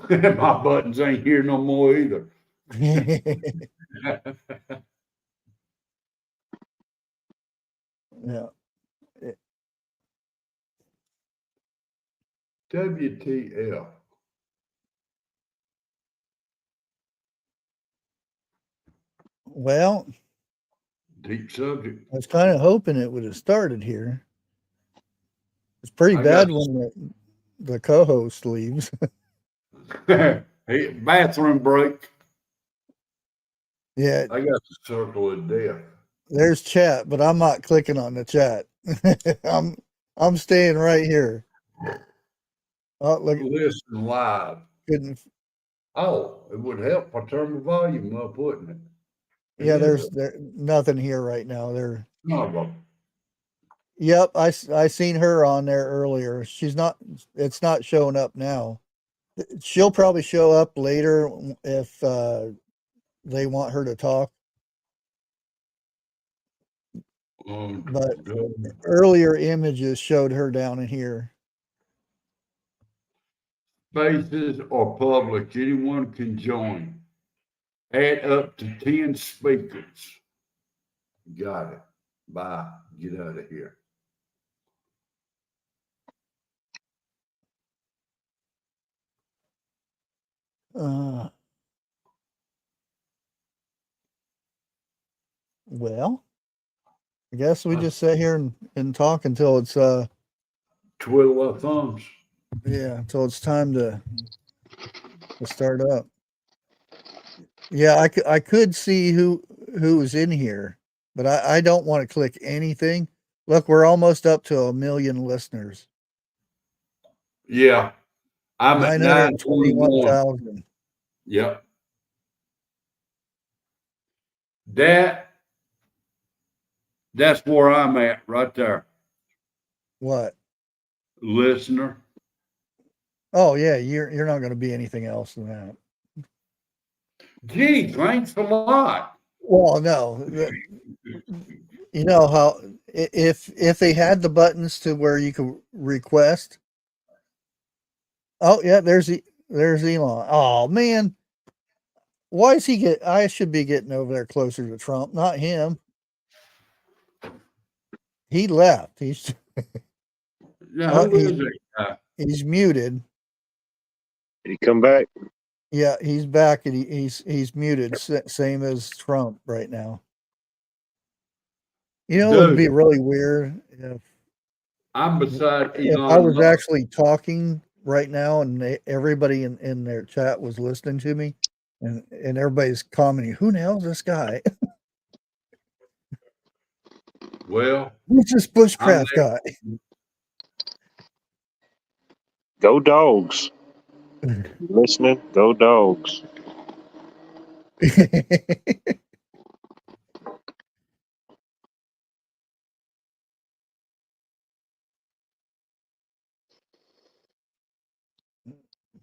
My buttons ain't here no more either. Yeah. WTF. Well, deep subject. I was kind of hoping it would have started here. It's pretty bad when the co-host leaves. Hey, bathroom break. Yeah, I got the circle of death. there's chat, but I'm not clicking on the chat. I'm staying right here. Oh, look, Listen live. couldn't. Oh, it would help if I turn the volume up, wouldn't it? Yeah, It there's is nothing here right now. There. a- Yep, I seen her on there earlier. She's not. It's not showing up now. She'll probably show up later if they want her to talk. But earlier images showed her down in here. Spaces are public. Anyone can join. Add up to 10 speakers. Got it. Bye. Get out of here. Well, I guess we just sit here and talk until it's Twiddle our thumbs. yeah, until it's time to start up. Yeah, I could see who's in here, but I don't want to click anything. Look, we're almost up to 1 million listeners. Yeah. I'm at 921. 921,000. Yep. That's where I'm at right there. What? Listener. Oh yeah, you're not going to be anything else than that. Gee, thanks a lot. Well, no. You know how if they had the buttons to where you could request. Oh yeah, there's Elon. Oh man, why is he I should be getting over there closer to Trump, not him. He left. He's Now, who is it? he's muted. Did he come back? Yeah, he's back and he's muted. Same as Trump right now. You know, it would be really weird if I'm beside if Elon I was Musk. actually talking right now and everybody in their chat was listening to me and everybody's commenting, who the hell is this guy? Well, Who's this Bushcraft guy? Go dogs. Listening? Go dogs.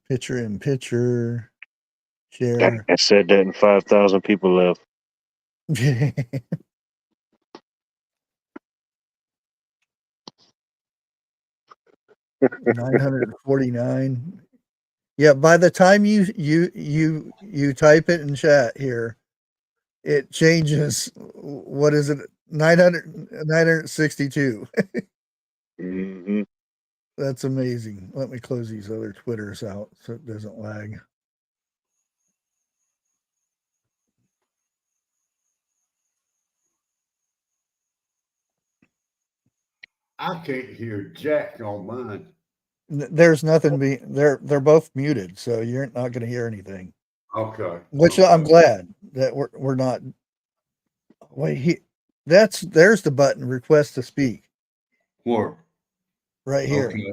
Picture in picture. Share. I said that and 5,000 people left. 949. Yeah, by the time you type it in chat here, it changes. What is it? 962. Mm-hmm. That's amazing. Let me close these other Twitters out so it doesn't lag. I can't hear Jack on mine. There's nothing they're both muted, so you're not going to hear anything. Okay. Which I'm glad that we're not. Wait, there's the button request to speak. Where? Right here. Okay.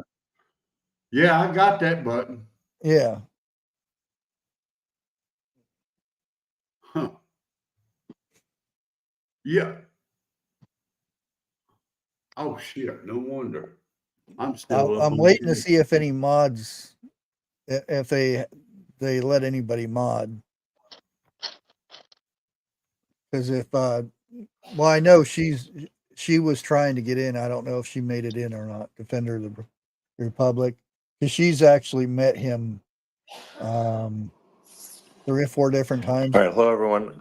Yeah, I got that button. Yeah. Huh. Yeah. Oh shit! No wonder. I'm waiting to see if any mods, if they let anybody mod. Because if well, I know she was trying to get in. I don't know if she made it in or not. Defender of the Republic, because she's actually met him 3 or 4 different times. All right, hello everyone.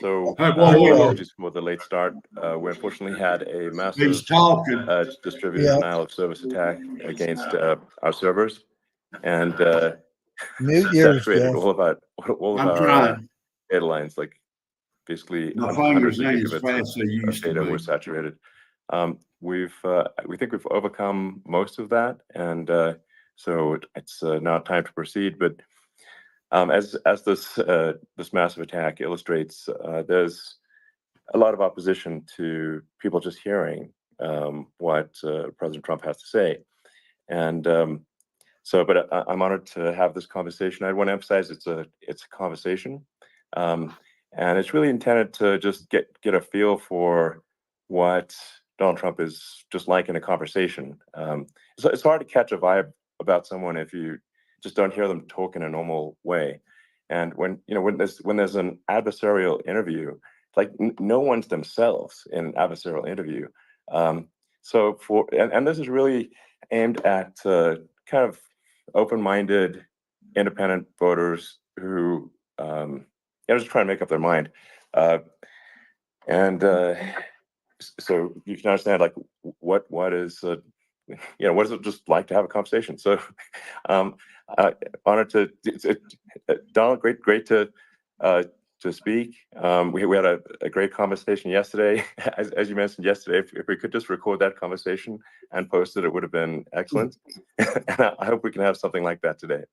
Whoa. Apologies for the late start. We unfortunately had a massive He's talking. distributed denial of service attack against our servers, and Mute yours, saturated Jeff. all of I'm our trying. airlines. Like basically, My hundreds fingers of ain't as gigabits fast as they used to data be. were saturated. We think we've overcome most of that, and so it's now time to proceed. But As this massive attack illustrates, there's a lot of opposition to people just hearing what President Trump has to say, and but I'm honored to have this conversation. I want to emphasize it's a conversation, and it's really intended to just get a feel for what Donald Trump is just like in a conversation. It's hard to catch a vibe about someone if you just don't hear them talk in a normal way. And when there's an adversarial interview, like no one's themselves in an adversarial interview. So and this is really aimed at kind of open-minded, independent voters who just trying to make up their mind. So you can understand like what is what is it just like to have a conversation. So honored to Donald, great to speak. We had a great conversation yesterday. As you mentioned yesterday, if we could just record that conversation and post it, it would have been excellent. And I hope we can have something like that today.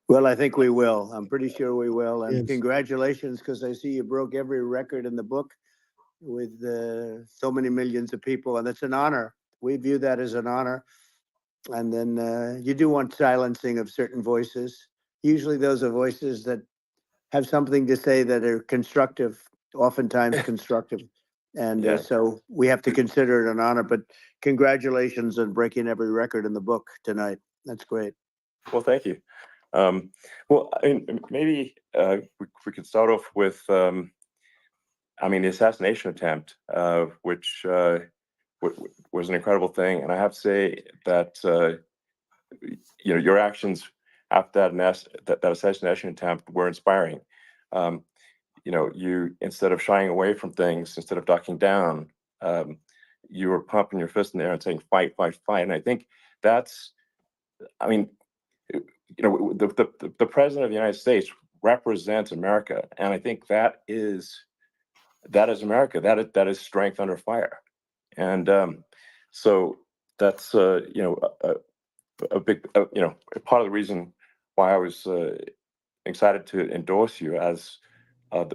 Well, I think we will. I'm pretty sure we will. And Yes. congratulations, because I see you broke every record in the book with so many millions of people, and it's an honor. We view that as an honor. And then you do want silencing of certain voices. Usually those are voices that have something to say that are constructive, oftentimes constructive. And Yeah. so we have to consider it an honor. But congratulations on breaking every record in the book tonight. That's great. Well, thank you. Well, maybe we could start off with, the assassination attempt, which was an incredible thing. And I have to say that, your actions after that assassination attempt were inspiring. You, instead of shying away from things, instead of ducking down, you were pumping your fist in the air and saying, fight, fight, fight. And I think that's, the president of the United States represents America, and I think that is America. That is strength under fire, and so that's a big part of the reason why I was excited to endorse you as the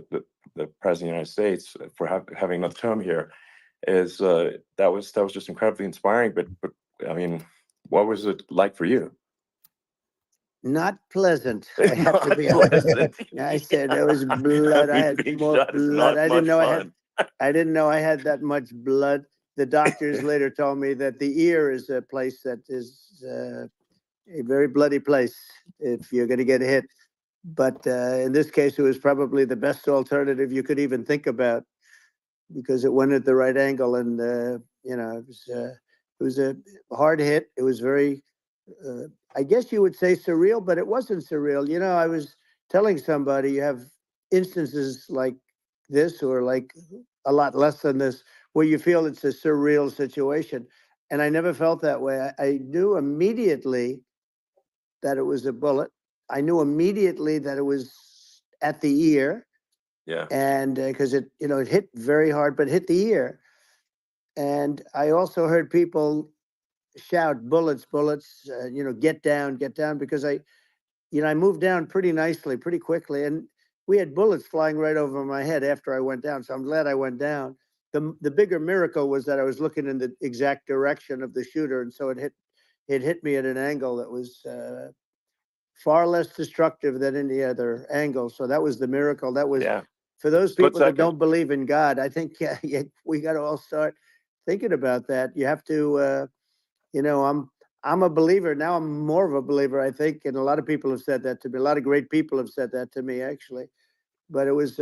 president of the United States for having another term here. Is that was just incredibly inspiring. But what was it like for you? Not pleasant. I have to be honest. I said there was blood. I had more blood. I didn't know I had that much blood. The doctors later told me that the ear is a place that is a very bloody place if you're going to get hit. But in this case, it was probably the best alternative you could even think about, because it went at the right angle, and it was a hard hit. It was very. I guess you would say surreal, but it wasn't surreal. I was telling somebody, you have instances like this, or like a lot less than this, where you feel it's a surreal situation. And I never felt that way. I knew immediately that it was a bullet. I knew immediately that it was at the ear. Yeah. And because it hit very hard, but hit the ear. And I also heard people shout, bullets, bullets, get down, because I moved down pretty nicely, pretty quickly. And we had bullets flying right over my head after I went down. So I'm glad I went down. The bigger miracle was that I was looking in the exact direction of the shooter. And so it hit me at an angle that was far less destructive than any other angle. So that was the miracle. That was, for those people that don't believe in God, I think we got to all start thinking about that. You have to, I'm a believer. Now I'm more of a believer, I think. And a lot of people have said that to me. A lot of great people have said that to me, actually. But it was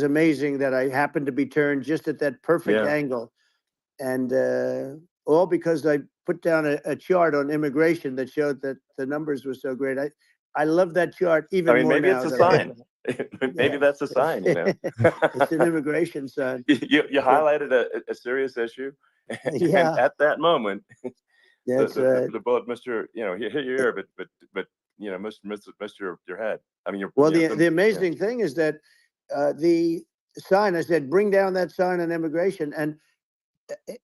amazing that I happened to be turned just at that perfect angle. And all because I put down a chart on immigration that showed that the numbers were so great. I love that chart even more maybe now. it's a sign. Maybe that's a sign, It's an immigration sign. You highlighted a serious issue. And at that moment, the bullet missed your, hit your ear, but missed your head. The amazing thing is that the sign, I said, bring down that sign on immigration, and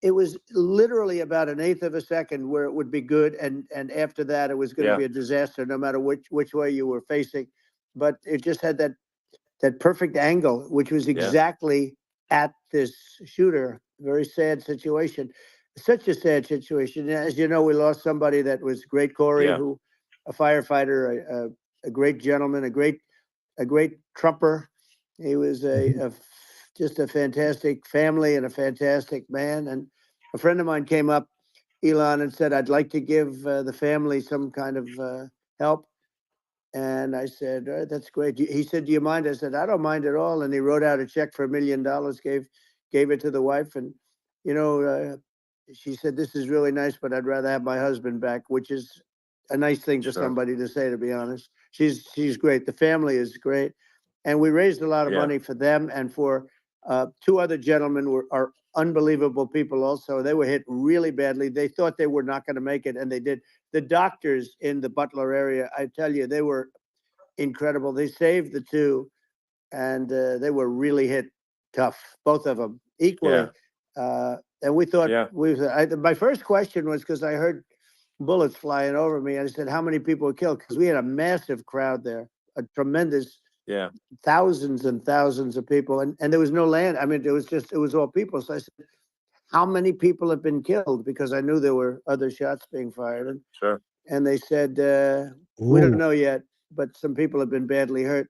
it was literally about an eighth of a second where it would be good, and after that it was going to Yeah. be a disaster, no matter which way you were facing. But it just had that perfect angle, which was exactly at this shooter. Very sad situation. Such a sad situation. As you know, we lost somebody that was great, Corey, Yeah. who a firefighter, a great gentleman, a great trumper. He was just a fantastic family and a fantastic man. And a friend of mine came up, Elon, and said, "I'd like to give the family some kind of help." And I said, "That's great." He said, "Do you mind?" I said, "I don't mind at all." And he wrote out a check for $1 million, gave it to the wife. And, you know, she said, "This is really nice, but I'd rather have my husband back," which is a nice thing for Sure. somebody to say, to be honest. She's great. The family is great. And we raised a lot of Yeah. money for them and for two other gentlemen are unbelievable people also. They were hit really badly. They thought they were not going to make it, and they did. The doctors in the Butler area, I tell you, they were incredible. They saved the two, and they were really hit tough, both of them equally. And we thought, my first question was, because I heard bullets flying over me, I said, how many people were killed? Because we had a massive crowd there, a tremendous, thousands and thousands of people, and there was no land. I mean, it was all people. So I said, how many people have been killed? Because I knew there were other shots being fired. And they said, we don't know yet, but some people have been badly hurt.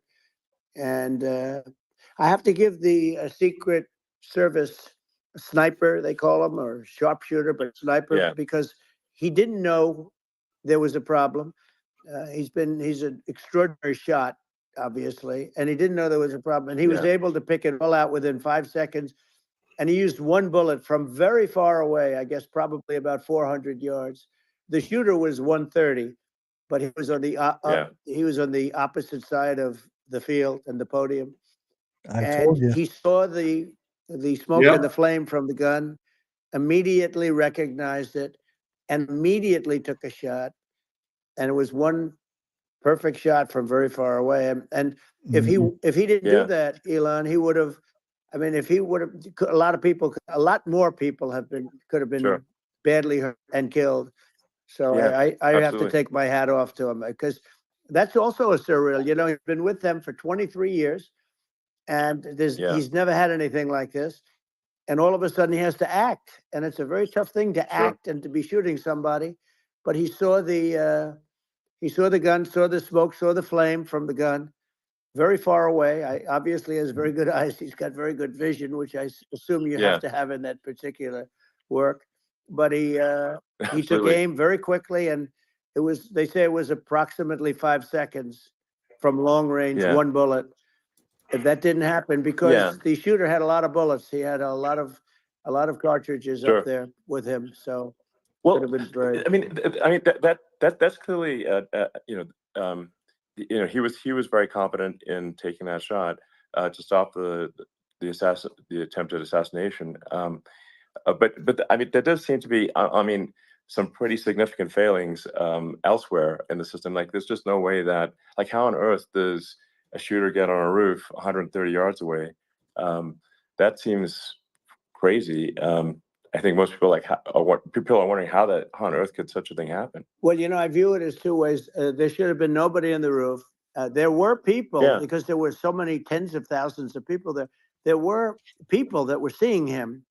And I have to give the Secret Service sniper, they call him, or sharpshooter, but sniper, because he didn't know there was a problem. He's an extraordinary shot, obviously, and he didn't know there was a problem. And he was able to pick it all out within 5 seconds. And he used one bullet from very far away, I guess probably about 400 yards. The shooter was 130, but he was on the opposite side of the field and the podium. And he saw the smoke and the flame from the gun, immediately recognized it, and immediately took a shot. And it was one perfect shot from very far away. And if he didn't do that, Elon, he would have. I mean, if he would have, a lot more people could have been badly hurt and killed. So I have to take my hat off to him, because that's also a surreal. You know, he's been with them for 23 years, and he's never had anything like this. And all of a sudden, he has to act, and it's a very tough thing to act and to be shooting somebody. But he saw the gun, saw the smoke, saw the flame from the gun, very far away. Obviously has very good eyes. He's got very good vision, which I assume you have to have in that particular work. But he took aim very quickly, and they say it was approximately 5 seconds from long range, one bullet. If that didn't happen, because the shooter had a lot of bullets, he had a lot of cartridges up there with him. So well, I mean, that's clearly, he was very competent in taking that shot to stop the attempted assassination. But I mean, there does seem to be, some pretty significant failings elsewhere in the system. Like, there's just no way that, like, how on earth does a shooter get on a roof 130 yards away? That seems crazy. I think most people people are wondering how on earth could such a thing happen? Well, you know, I view it as two ways. There should have been nobody on the roof. There were people, because there were so many tens of thousands of people there. There were people that were seeing him,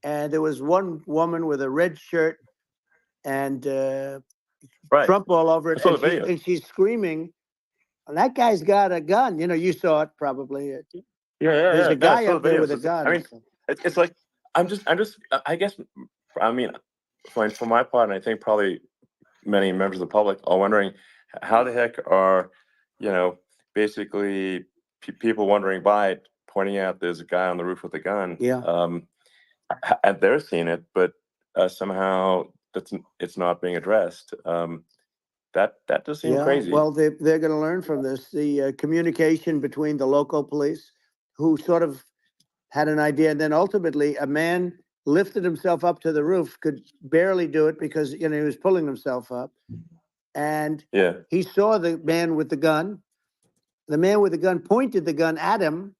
and there was one woman with a red shirt and Trump all over it, and she's screaming. And that guy's got a gun. You know, you saw it probably. There's a guy up there with a gun. I mean, it's like, I guess, I mean, for my part, and I think probably many members of the public are wondering, how the heck are, basically people wondering by it, pointing out there's a guy on the roof with a gun. And they're seeing it, but somehow it's not being addressed. That does seem crazy. Well, they're going to learn from this. The communication between the local police, who sort of had an idea, and then ultimately a man lifted himself up to the roof, could barely do it because he was pulling himself up, and he saw the man with the gun. The man with the gun pointed the gun at him.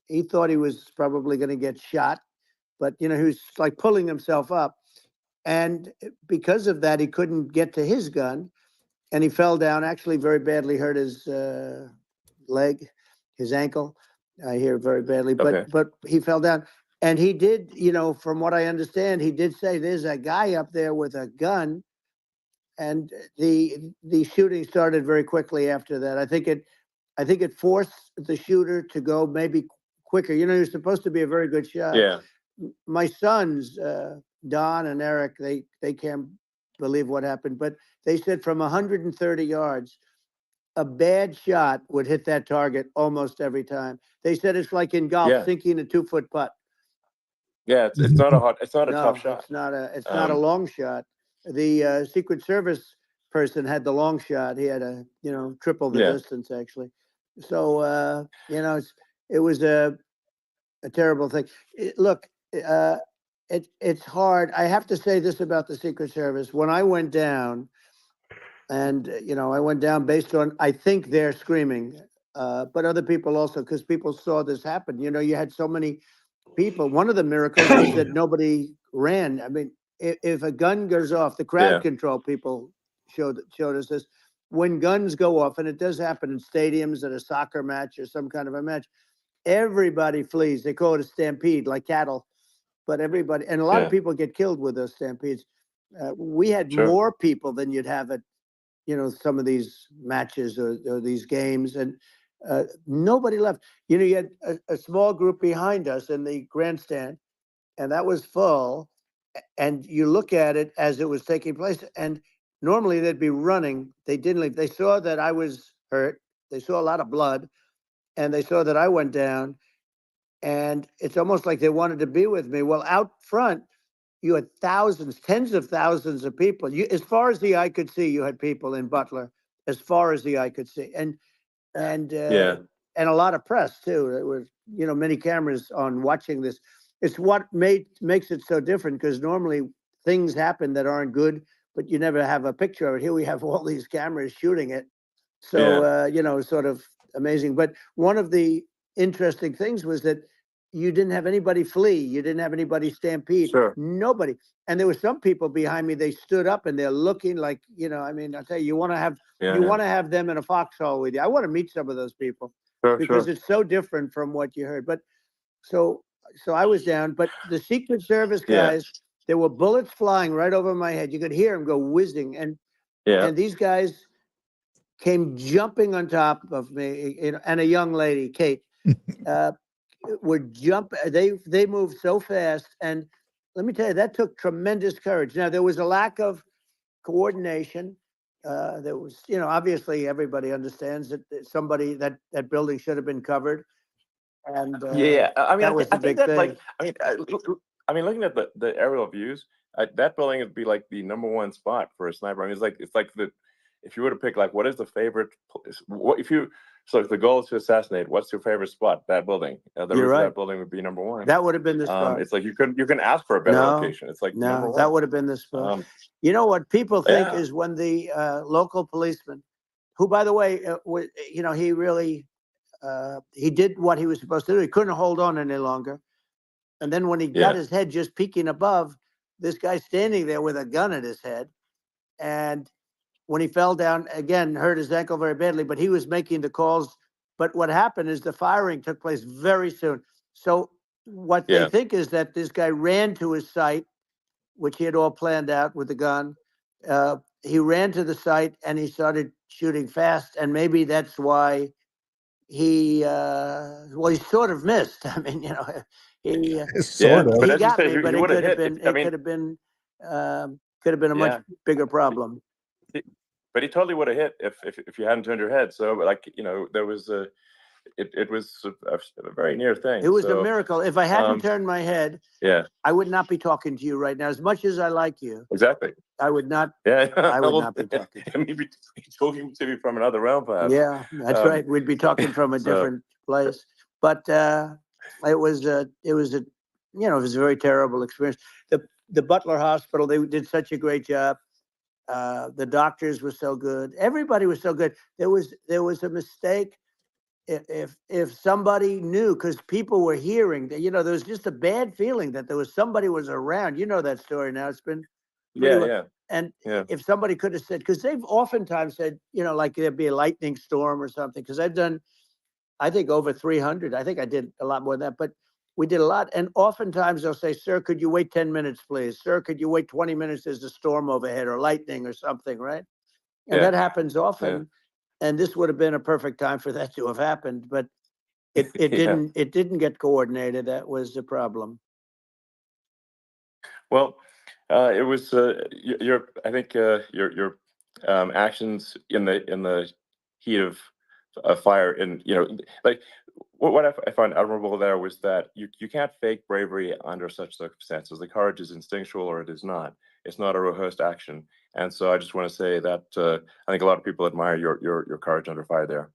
He thought he was probably going to get shot, but he was like pulling himself up. And because of that, he couldn't get to his gun, and he fell down, actually very badly hurt his leg, his ankle. I hear very badly, but he fell down. And he did, from what I understand, he did say there's a guy up there with a gun. And the shooting started very quickly after that. I think it forced the shooter to go maybe quicker. You're supposed to be a very good shot. Yeah. My sons, Don and Eric, they can't believe what happened, but they said from 130 yards, a bad shot would hit that target almost every time. They said it's like in golf, sinking a 2-foot putt. Yeah, it's not a No, tough shot. it's not a long shot. The Secret Service person had the long shot. He had triple the distance actually. So it was a terrible thing. Look, it's hard. I have to say this about the Secret Service. When I went down, and I went down based on, I think they're screaming, but other people also, because people saw this happen. You had so many people. One of the miracles was that nobody ran. I mean, if a gun goes off, the crowd control people showed us this. When guns go off, and it does happen in stadiums at a soccer match or some kind of a match, everybody flees. They call it a stampede, like cattle. But everybody, and a lot of people get killed with those stampedes. We had more people than you'd have at, some of these matches or these games, and nobody left. You had a small group behind us in the grandstand, and that was full. And you look at it as it was taking place, and normally they'd be running. They didn't leave. They saw that I was hurt. They saw a lot of blood, and they saw that I went down. And it's almost like they wanted to be with me. Well, out front, you had thousands, tens of thousands of people. As far as the eye could see, you had people in Butler, as far as the eye could see. And a lot of press too. There was, many cameras on watching this. It's what makes it so different, because normally things happen that aren't good, but you never have a picture of it. Here we have all these cameras shooting it. So, sort of amazing. But one of the interesting things was that you didn't have anybody flee. You didn't have anybody stampede. Nobody. And there were some people behind me. They stood up and they're looking like, I'll tell you, you want to have them in a foxhole with you. I want to meet some of those people because it's so different from what you heard. But so I was down, but the Secret Service guys, there were bullets flying right over my head. You could hear them go whizzing. And these guys came jumping on top of me, and a young lady, Kate, would jump. They moved so fast, and let me tell you, that took tremendous courage. Now there was a lack of coordination. There was, obviously everybody understands that somebody that building should have been covered, and I mean, that was the big thing. Like, looking at the aerial views, that building would be like the #1 spot for a sniper. I mean, it's like if you were to pick, like, what is the favorite, so if the goal is to assassinate, what's your favorite spot? That building. The roof of that building would be #1. That would have been the spot. It's like you can ask for a better location. It's like #1. That would have been the spot. You know what people think is when the local policeman, who, by the way, he really he did what he was supposed to do. He couldn't hold on any longer. And then when he got his head just peeking above, this guy standing there with a gun at his head, and when he fell down, again, hurt his ankle very badly, but he was making the calls. But what happened is the firing took place very soon. So what they think is that this guy ran to his site, which he had all planned out with the gun. He ran to the site and he started shooting fast. And maybe that's why he sort of missed. I mean, he got me, but it could have been a much bigger problem. But he totally would have hit if you hadn't turned your head. So, like, there was it was a very near thing. It was a miracle. If I hadn't turned my head, I would not be talking to you right now. As much as I like you, exactly, I would not. Yeah, I would not be talking. Maybe talking to me from another realm, perhaps. Yeah, that's right. We'd be talking from a different place. But it was a very terrible experience. The Butler Hospital, they did such a great job. The doctors were so good. Everybody was so good. There was a mistake. if somebody knew, because people were hearing that, there was just a bad feeling that there was somebody was around. You know that story now. It's been pretty Yeah, well. yeah, And yeah. if somebody could have said, because they've oftentimes said, like there'd be a lightning storm or something, because I've done, I think, over 300. I think I did a lot more than that, but we did a lot. And oftentimes they'll say, sir, could you wait 10 minutes, please? Sir, could you wait 20 minutes? There's a storm overhead or lightning or something, right? And Yeah. that happens often. Yeah. And this would have been a perfect time for that to have happened, but it Yeah. didn't get coordinated. That was the problem. Well, it was your I think your actions in the heat of fire, and like what I find admirable there was that you can't fake bravery under such circumstances. The courage is instinctual or it is not. It's not a rehearsed action. And so I just want to say that I think a lot of people admire your courage under fire there.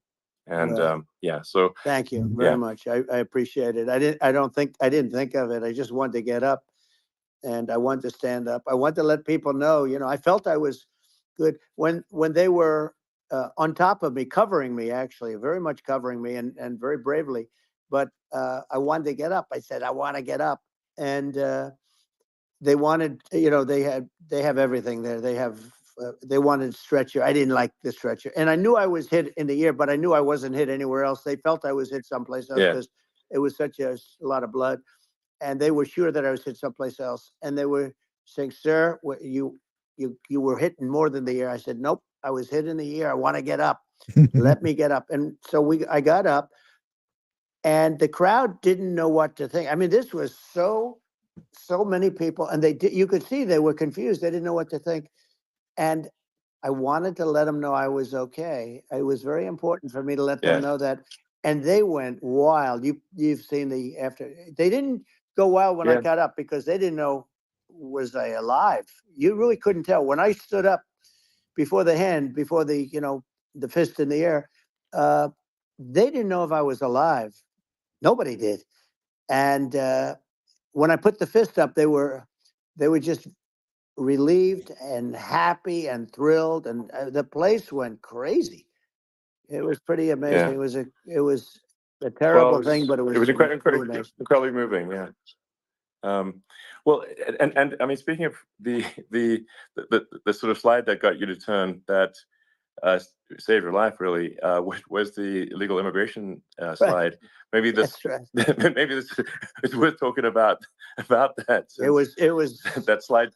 And Well, yeah, so thank you very yeah, much. I appreciate it. I didn't think of it. I just wanted to get up and I wanted to stand up. I wanted to let people know, I felt I was good when they were on top of me, covering me, actually, very much covering me and very bravely. But I wanted to get up. I said, I want to get up. And they wanted, they have everything there. They wanted stretcher. I didn't like the stretcher. And I knew I was hit in the ear, but I knew I wasn't hit anywhere else. They felt I was hit someplace else yeah, because it was such a lot of blood. And they were sure that I was hit someplace else. And they were saying, sir, you were hit more than the ear. I said, nope, I was hit in the ear. I want to get up. Let me get up. And so I got up, and the crowd didn't know what to think. I mean, this was so many people, and you could see they were confused. They didn't know what to think. And I wanted to let them know I was okay. It was very important for me to let them yeah, know that. And they went wild. You've seen the after. They didn't go wild when I yeah, got up because they didn't know, was I alive? You really couldn't tell. When I stood up before the fist in the air, they didn't know if I was alive. Nobody did. And when I put the fist up, they were just relieved and happy and thrilled, and the place went crazy. It was pretty amazing. yeah. It was a Well, terrible thing, but it it was was really nice. incredibly moving. Yeah. Um, well, and I mean, speaking of the sort of slide that got you to turn that uh, saved your life, really, was the illegal immigration Right. slide. Maybe this, That's right. maybe this is worth talking about that. It was That slide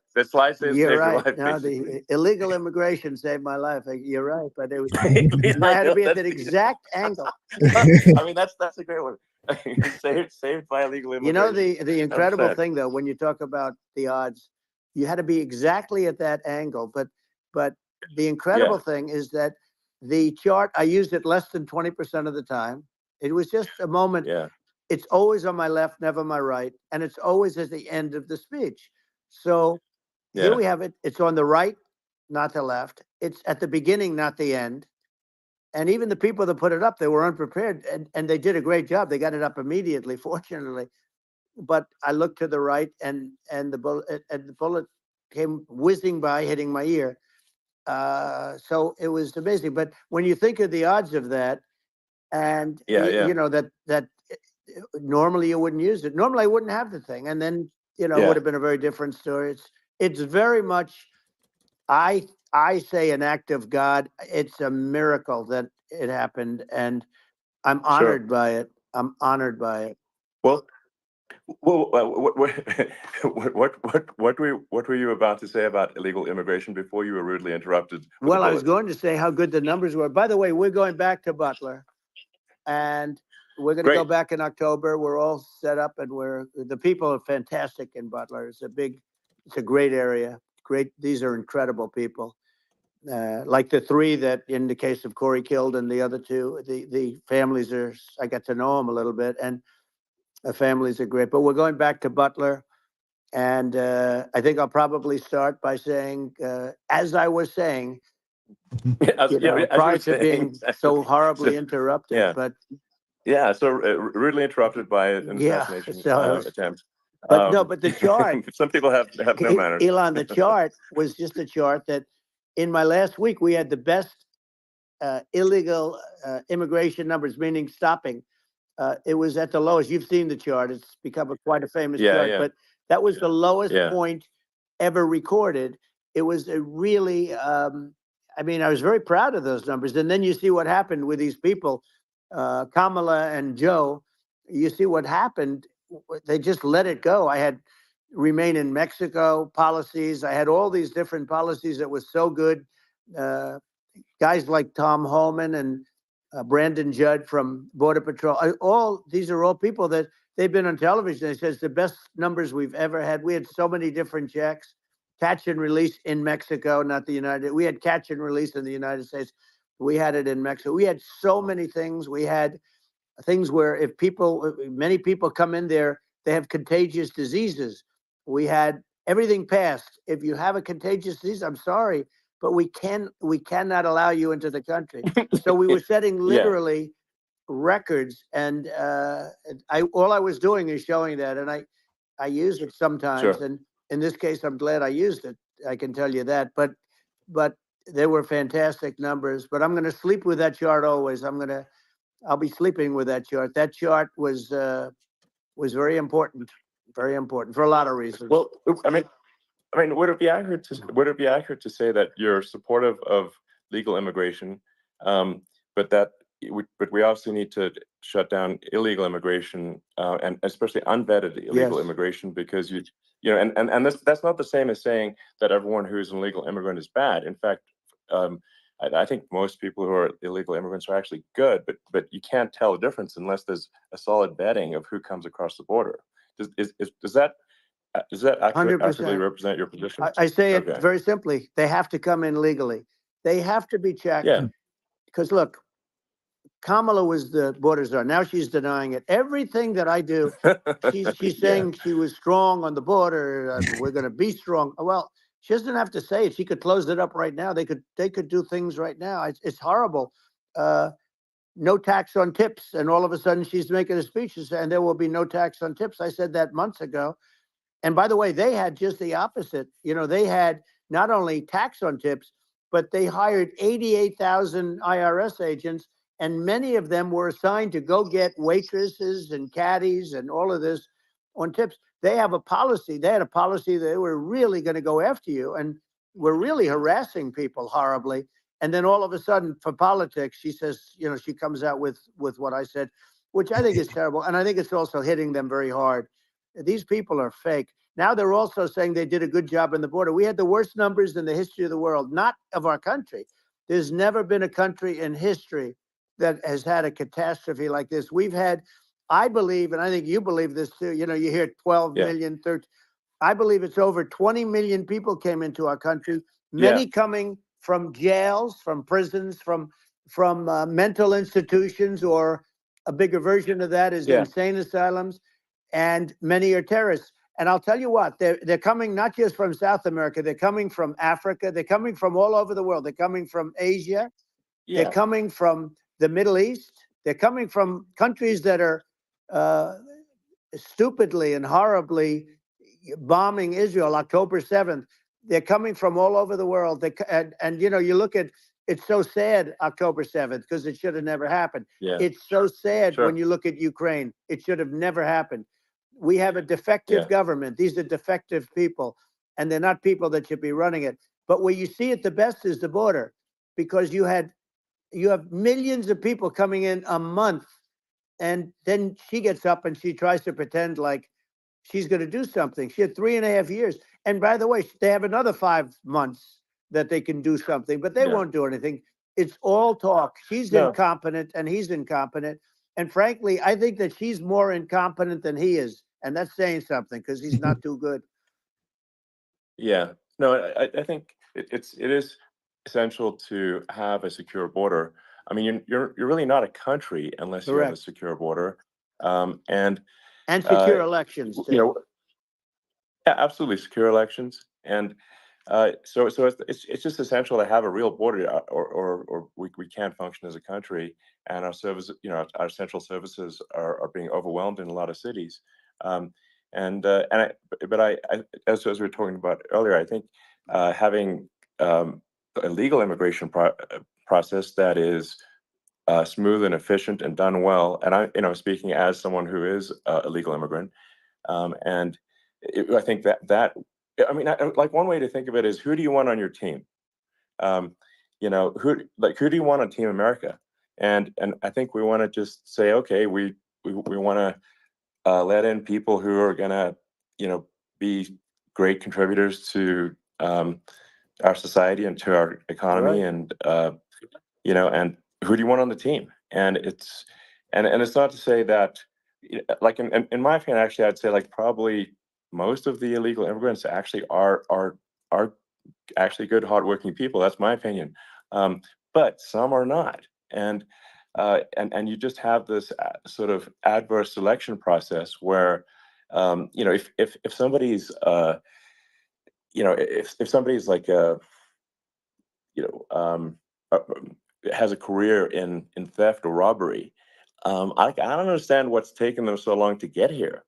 saved you're your right. life, No, basically. the illegal immigration saved my life. You're right, but it was Yeah, I I had to know, be at that's that exact angle. I mean, that's a great one. Saved by illegal You know, immigration. the incredible 100%. thing, though, when you talk about the odds, you had to be exactly at that angle. But the Yeah, incredible thing is that the chart, I used it less than 20% of the time. It was just a moment. yeah, It's always on my left, never my right, and it's always at the end of the speech. So here yeah, we have it. It's on the right, not the left. It's at the beginning, not the end. And even the people that put it up, they were unprepared, and they did a great job. They got it up immediately, fortunately. But I looked to the right, and the bullet came whizzing by, hitting my ear. So it was amazing. But when you think of the odds of that, and yeah, yeah, that normally you wouldn't use it. Normally I wouldn't have the thing, and then it would yeah. have been a very different story. It's very much, I say, an act of God. It's a miracle that it happened, and I'm Sure. honored by it. I'm honored by it. Well, what were you about to say about illegal immigration before you were rudely interrupted with the Well, I was bullet? going to say how good the numbers were. By the way, we're going back to Butler, and we're going to go Great. back in October. We're all set up, and the people are fantastic in Butler. It's a great area. Great. These are incredible people. Like the three that, in the case of Corey, killed, and the other two, the families I got to know them a little bit, and the families are great. But we're going back to Butler, and I think I'll probably start by saying, as I was saying, As you prior were to saying, being so horribly interrupted. yeah, But yeah. So rudely interrupted by an yeah, assassination so attempt. but no, but the chart, Some people have no manners. Elon, the chart was just a chart that in my last week we had the best illegal immigration numbers, meaning stopping, it was at the lowest. You've seen the chart. It's become quite a famous chart, but that was the lowest point ever recorded. It was a really, I mean, I was very proud of those numbers. And then you see what happened with these people, Kamala and Joe. You see what happened. They just let it go. I had remain in Mexico policies. I had all these different policies that was so good. Guys like Tom Homan and Brandon Judd from Border Patrol. These are all people that they've been on television. They says the best numbers we've ever had. We had so many different checks, catch and release in Mexico, not the United. We had catch and release in the United States. We had it in Mexico. We had so many things. We had things where if many people come in there, they have contagious diseases. We had everything passed. If you have a contagious disease, I'm sorry, but we cannot allow you into the country. So we were setting literally records, and all I was doing is showing that, and I use it sometimes. And in this case, I'm glad I used it. I can tell you that. But they were fantastic numbers. But I'm going to sleep with that chart always. I'll be sleeping with that chart. That chart was very important for a lot of reasons. Well, I mean, would it be accurate to say that you're supportive of legal immigration, but we also need to shut down illegal immigration, and especially unvetted illegal immigration, because and that's not the same as saying that everyone who's an illegal immigrant is bad. In fact, I think most people who are illegal immigrants are actually good, but you can't tell the difference unless there's a solid vetting of who comes across the border. Does that accurately represent your position? I say it very simply. They have to come in legally. They have to be checked. Because look, Kamala was the border czar. Now she's denying it. Everything that I do, she's saying she was strong on the border. We're going to be strong. Well, she doesn't have to say it. She could close it up right now. They could do things right now. It's horrible. No tax on tips, and all of a sudden she's making a speech and there will be no tax on tips. I said that months ago. And by the way, they had just the opposite. They had not only tax on tips, but they hired 88,000 IRS agents, and many of them were assigned to go get waitresses and caddies and all of this on tips. They have a policy. They had a policy that they were really going to go after you, and were really harassing people horribly. And then all of a sudden, for politics, she says, she comes out with what I said, which I think is terrible. And I think it's also hitting them very hard. These people are fake. Now they're also saying they did a good job on the border. We had the worst numbers in the history of the world, not of our country. There's never been a country in history that has had a catastrophe like this. We've had, I believe, and I think you believe this too, you hear 12 million, 13. I believe it's over 20 million people came into our country, many coming from jails, from prisons, from mental institutions, or a bigger version of that is insane asylums, and many are terrorists. And I'll tell you what, they're coming not just from South America, they're coming from Africa, they're coming from all over the world. They're coming from Asia, they're coming from the Middle East, they're coming from countries that are stupidly and horribly bombing Israel October 7th. They're coming from all over the world. And you look at, it's so sad, October 7th, because it should have never happened. It's so sad when you look at Ukraine. It should have never happened. We have a defective government. These are defective people, and they're not people that should be running it. But where you see it the best is the border, because you have millions of people coming in a month, and then she gets up and she tries to pretend like she's going to do something. She had 3.5 years. And by the way, they have another 5 months that they can do something, but they won't do anything. It's all talk. She's incompetent and he's incompetent. And frankly, I think that she's more incompetent than he is. And that's saying something, because he's not too good. No, I think it is essential to have a secure border. I mean, you're really not a country unless you have a secure border, and secure elections too. Absolutely secure elections, and so it's just essential to have a real border, or we can't function as a country, and our service, our central services are being overwhelmed in a lot of cities. As we were talking about earlier, I think having a legal immigration process that is smooth and efficient and done well. And speaking as someone who is a legal immigrant, and I think like one way to think of it is, who do you want on your team? Who do you want on Team America? And I think we want to just say, okay, we want to let in people who are gonna, be great contributors to our society and to our economy, Right. and and who do you want on the team? And it's not to say that, like in my opinion, actually, I'd say like probably most of the illegal immigrants actually are actually good, hardworking people. That's my opinion. But some are not, and you just have this sort of adverse selection process where, if somebody's, if somebody's like you know, um, uh, has a career in theft or robbery, I don't understand what's taken them so long to get here,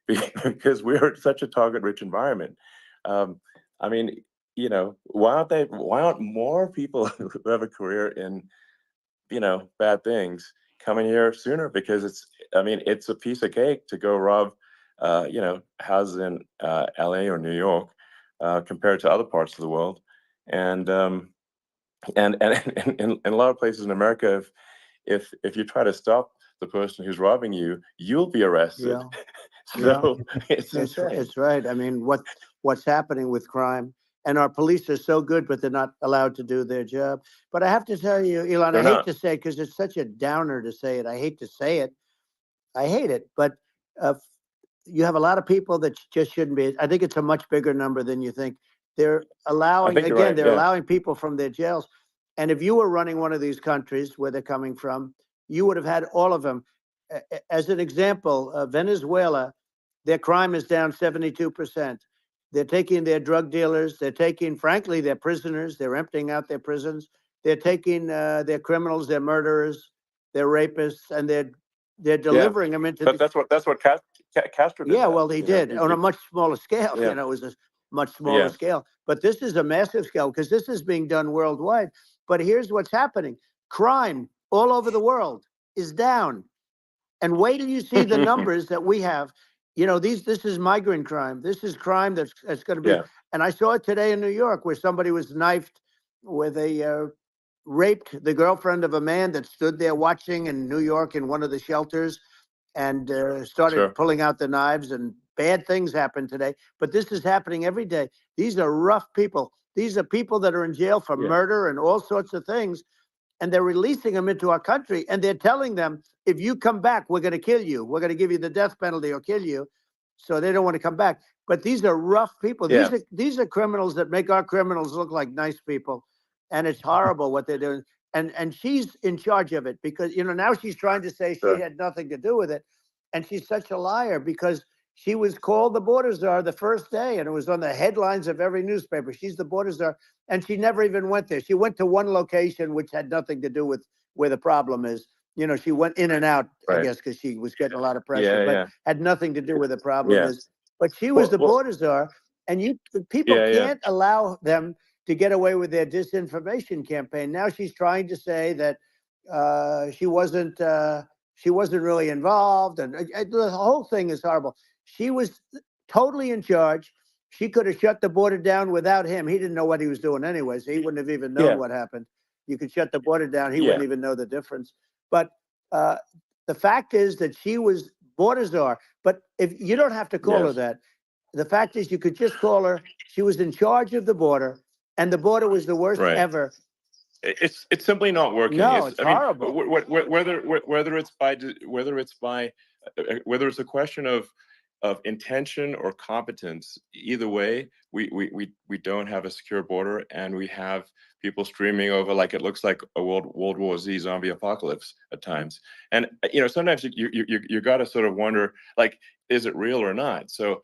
because we're in such a target-rich environment. Um, I mean, why aren't more people who have a career in, bad things coming here sooner? Because it's a piece of cake to go rob, houses in LA or New York, compared to other parts of the world. And in a lot of places in America, if you try to stop the person who's robbing you, you'll be arrested. Yeah. So it's It's insane. it's right. I mean, what's happening with crime, and our police are so good, but they're not allowed to do their job. But I have to tell you, Elon, They're I hate not. to say it because it's such a downer to say it. I hate to say it. I hate it, but you have a lot of people that just shouldn't be. I think it's a much bigger number than you think. They're I allowing, think you're again, right. they're Yeah. allowing people from their jails. And if you were running one of these countries where they're coming from, you would have had all of them. As an example, Venezuela, their crime is down 72%. They're taking their drug dealers. They're taking, frankly, their prisoners. They're emptying out their prisons. They're taking their criminals, their murderers, their rapists, and they're delivering them into But that's what Castro did. yeah, That. well, he did on a much smaller scale. Yeah. It was a much smaller Yeah. scale. But this is a massive scale because this is being done worldwide. But here's what's happening: crime all over the world is down. And wait till you see the numbers that we have. This is migrant crime. This is crime that's going to be. Yeah. And I saw it today in New York where somebody was knifed with raped the girlfriend of a man that stood there watching in New York in one of the shelters, and started Sure. pulling out the knives, and bad things happen today. But this is happening every day. These are rough people. These are people that are in jail for Yeah. murder and all sorts of things. And they're releasing them into our country. And they're telling them, if you come back, we're going to kill you. We're going to give you the death penalty or kill you. So they don't want to come back. But these are rough people. Yeah. These are criminals that make our criminals look like nice people. And it's horrible what they're doing. And she's in charge of it because, now she's trying to say Sure. she had nothing to do with it. And she's such a liar because she was called the border czar the first day, and it was on the headlines of every newspaper. She's the border czar, and she never even went there. She went to one location, which had nothing to do with where the problem is. She went in and out, I Right. guess, because she was getting a lot of pressure, Yeah. but Yeah. had nothing to do with the problem Yeah. is. But she was the Well, border czar, and people Yeah, yeah. can't allow them to get away with their disinformation campaign. Now she's trying to say that she wasn't really involved, and the whole thing is horrible. She was totally in charge. She could have shut the border down without him. He didn't know what he was doing anyway, so he wouldn't have even known Yeah. what happened. You could shut the border down. He Yeah. wouldn't even know the difference. But the fact is that she was border czar. But if you don't have to call her Yes. that, the fact is you could just call her. She was in charge of the border, and the border was the worst Right. ever. It's simply not working. No, it's horrible. Whether it's a question of intention or competence, either way, we don't have a secure border, and we have people streaming over like it looks like a World War Z zombie apocalypse at times. And sometimes you got to sort of wonder, like, is it real or not? So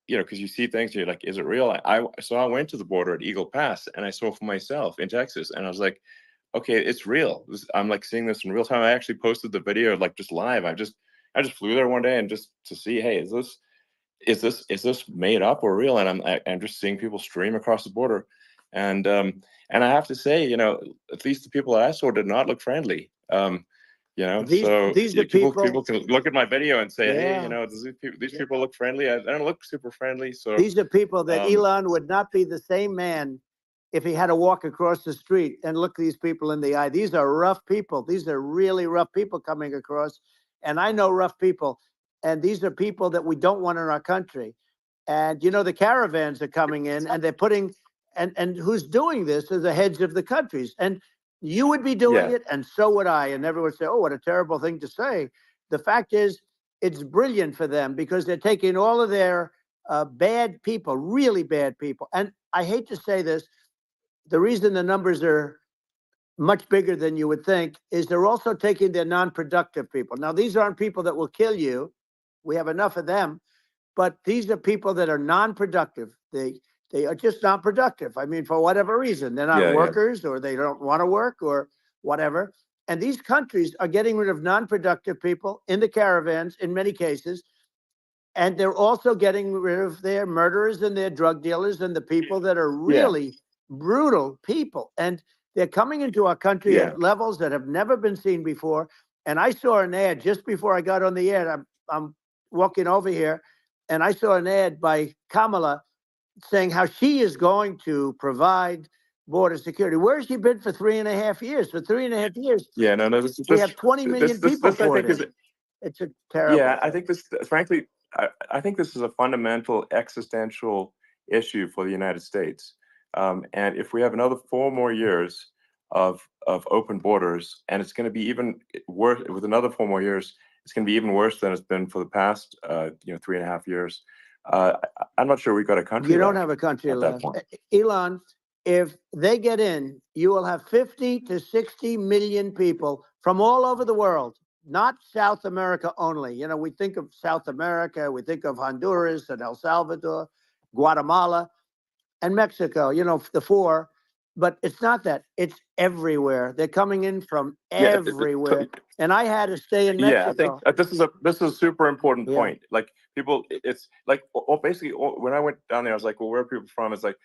because you see things, you're like, is it real? So I went to the border at Eagle Pass, and I saw for myself in Texas, and I was like, okay, it's real. I'm like seeing this in real time. I actually posted the video like just live. I just flew there one day and just to see, hey, is this made up or real? And I'm just seeing people stream across the border, And I have to say, you know, at least the people I saw did not look friendly. You know, so These are people people. can look at my video and say, hey, Yeah. you know, these people look friendly. I don't look super friendly. So These are people that um, Elon would not be the same man if he had to walk across the street and look these people in the eye. These are rough people. These are really rough people coming across. And I know rough people. And these are people that we don't want in our country. And, you know, the caravans are coming in and they're putting, and who's doing this are the heads of the countries. And you would be doing Yeah. it, and so would I. And everyone would say, oh, what a terrible thing to say. The fact is, it's brilliant for them because they're taking all of their bad people, really bad people. And I hate to say this, the reason the numbers are much bigger than you would think is they're also taking their non-productive people. Now, these aren't people that will kill you. We have enough of them, but these are people that are non-productive. They are just not productive. I mean, for whatever reason, they're not Yeah, yeah. workers or they don't want to work or whatever. And these countries are getting rid of non-productive people in the caravans in many cases. And they're also getting rid of their murderers and their drug dealers and the people that are really brutal people. And they're coming into our country Yeah. at levels that have never been seen before. And I saw an ad just before I got on the air. I'm walking over here, and I saw an ad by Kamala saying how she is going to provide border security. Where has she been for 3.5 years? For 3.5 years, Yeah, no, we have 20 million people I think poured is in. It's a terrible yeah, I thing. think this, frankly, I think this is a fundamental existential issue for the United States. And if we have another 4 more years of open borders, and it's going to be even worse with another 4 more years, it's going to be even worse than it's been for the past, 3.5 years. I'm not sure we've got a country. You don't left have a country at that left. point. Elon, if they get in, you will have 50 to 60 million people from all over the world, not South America only. You know, we think of South America, we think of Honduras and El Salvador, Guatemala, and Mexico, you know, the 4. But it's not that. It's everywhere. They're coming in from Yeah, everywhere. And I had to stay in yeah, I think Mexico. this is a super important Yeah. point. Like people, it's like basically when I went down there, I was like, well, where are people from? It's like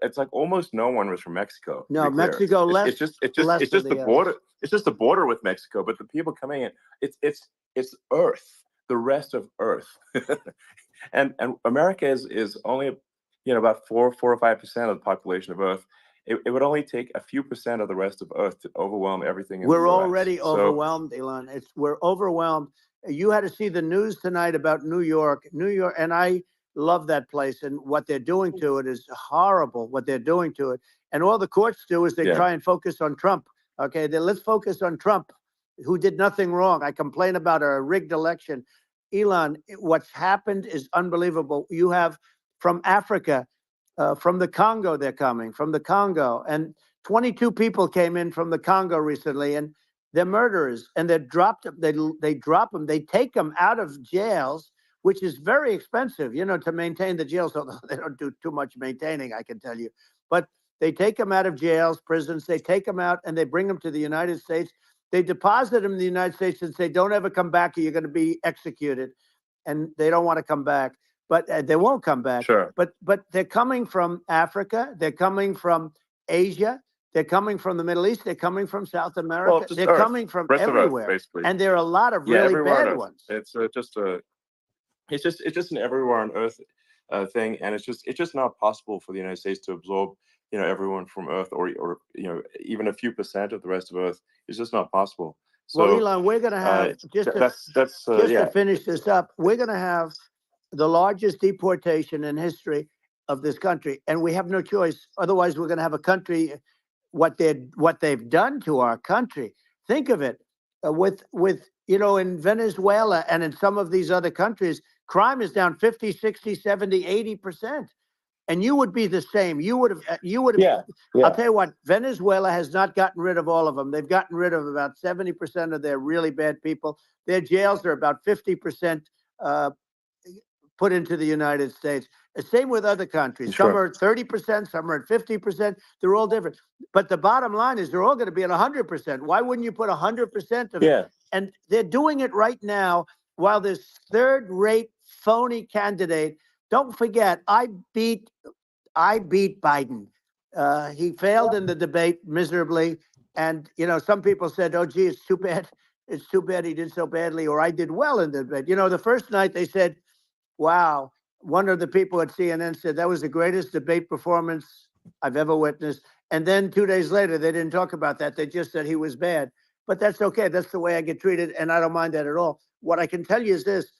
it's like almost no one was from Mexico. to No, be clear. Mexico It's, less. it's just the border. It's just the border with Mexico, but the people coming in, it's Earth, the rest of Earth, and America is only about 4 or 5% of the population of Earth. It would only take a few percent of the rest of Earth to overwhelm everything in the We're US. already overwhelmed, Elon. We're overwhelmed. You had to see the news tonight about New York, and I love that place. And what they're doing to it is horrible. What they're doing to it, and all the courts do is they Yeah. try and focus on Trump. Okay, then let's focus on Trump, who did nothing wrong. I complain about a rigged election. Elon, what's happened is unbelievable. You have from Africa, from the Congo, they're coming from the Congo, and 22 people came in from the Congo recently, and they're murderers, and they dropped them. They drop them. They take them out of jails, which is very expensive, to maintain the jails. So they don't do too much maintaining, I can tell you. But they take them out of jails, prisons. They take them out, and they bring them to the United States. They deposit them in the United States and say, "Don't ever come back, or you're going to be executed." And they don't want to come back, but they won't come back. Sure. But they're coming from Africa. They're coming from Asia. They're coming from the Middle East. They're coming from South America. Well, just They're Earth, coming from rest of Earth, everywhere. basically. And there are a lot of Yeah, really everywhere on bad Earth. ones. It's just an everywhere on Earth thing, and it's just not possible for the United States to absorb everyone from Earth, or even a few percent of the rest of Earth. It's just not possible. So Well, Elon, we're going to have to finish this up. We're going to have the largest deportation in history of this country, and we have no choice. Otherwise, we're going to have a country. What they've done to our country. Think of it, with in Venezuela and in some of these other countries, crime is down 50, 60, 70, 80%. And you would be the same. You would have. Yeah. I'll tell you what. Venezuela has not gotten rid of all of them. They've gotten rid of about 70% of their really bad people. Their jails are about 50% put into the United States. The same with other countries. Sure. Some are at 30%, some are at 50%. They're all different. But the bottom line is they're all going to be at 100%. Why wouldn't you put 100% of it? Yeah. And they're doing it right now while this third-rate phony candidate. Don't forget, I beat Biden. He failed in the debate miserably. And, you know, some people said, oh, gee, it's too bad. It's too bad he did so badly, or I did well in the debate. You know, the first night they said, wow, one of the people at CNN said that was the greatest debate performance I've ever witnessed. And then 2 days later, they didn't talk about that. They just said he was bad. But that's okay. That's the way I get treated, and I don't mind that at all. What I can tell you is this.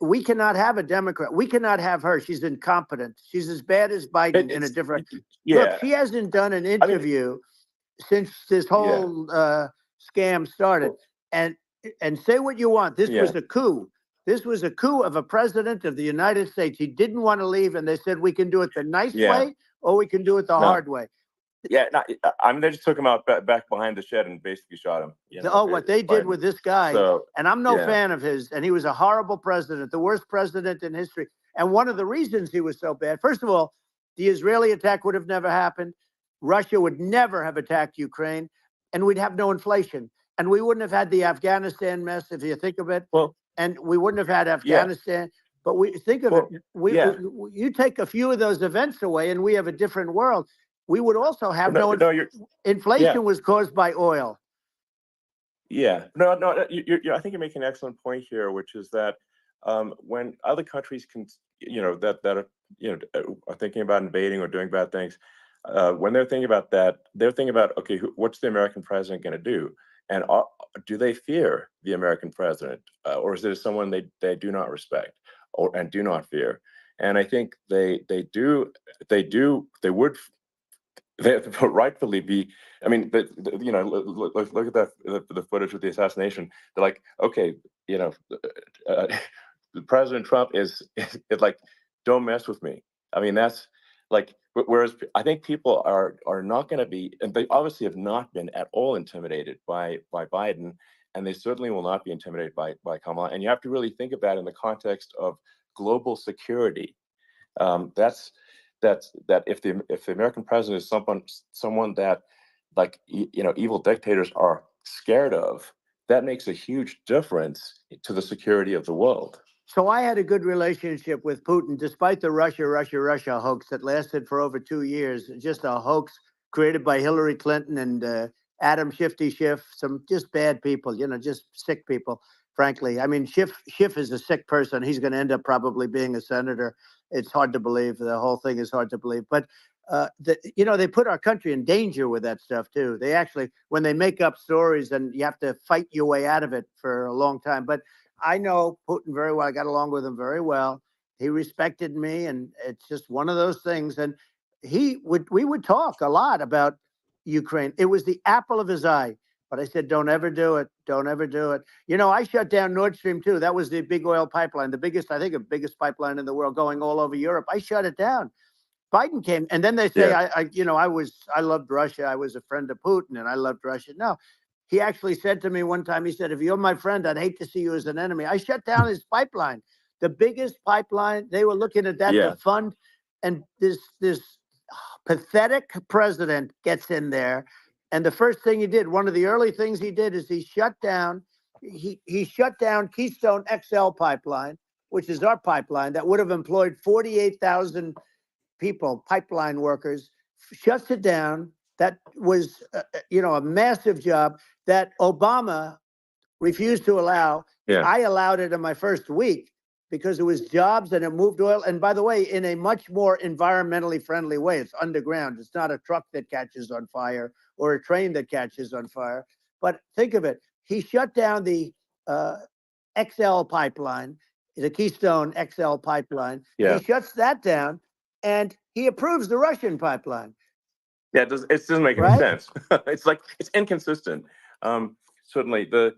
We cannot have a Democrat. We cannot have her. She's incompetent. She's as bad as Biden in a different. Yeah. Look, she hasn't done an interview since this whole scam started. And say what you want. This was a coup. This was a coup of a president of the United States. He didn't want to leave, and they said we can do it the nice way, or we can do it the hard way. Yeah, I mean, they just took him out back behind the shed and basically shot him. You know, what they did with this guy, and I'm no fan of his, and he was a horrible president, the worst president in history. And one of the reasons he was so bad, first of all, the Israeli attack would have never happened. Russia would never have attacked Ukraine, and we'd have no inflation. And we wouldn't have had the Afghanistan mess, if you think of it. Well, and we wouldn't have had Afghanistan. But we think of it, you take a few of those events away, and we have a different world. We would also have inflation was caused by oil. Yeah, I think you're making an excellent point here, which is that when other countries can, that are, are thinking about invading or doing bad things, when they're thinking about that, they're thinking about, okay, what's the American president going to do? And do they fear the American president, or is it someone they do not respect and do not fear? And I think they would rightfully be. I mean, look at the footage with the assassination. They're like, okay, President Trump is like, don't mess with me. I mean, that's like, whereas I think people are not going to be, and they obviously have not been at all intimidated by Biden, and they certainly will not be intimidated by Kamala. And you have to really think of that in the context of global security. That if the American president is someone that, like, evil dictators are scared of, that makes a huge difference to the security of the world. So I had a good relationship with Putin, despite the Russia hoax that lasted for over 2 years. Just a hoax created by Hillary Clinton and Adam Shifty Schiff, some just bad people, just sick people, frankly. I mean, Schiff is a sick person. He's going to end up probably being a senator. It's hard to believe. The whole thing is hard to believe. But, they put our country in danger with that stuff, too. They actually, when they make up stories, and you have to fight your way out of it for a long time. But I know Putin very well. I got along with him very well. He respected me, and it's just one of those things. And we would talk a lot about Ukraine. It was the apple of his eye. But I said, don't ever do it. Don't ever do it. I shut down Nord Stream 2. That was the big oil pipeline, the biggest pipeline in the world going all over Europe. I shut it down. Biden came, and then they say, I loved Russia. I was a friend of Putin, and I loved Russia. No, he actually said to me one time, he said, if you're my friend, I'd hate to see you as an enemy. I shut down his pipeline, the biggest pipeline. They were looking at that to fund, and this pathetic president gets in there. And the first thing he did, one of the early things he did, is he shut down Keystone XL pipeline, which is our pipeline that would have employed 48,000 people, pipeline workers, shuts it down. That was, a massive job that Obama refused to allow. Yeah. I allowed it in my first week because it was jobs and it moved oil. And by the way, in a much more environmentally friendly way. It's underground. It's not a truck that catches on fire or a train that catches on fire. But think of it. He shut down the XL pipeline, the Keystone XL pipeline. Yeah. He shuts that down, and he approves the Russian pipeline. Yeah, it doesn't make any sense. It's inconsistent. Certainly, but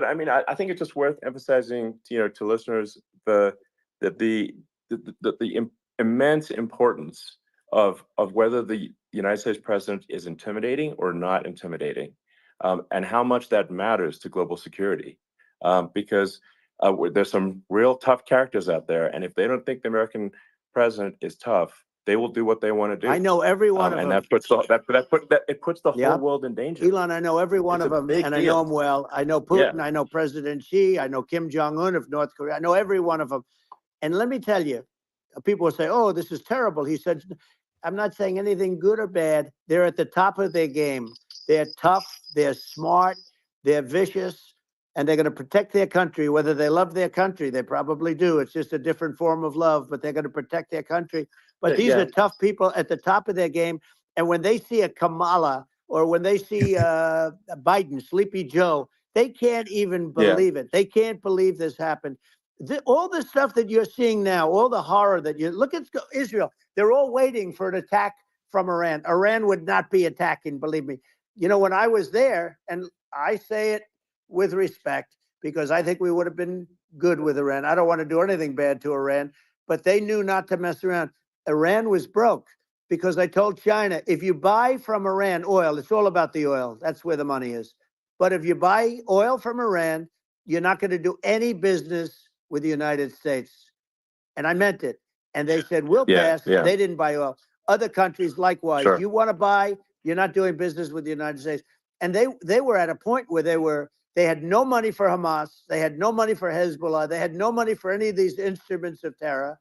I mean, I think it's just worth emphasizing, to listeners, the immense importance of whether the United States president is intimidating or not intimidating, and how much that matters to global security, because there's some real tough characters out there, and if they don't think the American president is tough, they will do what they want to do. I know every one of them, and that puts the whole world in danger. Elon, I know every one of them, and I know them well. I know Putin. I know President Xi. I know Kim Jong-un of North Korea. I know every one of them. And let me tell you, people will say, "Oh, this is terrible." He said, I'm not saying anything good or bad. They're at the top of their game. They're tough. They're smart. They're vicious. And they're going to protect their country, whether they love their country. They probably do. It's just a different form of love, but they're going to protect their country. But these are tough people at the top of their game. And when they see a Kamala or when they see Biden, Sleepy Joe, they can't even believe it. They can't believe this happened. All the stuff that you're seeing now, all the horror that you look at Israel, they're all waiting for an attack from Iran. Iran would not be attacking, believe me. You know, when I was there, and I say it with respect, because I think we would have been good with Iran. I don't want to do anything bad to Iran, but they knew not to mess around. Iran was broke because I told China, if you buy from Iran oil, it's all about the oil. That's where the money is. But if you buy oil from Iran, you're not going to do any business with the United States. And I meant it. And they said, we'll pass. They didn't buy oil. Other countries, likewise. Sure. You want to buy, you're not doing business with the United States. And they were at a point where they had no money for Hamas. They had no money for Hezbollah. They had no money for any of these instruments of terror.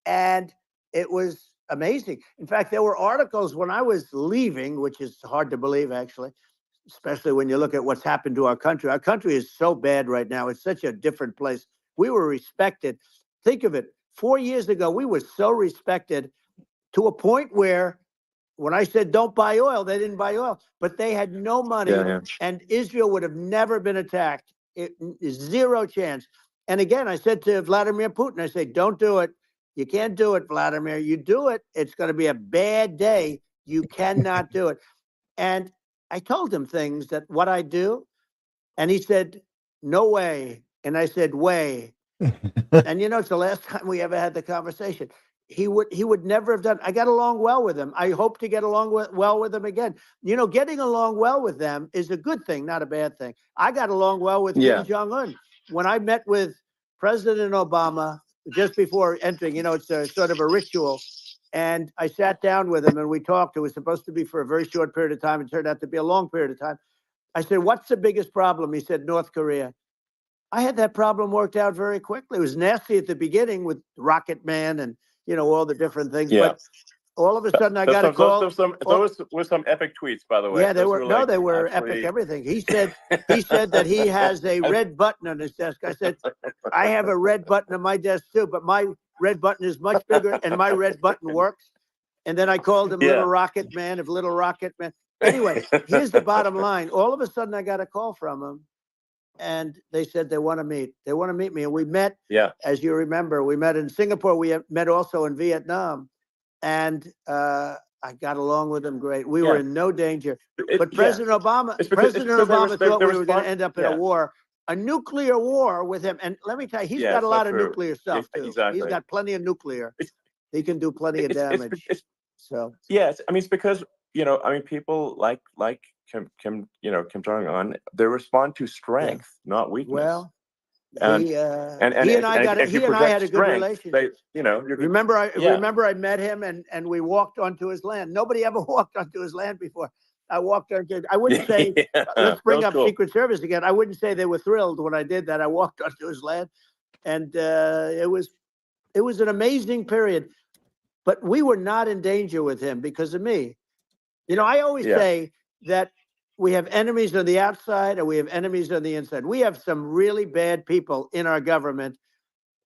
And it was amazing. In fact, there were articles when I was leaving, which is hard to believe, actually, especially when you look at what's happened to our country. Our country is so bad right now. It's such a different place. We were respected. Think of it. 4 years ago, we were so respected to a point where when I said don't buy oil, they didn't buy oil, but they had no money, and Israel would have never been attacked. It is zero chance. And again, I said to Vladimir Putin, I say, don't do it. You can't do it, Vladimir. You do it, it's going to be a bad day. You cannot do it. And I told him things that what I do, and he said, no way. And I said, way. And you know, it's the last time we ever had the conversation. He would never have done. I got along well with him. I hope to get along well with him again. You know, getting along well with them is a good thing, not a bad thing. I got along well with Kim Jong-un. When I met with President Obama just before entering, you know, it's a sort of a ritual. And I sat down with him and we talked. It was supposed to be for a very short period of time. It turned out to be a long period of time. I said, what's the biggest problem? He said, North Korea. I had that problem worked out very quickly. It was nasty at the beginning with Rocket Man and, you know, all the different things. But all of a sudden I got a call. Those were some epic tweets, by the way. Yeah, they were they were epic everything. He said that he has a red button on his desk. I said, I have a red button on my desk too, but my red button is much bigger and my red button works. And then I called him Little Rocket Man of Little Rocket Man. Anyway, here's the bottom line. All of a sudden I got a call from him. And they said they want to meet. They want to meet me. And we met, as you remember, we met in Singapore. We met also in Vietnam. And I got along with them great. We were in no danger. But President Obama thought we were going to end up in a war, a nuclear war with him. And let me tell you, he's got a lot of nuclear stuff, too. Exactly. He's got plenty of nuclear. He can do plenty of damage. So yes, I mean, it's because, you know, I mean, people like Kim Jong-un, they respond to strength, not weakness. Well, he and I had a good relationship. Remember I met him and we walked onto his land. Nobody ever walked onto his land before. I walked onto. I wouldn't say. Let's bring up Secret Service again. I wouldn't say they were thrilled when I did that. I walked onto his land, and it was an amazing period. But we were not in danger with him because of me. You know, I always say that we have enemies on the outside and we have enemies on the inside. We have some really bad people in our government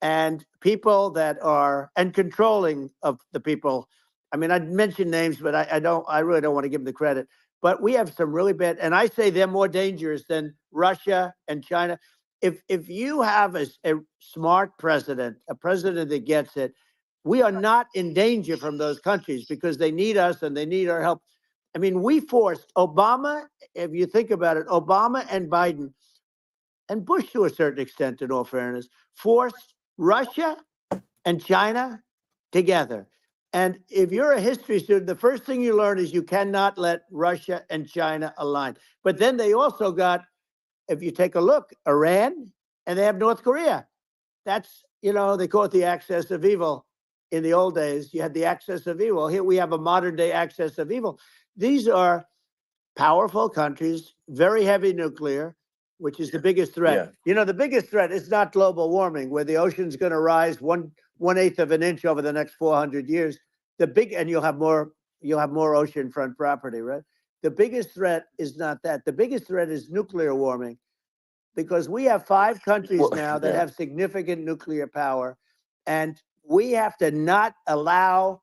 and people that are controlling of the people. I mean, I'd mention names, but I really don't want to give them the credit. But we have some really bad, and I say they're more dangerous than Russia and China. If you have a smart president, a president that gets it, we are not in danger from those countries because they need us and they need our help. I mean, we forced Obama, if you think about it, Obama and Biden, and Bush to a certain extent, in all fairness, forced Russia and China together. And if you're a history student, the first thing you learn is you cannot let Russia and China align. But then they also got, if you take a look, Iran, and they have North Korea. That's, you know, they call it the axis of evil. In the old days, you had the axis of evil. Here we have a modern day axis of evil. These are powerful countries, very heavy nuclear, which is the biggest threat. Yeah. You know, the biggest threat is not global warming, where the ocean's going to rise 1/8 of an inch over the next 400 years. And you'll have more you'll have more oceanfront property, right? The biggest threat is not that. The biggest threat is nuclear warming, because we have 5 countries Well, now that yeah. have significant nuclear power, and we have to not allow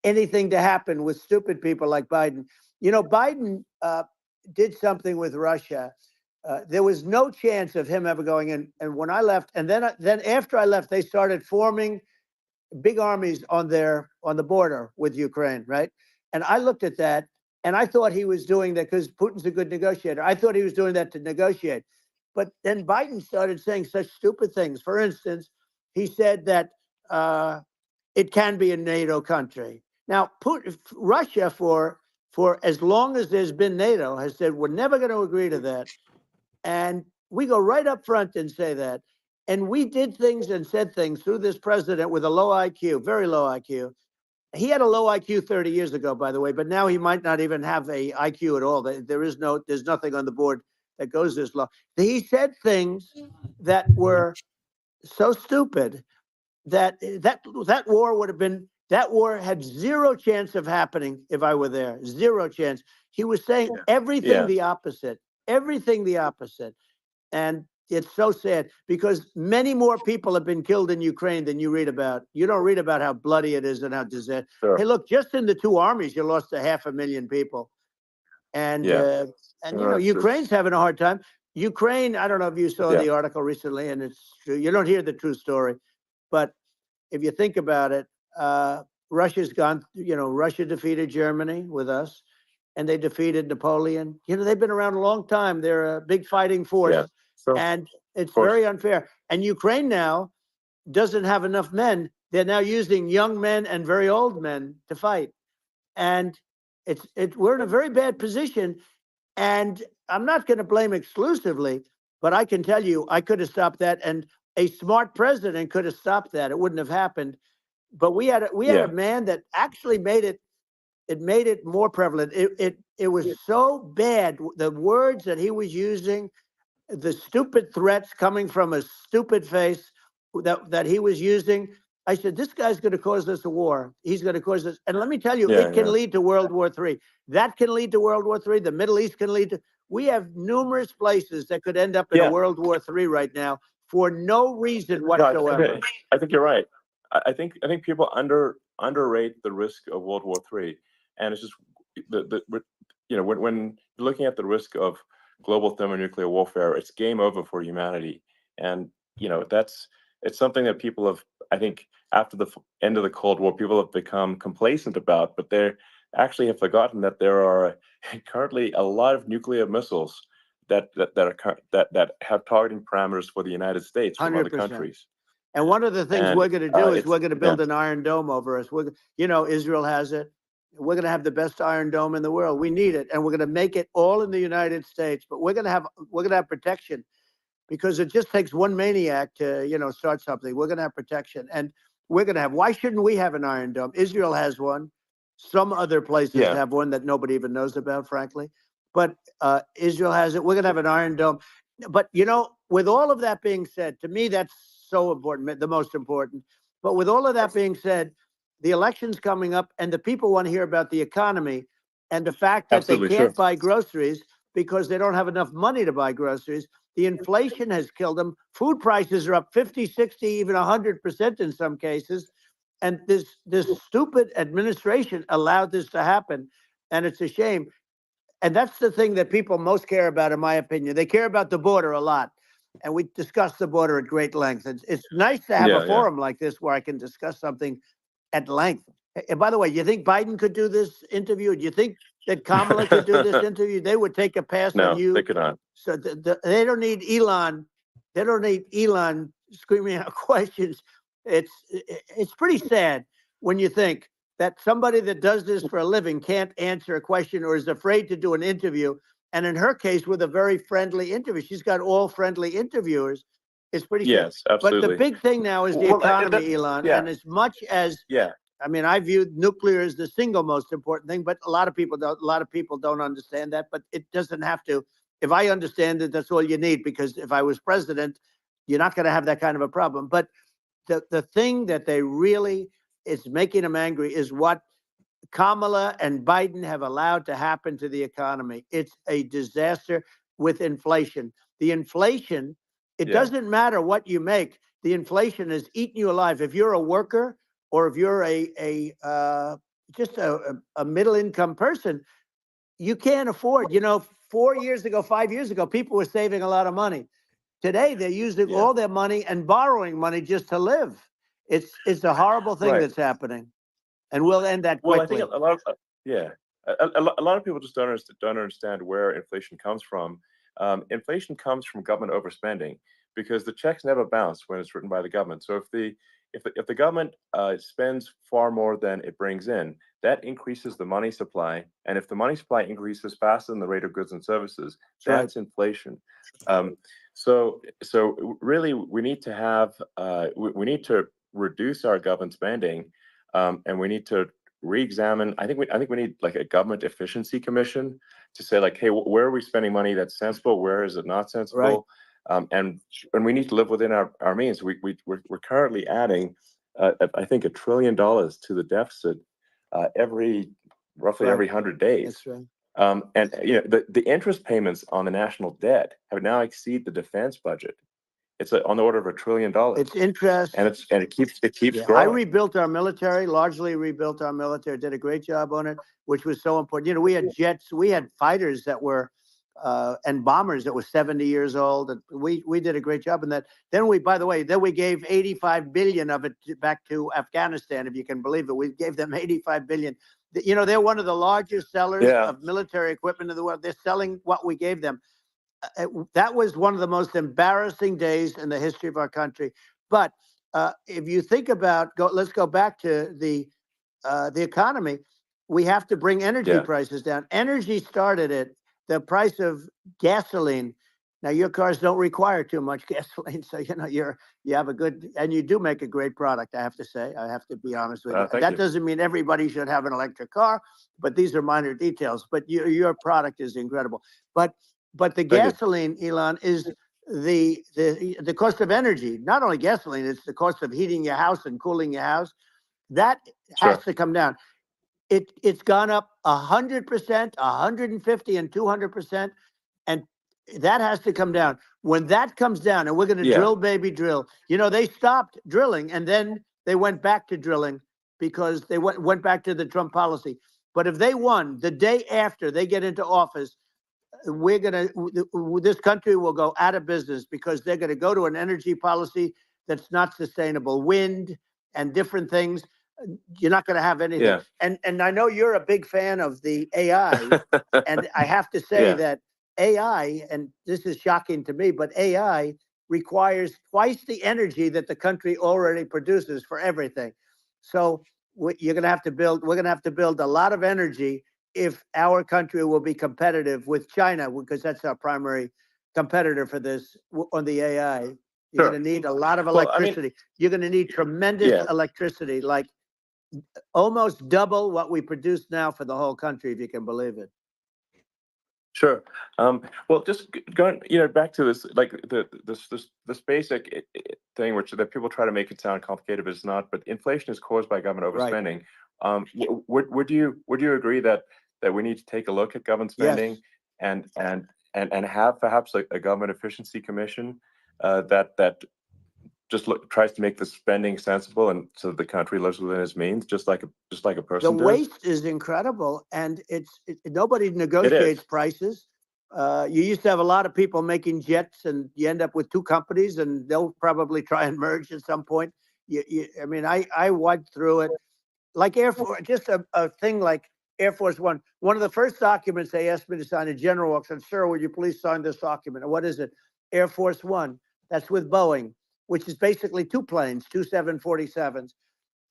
anything to happen with stupid people like Biden. You know, Biden did something with Russia. There was no chance of him ever going in. And when I left, and then after I left, they started forming big armies on the border with Ukraine, right? And I looked at that, and I thought he was doing that because Putin's a good negotiator. I thought he was doing that to negotiate. But then Biden started saying such stupid things. For instance, he said that it can be a NATO country. Now, Russia, for as long as there's been NATO, has said we're never going to agree to that. And we go right up front and say that. And we did things and said things through this president with a low IQ, very low IQ. He had a low IQ 30 years ago, by the way, but now he might not even have a IQ at all. There's nothing on the board that goes this low. He said things that were so stupid that war had zero chance of happening if I were there. Zero chance. He was saying everything the opposite. Everything the opposite. And it's so sad because many more people have been killed in Ukraine than you read about. You don't read about how bloody it is and how disastrous. Sure. Hey, look, just in the 2 armies, you lost 500,000 people. And you know, Ukraine's having a hard time. Ukraine, I don't know if you saw the article recently, and it's true. You don't hear the true story. But if you think about it, Russia's gone, you know, Russia defeated Germany with us, and they defeated Napoleon. You know, they've been around a long time. They're a big fighting force. Yeah. Sure. And it's very unfair. And Ukraine now doesn't have enough men. They're now using young men and very old men to fight. And we're in a very bad position. And I'm not going to blame exclusively, but I can tell you, I could have stopped that. And a smart president could have stopped that. It wouldn't have happened. But we had a man that actually made it more prevalent. It was so bad. The words that he was using, the stupid threats coming from a stupid face that he was using. I said, this guy's going to cause us a war. He's going to cause us. And let me tell you, it can lead to World War III. That can lead to World War III. The Middle East can lead to. We have numerous places that could end up in a World War III right now for no reason whatsoever. No, I think you're right. I think people underrate the risk of World War III, and it's just you know, when you're looking at the risk of global thermonuclear warfare, it's game over for humanity. And you know, it's something that people have, I think, after the end of the Cold War, people have become complacent about, but they actually have forgotten that there are currently a lot of nuclear missiles that have targeting parameters for the United States from 100%. Other countries. And one of the things we're going to do is we're going to build an Iron Dome over us. You know, Israel has it. We're going to have the best Iron Dome in the world. We need it, and we're going to make it all in the United States. But we're going to have protection, because it just takes one maniac to, you know, start something. We're going to have protection, and we're going to have. Why shouldn't we have an Iron Dome? Israel has one. Some other places have one that nobody even knows about, frankly. But Israel has it. We're going to have an Iron Dome. But you know, with all of that being said, to me that's so important, the most important. But with all of that being said, the election's coming up, and the people want to hear about the economy and the fact that they can't buy groceries because they don't have enough money to buy groceries. The inflation has killed them. Food prices are up 50, 60, even 100% in some cases. And this stupid administration allowed this to happen, and it's a shame. And that's the thing that people most care about, in my opinion. They care about the border a lot. And we discussed the border at great length. It's nice to have a forum like this where I can discuss something at length. And by the way, you think Biden could do this interview? Do you think that Kamala could do this interview? They would take a pass on you. No, they could not. So they don't need Elon. They don't need Elon screaming out questions. It's pretty sad when you think that somebody that does this for a living can't answer a question or is afraid to do an interview. And in her case, with a very friendly interview, she's got all friendly interviewers. It's pretty sad. Yes, absolutely. But the big thing now is the economy, Elon. And as much as I mean, I view nuclear as the single most important thing, but a lot of people don't understand that. But it doesn't have to. If I understand it, that's all you need. Because if I was president, you're not going to have that kind of a problem. But the thing that they really is making them angry is what Kamala and Biden have allowed to happen to the economy. It's a disaster with inflation. The inflation, it doesn't matter what you make. The inflation has eaten you alive. If you're a worker or if you're just a middle income person, you can't afford, 4 years ago, 5 years ago, people were saving a lot of money. Today, they're using all their money and borrowing money just to live. It's a horrible thing that's happening. And we'll end that quickly. Well, I think a lot of a lot of people just don't understand where inflation comes from. Inflation comes from government overspending because the checks never bounce when it's written by the government. So if the government spends far more than it brings in, that increases the money supply, and if the money supply increases faster than the rate of goods and services, that's inflation. So really, we need to have we need to reduce our government spending. And we need to re-examine. I think we need like a government efficiency commission to say like, hey, where are we spending money that's sensible? Where is it not sensible? And we need to live within our means. We're currently adding, I think, $1 trillion to the deficit roughly every 100 days. That's right. And the interest payments on the national debt have now exceeded the defense budget. It's on the order of $1 trillion. It's interest, and it keeps I growing. rebuilt our military, largely rebuilt our military. Did a great job on it, which was so important. We had jets, we had fighters that were, and bombers that were 70 years old. And we did a great job in that. Then we gave 85 billion of it back to Afghanistan, if you can believe it. We gave them 85 billion. They're one of the largest sellers of military equipment in the world. They're selling what we gave them. That was one of the most embarrassing days in the history of our country. But if you think about, let's go back to the economy. We have to bring energy prices down. Energy started at the price of gasoline. Now your cars don't require too much gasoline, so you have a good, and you do make a great product. I have to say, I have to be honest with you. That doesn't mean everybody should have an electric car, but these are minor details. But your product is incredible. But the gasoline, Elon, is the cost of energy. Not only gasoline, it's the cost of heating your house and cooling your house. That has to come down. It's gone up 100%, 150, and 200%, and that has to come down. When that comes down, and we're going to drill, baby, drill. They stopped drilling, and then they went back to drilling because they went back to the Trump policy. But if they won the day after they get into office, this country will go out of business because they're going to go to an energy policy that's not sustainable. Wind and different things. You're not going to have anything. And I know you're a big fan of the AI, and I have to say that AI, and this is shocking to me, but AI requires twice the energy that the country already produces for everything. So we're going to have to build a lot of energy if our country will be competitive with China, because that's our primary competitor for this on the AI. You're going to need a lot of electricity. You're going to need tremendous electricity, like almost double what we produce now for the whole country, if you can believe it. Sure. Well, just going, back to this, like this basic thing, which that people try to make it sound complicated, but it's not. But inflation is caused by government overspending. Would you agree that we need to take a look at government spending and have perhaps a government efficiency commission that just tries to make the spending sensible, and so the country lives within its means, just like a person does. The waste is incredible, and nobody negotiates prices. You used to have a lot of people making jets, and you end up with two companies, and they'll probably try and merge at some point. I went through it, like Air Force, just a thing like Air Force One. One of the first documents they asked me to sign, a general walks in, "Sir, would you please sign this document?" And what is it? Air Force One. That's with Boeing, which is basically two planes, two 747s.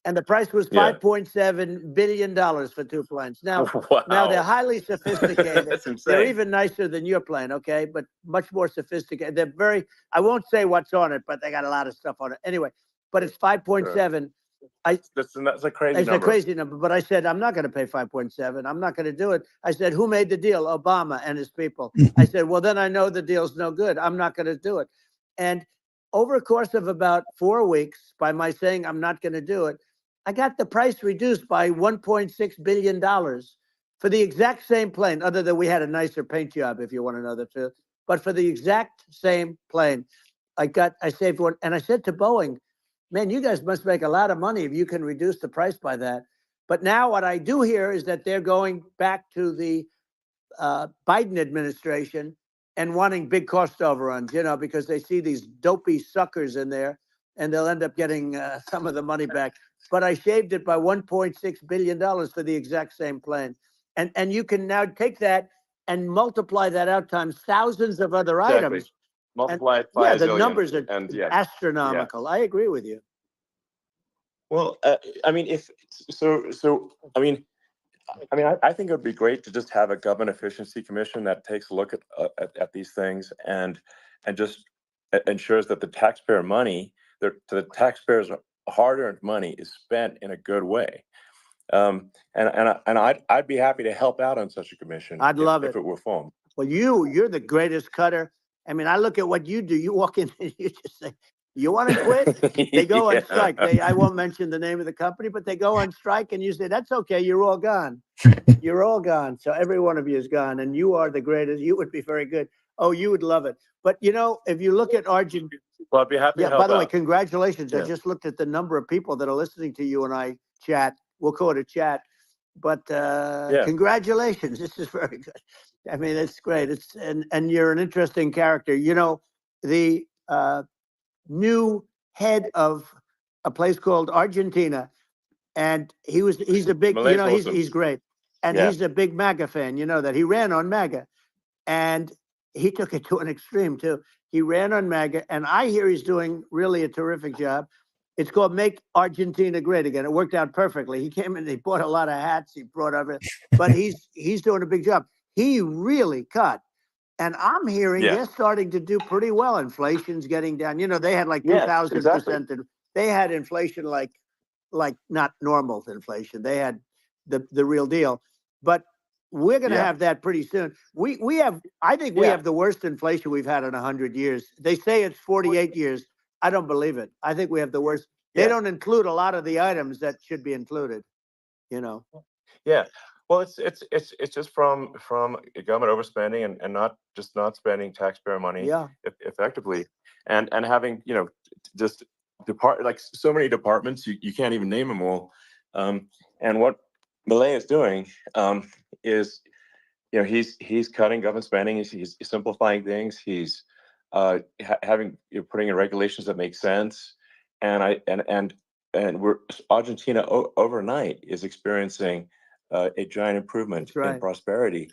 And the price was $5.7 billion for two planes. Now, now they're highly sophisticated. That's insane. They're even nicer than your plane, okay? But much more sophisticated. They're very, I won't say what's on it, but they got a lot of stuff on it. Anyway, but it's 5.7. That's a crazy number. It's a crazy number. But I said, I'm not going to pay 5.7. I'm not going to do it. I said, who made the deal? Obama and his people. I said, well, then I know the deal's no good. I'm not going to do it. And over a course of about 4 weeks, by my saying I'm not going to do it, I got the price reduced by $1.6 billion for the exact same plane, other than we had a nicer paint job, if you want to know the truth. But for the exact same plane, I saved one. And I said to Boeing, man, you guys must make a lot of money if you can reduce the price by that. But now what I do hear is that they're going back to the Biden administration and wanting big cost overruns, because they see these dopey suckers in there, and they'll end up getting some of the money back. But I shaved it by $1.6 billion for the exact same plane. And you can now take that and multiply that out times thousands of other items. Multiply it by yeah, a the zillion, numbers are and astronomical. I agree with you. Well, I mean, I think it would be great to just have a government efficiency commission that takes a look at these things and just ensures that the taxpayer money, the taxpayers' hard-earned money, is spent in a good way. And I'd be happy to help out on such a commission. I'd love if it were formed. Well, you're the greatest cutter. I mean, I look at what you do. You walk in and you just say, you want to quit? They go on strike. I won't mention the name of the company, but they go on strike and you say, that's okay. You're all gone. You're all gone. So every one of you is gone, and you are the greatest. You would be very good. Oh, you would love it. But, if you look at Argentina. Well, I'd be happy to help by the way, out. congratulations. I Yeah. just looked at the number of people that are listening to you and I chat. We'll call it a chat. But congratulations. This is very good. I mean, it's great. And you're an interesting character. The new head of a place called Argentina, and he's a big, Malay's awesome. he's great. And he's a big MAGA fan, that he ran on MAGA. And he took it to an extreme too. He ran on MAGA, and I hear he's doing really a terrific job. It's called Make Argentina Great Again. It worked out perfectly. He came in, he bought a lot of hats, he brought everything, but he's doing a big job. He really cut. And I'm hearing they're starting to do pretty well. Inflation's getting down. They had like 2,000%. Exactly. They had inflation like not normal inflation. They had the real deal. But we're going to have that pretty soon. I think we have the worst inflation we've had in 100 years. They say it's 48 years. I don't believe it. I think we have the worst. They don't include a lot of the items that should be included. Yeah. Well, it's just from government overspending and not spending taxpayer money effectively, and having just so many departments you can't even name them all. And what Malay is doing is he's cutting government spending. He's simplifying things. He's putting in regulations that make sense. And Argentina overnight is experiencing a giant improvement in prosperity.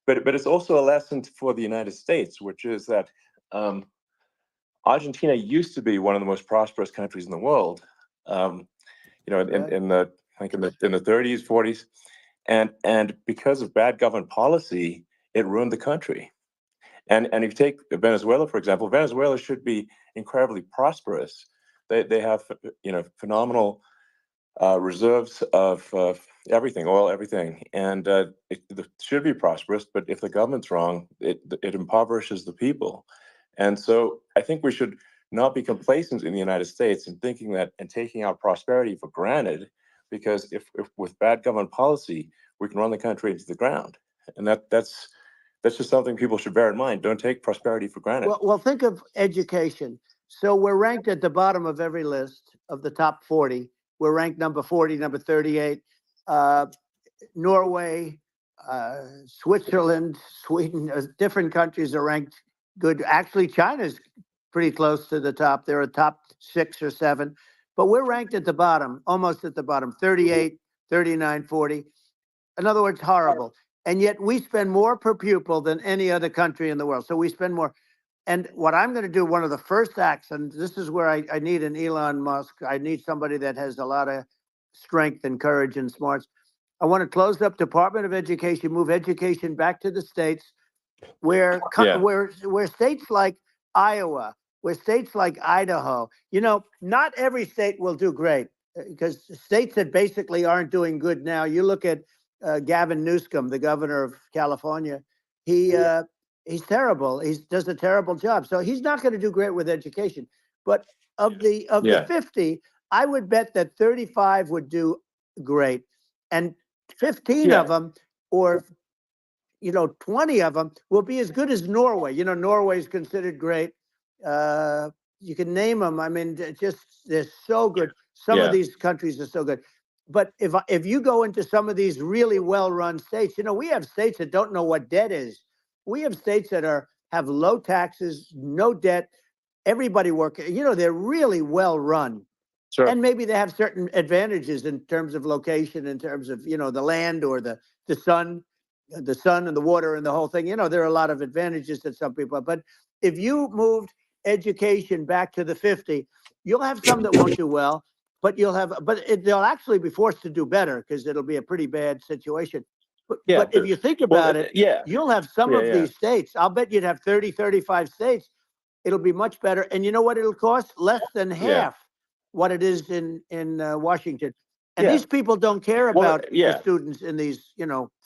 But it's also a lesson for the United States, which is that Argentina used to be one of the most prosperous countries in the world. In the 30s, 40s, and because of bad government policy, it ruined the country. And if you take Venezuela, for example, Venezuela should be incredibly prosperous. They have phenomenal reserves of everything, oil, everything, and it should be prosperous. But if the government's wrong, it impoverishes the people. And so I think we should not be complacent in the United States in thinking that and taking our prosperity for granted, because if with bad government policy, we can run the country into the ground. And that's just something people should bear in mind. Don't take prosperity for granted. Well, think of education. So we're ranked at the bottom of every list of the top 40. We're ranked number 40, number 38. Norway, Switzerland, Sweden, different countries are ranked good. Actually, China's pretty close to the top. They're a top 6 or 7. But we're ranked at the bottom, almost at the bottom, 38, 39, 40. In other words, horrible. And yet we spend more per pupil than any other country in the world. So we spend more. And what I'm going to do, one of the first acts, and this is where I need an Elon Musk. I need somebody that has a lot of strength and courage and smarts. I want to close up Department of Education, move education back to the states, where states like Iowa, where states like Idaho, not every state will do great, because states that basically aren't doing good now. You look at Gavin Newsom, the governor of California. He's terrible. He does a terrible job. So he's not going to do great with education. But of the 50, I would bet that 35 would do great, and 15 Yeah. of them, or 20 of them will be as good as Norway. Norway is considered great. You can name them. I mean, they're so good. Some Yeah. of these countries are so good. But if you go into some of these really well-run states, we have states that don't know what debt is. We have states that have low taxes, no debt, everybody working. They're really well run. Sure. And maybe they have certain advantages in terms of location, in terms of the land or the sun and the water and the whole thing. There are a lot of advantages that some people have. But if you moved education back to the 50, you'll have some that won't do well, but they'll actually be forced to do better because it'll be a pretty bad situation. Yeah, But if you think about it, yeah. you'll have some Yeah, of yeah. these states. I'll bet you'd have 30, 35 states. It'll be much better. And you know what it'll cost? Less than half what it is in Washington. And Yeah. these people don't care Well, about yeah. the students in these,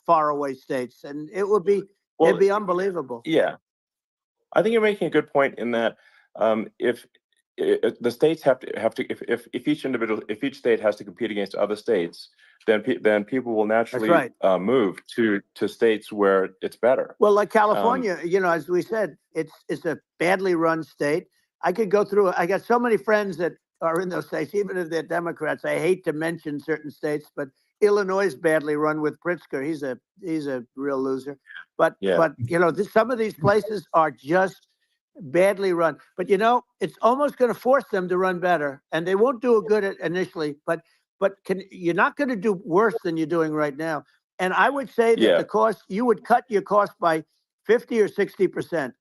faraway states. And it would be, Well, it'd be unbelievable. Yeah, I think you're making a good point in that if the states have to if each state has to compete against other states, then people will naturally right. Move to states where it's better. Well, like California, as we said, it's a badly run state. I could go through. I got so many friends that are in those states, even if they're Democrats. I hate to mention certain states, but Illinois is badly run with Pritzker. He's a real loser. But some of these places are just badly run. But it's almost going to force them to run better, and they won't do it good initially. But you're not going to do worse than you're doing right now. And I would say that the cost, you would cut your cost by 50 or 60%.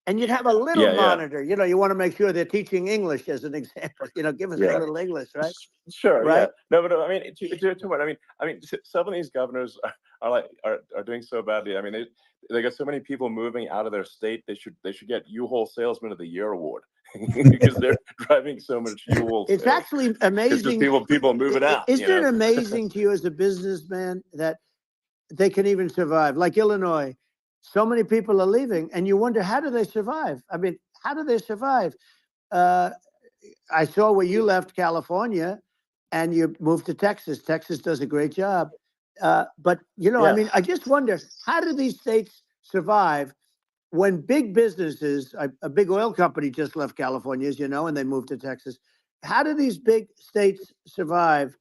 And you'd have a little monitor. You want to make sure they're teaching English as an example. Give us a little English, right? Sure. Right? Yeah. No, but I mean, too much. I mean, some of these governors are doing so badly. I mean, they got so many people moving out of their state. They should get U-Haul Salesman of the Year award because they're driving so much U-Haul. It's actually amazing. People moving out. Isn't it amazing to you as a businessman that they can even survive? Like Illinois, so many people are leaving, and you wonder, how do they survive? I mean, how do they survive? I saw where you left California and you moved to Texas. Texas does a great job. But, I mean, I just wonder, how do these states survive when big businesses, a big oil company just left California, as you know, and they moved to Texas. How do these big states survive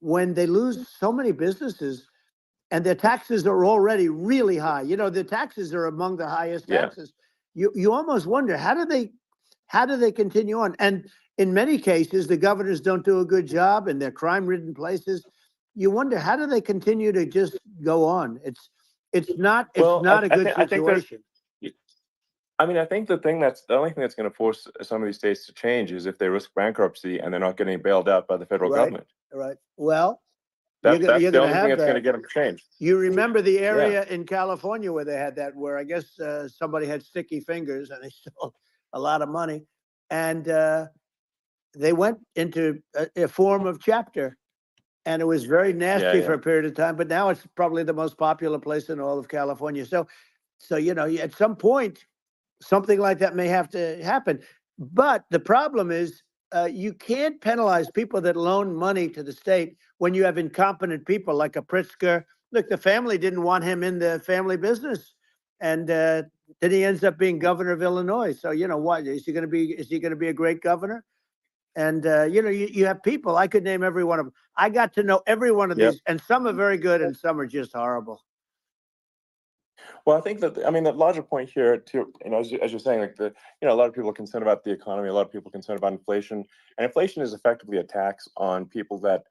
when they lose so many businesses and their taxes are already really high? The taxes are among the highest taxes. You almost wonder, how do they continue on? And in many cases, the governors don't do a good job and they're crime-ridden places. You wonder, how do they continue to just go on? It's not a good situation. I mean, I think the only thing that's going to force some of these states to change is if they risk bankruptcy and they're not getting bailed out by the federal government. Right. Well, that's the only thing have that's going to get them to change. You remember the area in California where they had that, where I guess somebody had sticky fingers and they stole a lot of money, and they went into a form of chapter, and it was very nasty for a period of time. But now it's probably the most popular place in all of California. So at some point, something like that may have to happen. But the problem is you can't penalize people that loan money to the state when you have incompetent people like a Pritzker. Look, the family didn't want him in the family business, and then he ends up being governor of Illinois. So what is he going to be? Is he going to be a great governor? And you have people. I could name every one of them. I got to know every one of these, and some are very good, and some are just horrible. Well, I think that the larger point here, too, as you're saying, like a lot of people are concerned about the economy. A lot of people are concerned about inflation, and inflation is effectively a tax on people that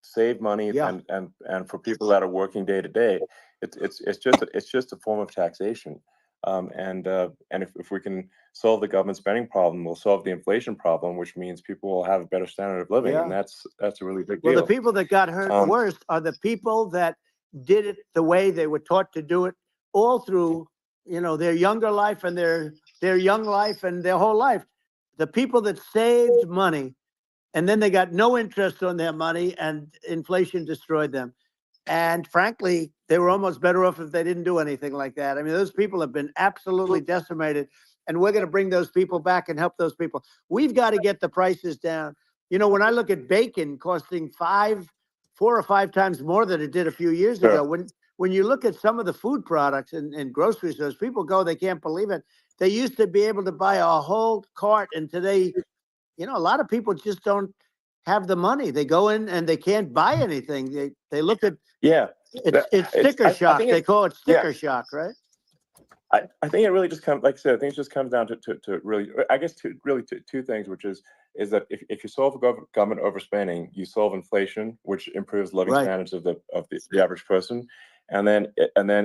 save money, and for people that are working day to day, it's just a form of taxation. And if we can solve the government spending problem, we'll solve the inflation problem, which means people will have a better standard of living, and that's a really big deal. Well, the people that got hurt worst are the people that did it the way they were taught to do it all through, their younger life and their young life and their whole life. The people that saved money and then they got no interest on their money and inflation destroyed them. And frankly, they were almost better off if they didn't do anything like that. I mean, those people have been absolutely decimated, and we're going to bring those people back and help those people. We've got to get the prices down. You know, when I look at bacon costing 4 or 5 times more than it did a few years Sure. ago, when you look at some of the food products in grocery stores, people go, they can't believe it. They used to be able to buy a whole cart, and today, you know, a lot of people just don't have the money. They go in and they can't buy anything. They look at it's sticker shock. They call it sticker shock, right? I think it really just comes, like I said, I think it just comes down to really, I guess, two things, which is that if you solve government overspending, you solve inflation, which improves living standards of the average person, and then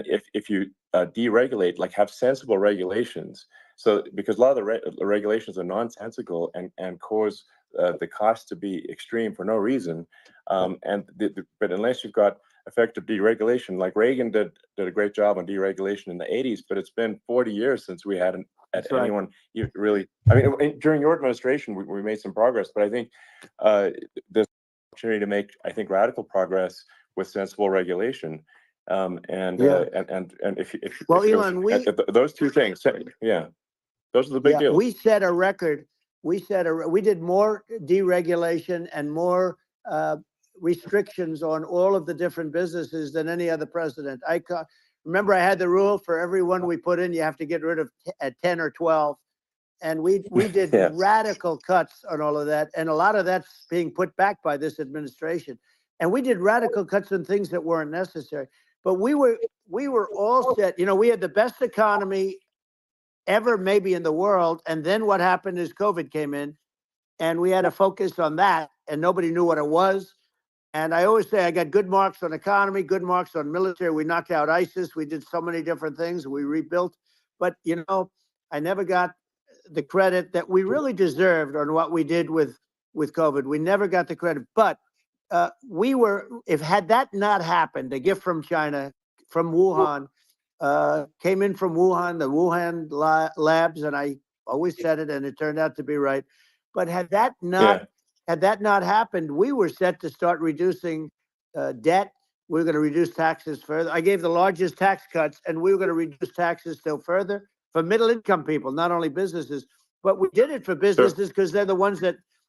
if you deregulate, like have sensible regulations, so because a lot of the regulations are nonsensical and cause the cost to be extreme for no reason, but unless you've got effective deregulation, like Reagan did a great job on deregulation in the 80s, but it's been 40 years since we had anyone really. I mean, during your administration, we made some progress, but I think there's an opportunity to make, I think, radical progress with sensible regulation. Elon, those two things, those are the big deals. We set a record. We did more deregulation and more restrictions on all of the different businesses than any other president. Remember, I had the rule for every one we put in, you have to get rid of 10 or 12. And we did radical cuts on all of that. And a lot of that's being put back by this administration. And we did radical cuts on things that weren't necessary. But we were all set. You know, we had the best economy ever maybe in the world. And then what happened is COVID came in, and we had to focus on that, and nobody knew what it was. And I always say I got good marks on economy, good marks on military. We knocked out ISIS. We did so many different things. We rebuilt. But, you know, I never got the credit that we really deserved on what we did with COVID. We never got the credit. But had that not happened, a gift from China, from Wuhan, came in from Wuhan, the Wuhan labs, and I always said it, and it turned out to be right. But had that not happened, we were set to start reducing debt. We were going to reduce taxes further. I gave the largest tax cuts, and we were going to reduce taxes still further for middle-income people, not only businesses. But we did it for businesses because they're the ones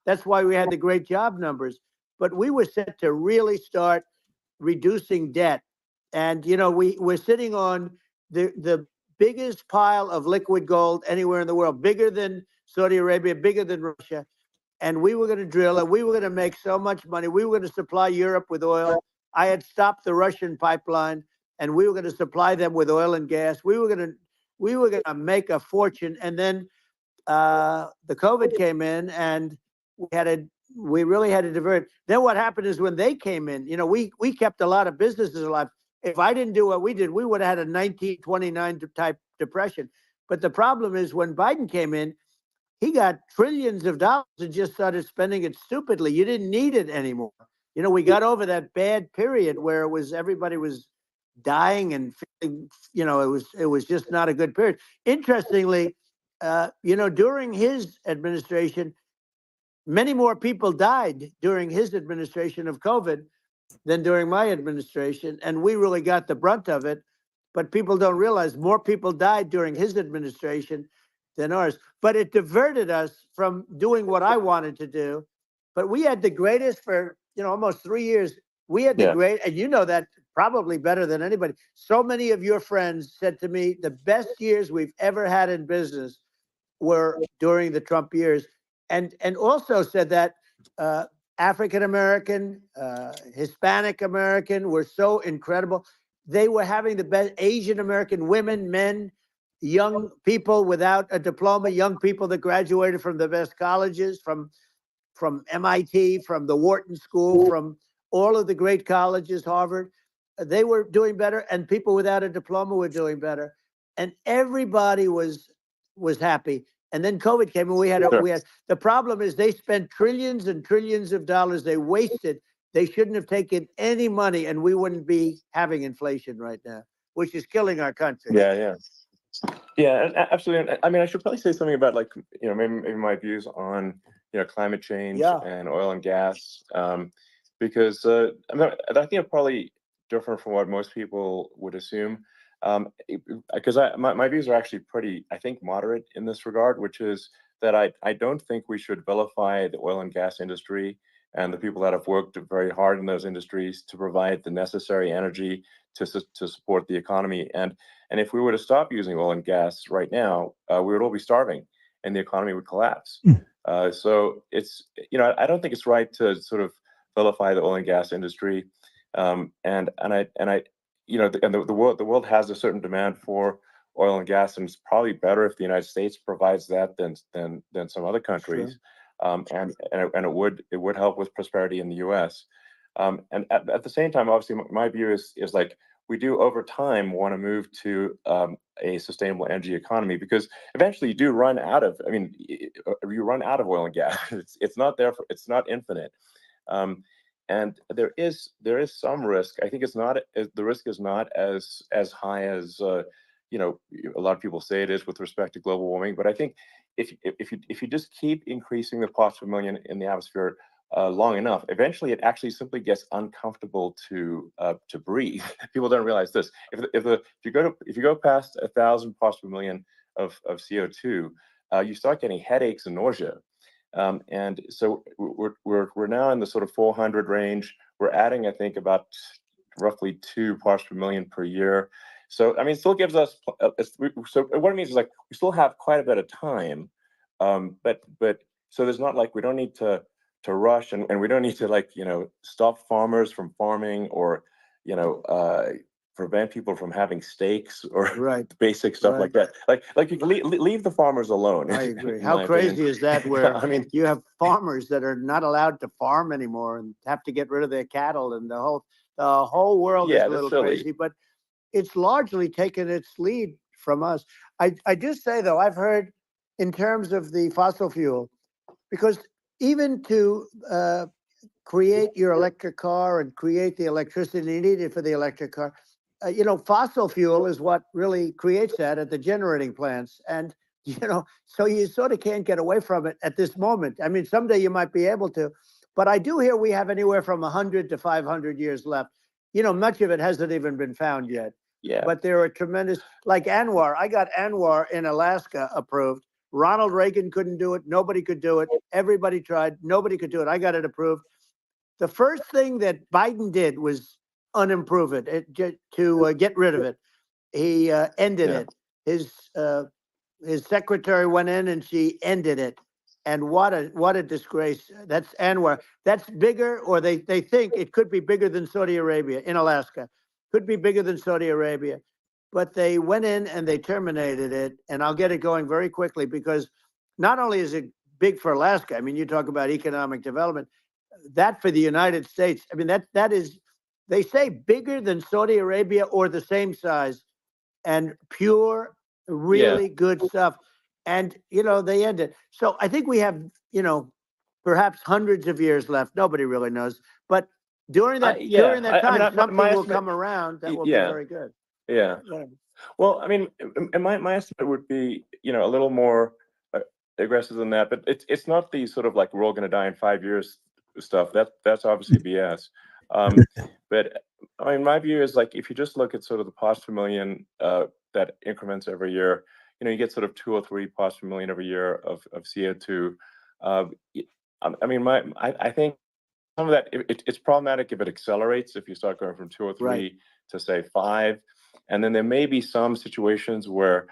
that's why we had the great job numbers. But we were set to really start reducing debt. And, you know, we're sitting on the biggest pile of liquid gold anywhere in the world, bigger than Saudi Arabia, bigger than Russia. And we were going to drill, and we were going to make so much money. We were going to supply Europe with oil. I had stopped the Russian pipeline, and we were going to supply them with oil and gas. We were going to make a fortune. And then the COVID came in, and we really had to divert. Then what happened is when they came in, you know, we kept a lot of businesses alive. If I didn't do what we did, we would have had a 1929 type depression. But the problem is when Biden came in, he got trillions of dollars and just started spending it stupidly. You didn't need it anymore. You know, we got over that bad period where everybody was dying and feeling, you know, it was just not a good period. Interestingly, you know, during his administration, many more people died during his administration of COVID than during my administration, and we really got the brunt of it. But people don't realize more people died during his administration than ours. But it diverted us from doing what I wanted to do. But we had the greatest for, you know, almost 3 years. We had the great, and you know that probably better than anybody. So many of your friends said to me, the best years we've ever had in business were during the Trump years. And also said that African American, Hispanic American were so incredible. They were having the best. Asian American women, men, young people without a diploma, young people that graduated from the best colleges, from MIT, from the Wharton School, from all of the great colleges, Harvard. They were doing better, and people without a diploma were doing better, and everybody was happy. And then COVID came, and we had the problem is they spent trillions and trillions of dollars. They wasted. They shouldn't have taken any money, and we wouldn't be having inflation right now, which is killing our country. Yeah, absolutely. I mean, I should probably say something about, like, you know, maybe my views on, you know, climate change and oil and gas, because I think it's probably different from what most people would assume. Because my views are actually pretty, I think, moderate in this regard, which is that I don't think we should vilify the oil and gas industry and the people that have worked very hard in those industries to provide the necessary energy to support the economy. And if we were to stop using oil and gas right now, we would all be starving, and the economy would collapse. So it's, I don't think it's right to sort of vilify the oil and gas industry. And the world has a certain demand for oil and gas, and it's probably better if the United States provides that than some other countries. Sure. And it would help with prosperity in the U.S. And at the same time, obviously, my view is like, we do over time want to move to a sustainable energy economy, because eventually you do run out of, you run out of oil and gas. It's not there for, it's not infinite. And there is some risk. I think the risk is not as high as a lot of people say it is with respect to global warming. But I think if you just keep increasing the parts per million in the atmosphere long enough, eventually it actually simply gets uncomfortable to breathe. People don't realize this. If you go past 1,000 parts per million of CO2, you start getting headaches and nausea. And so we're now in the sort of 400 range. We're adding, I think, about roughly 2 parts per million per year. So it still gives us. So what it means is, like, we still have quite a bit of time, but so there's not like we don't need to rush, and we don't need to stop farmers from farming, or prevent people from having steaks, or basic stuff like that. Like you can leave the farmers alone. I agree. How crazy is that? Where you have farmers that are not allowed to farm anymore and have to get rid of their cattle, and the whole world is a little crazy. But it's largely taken its lead from us. I just say, though, I've heard in terms of the fossil fuel, because even to create your electric car and create the electricity needed for the electric car, fossil fuel is what really creates that at the generating plants. And, so you sort of can't get away from it at this moment. Someday you might be able to, but I do hear we have anywhere from 100 to 500 years left. Much of it hasn't even been found yet. Yeah. But there are tremendous, like ANWR. I got ANWR in Alaska approved. Ronald Reagan couldn't do it. Nobody could do it. Everybody tried. Nobody could do it. I got it approved. The first thing that Biden did was unimprove it, to get rid of it. He ended it. His secretary went in and she ended it. And what a disgrace. That's ANWR. That's bigger, or they think it could be bigger than Saudi Arabia in Alaska. Could be bigger than Saudi Arabia. But they went in and they terminated it. And I'll get it going very quickly, because not only is it big for Alaska, you talk about economic development, that for the United States, that is, they say, bigger than Saudi Arabia or the same size, and pure, really good stuff. And, they end it. So I think we have, perhaps hundreds of years left. Nobody really knows. But during that time, something will come around that will be very good. Yeah. Well, and my estimate would be, a little more aggressive than that. But it's not the sort of like, we're all going to die in 5 years stuff. That's obviously BS. But my view is, like, if you just look at sort of the parts per million that increments every year, you get sort of 2 or 3 parts per million every year of CO2. I think some of that, it's problematic if it accelerates, if you start going from 2 or 3 to, say, 5. And then there may be some situations where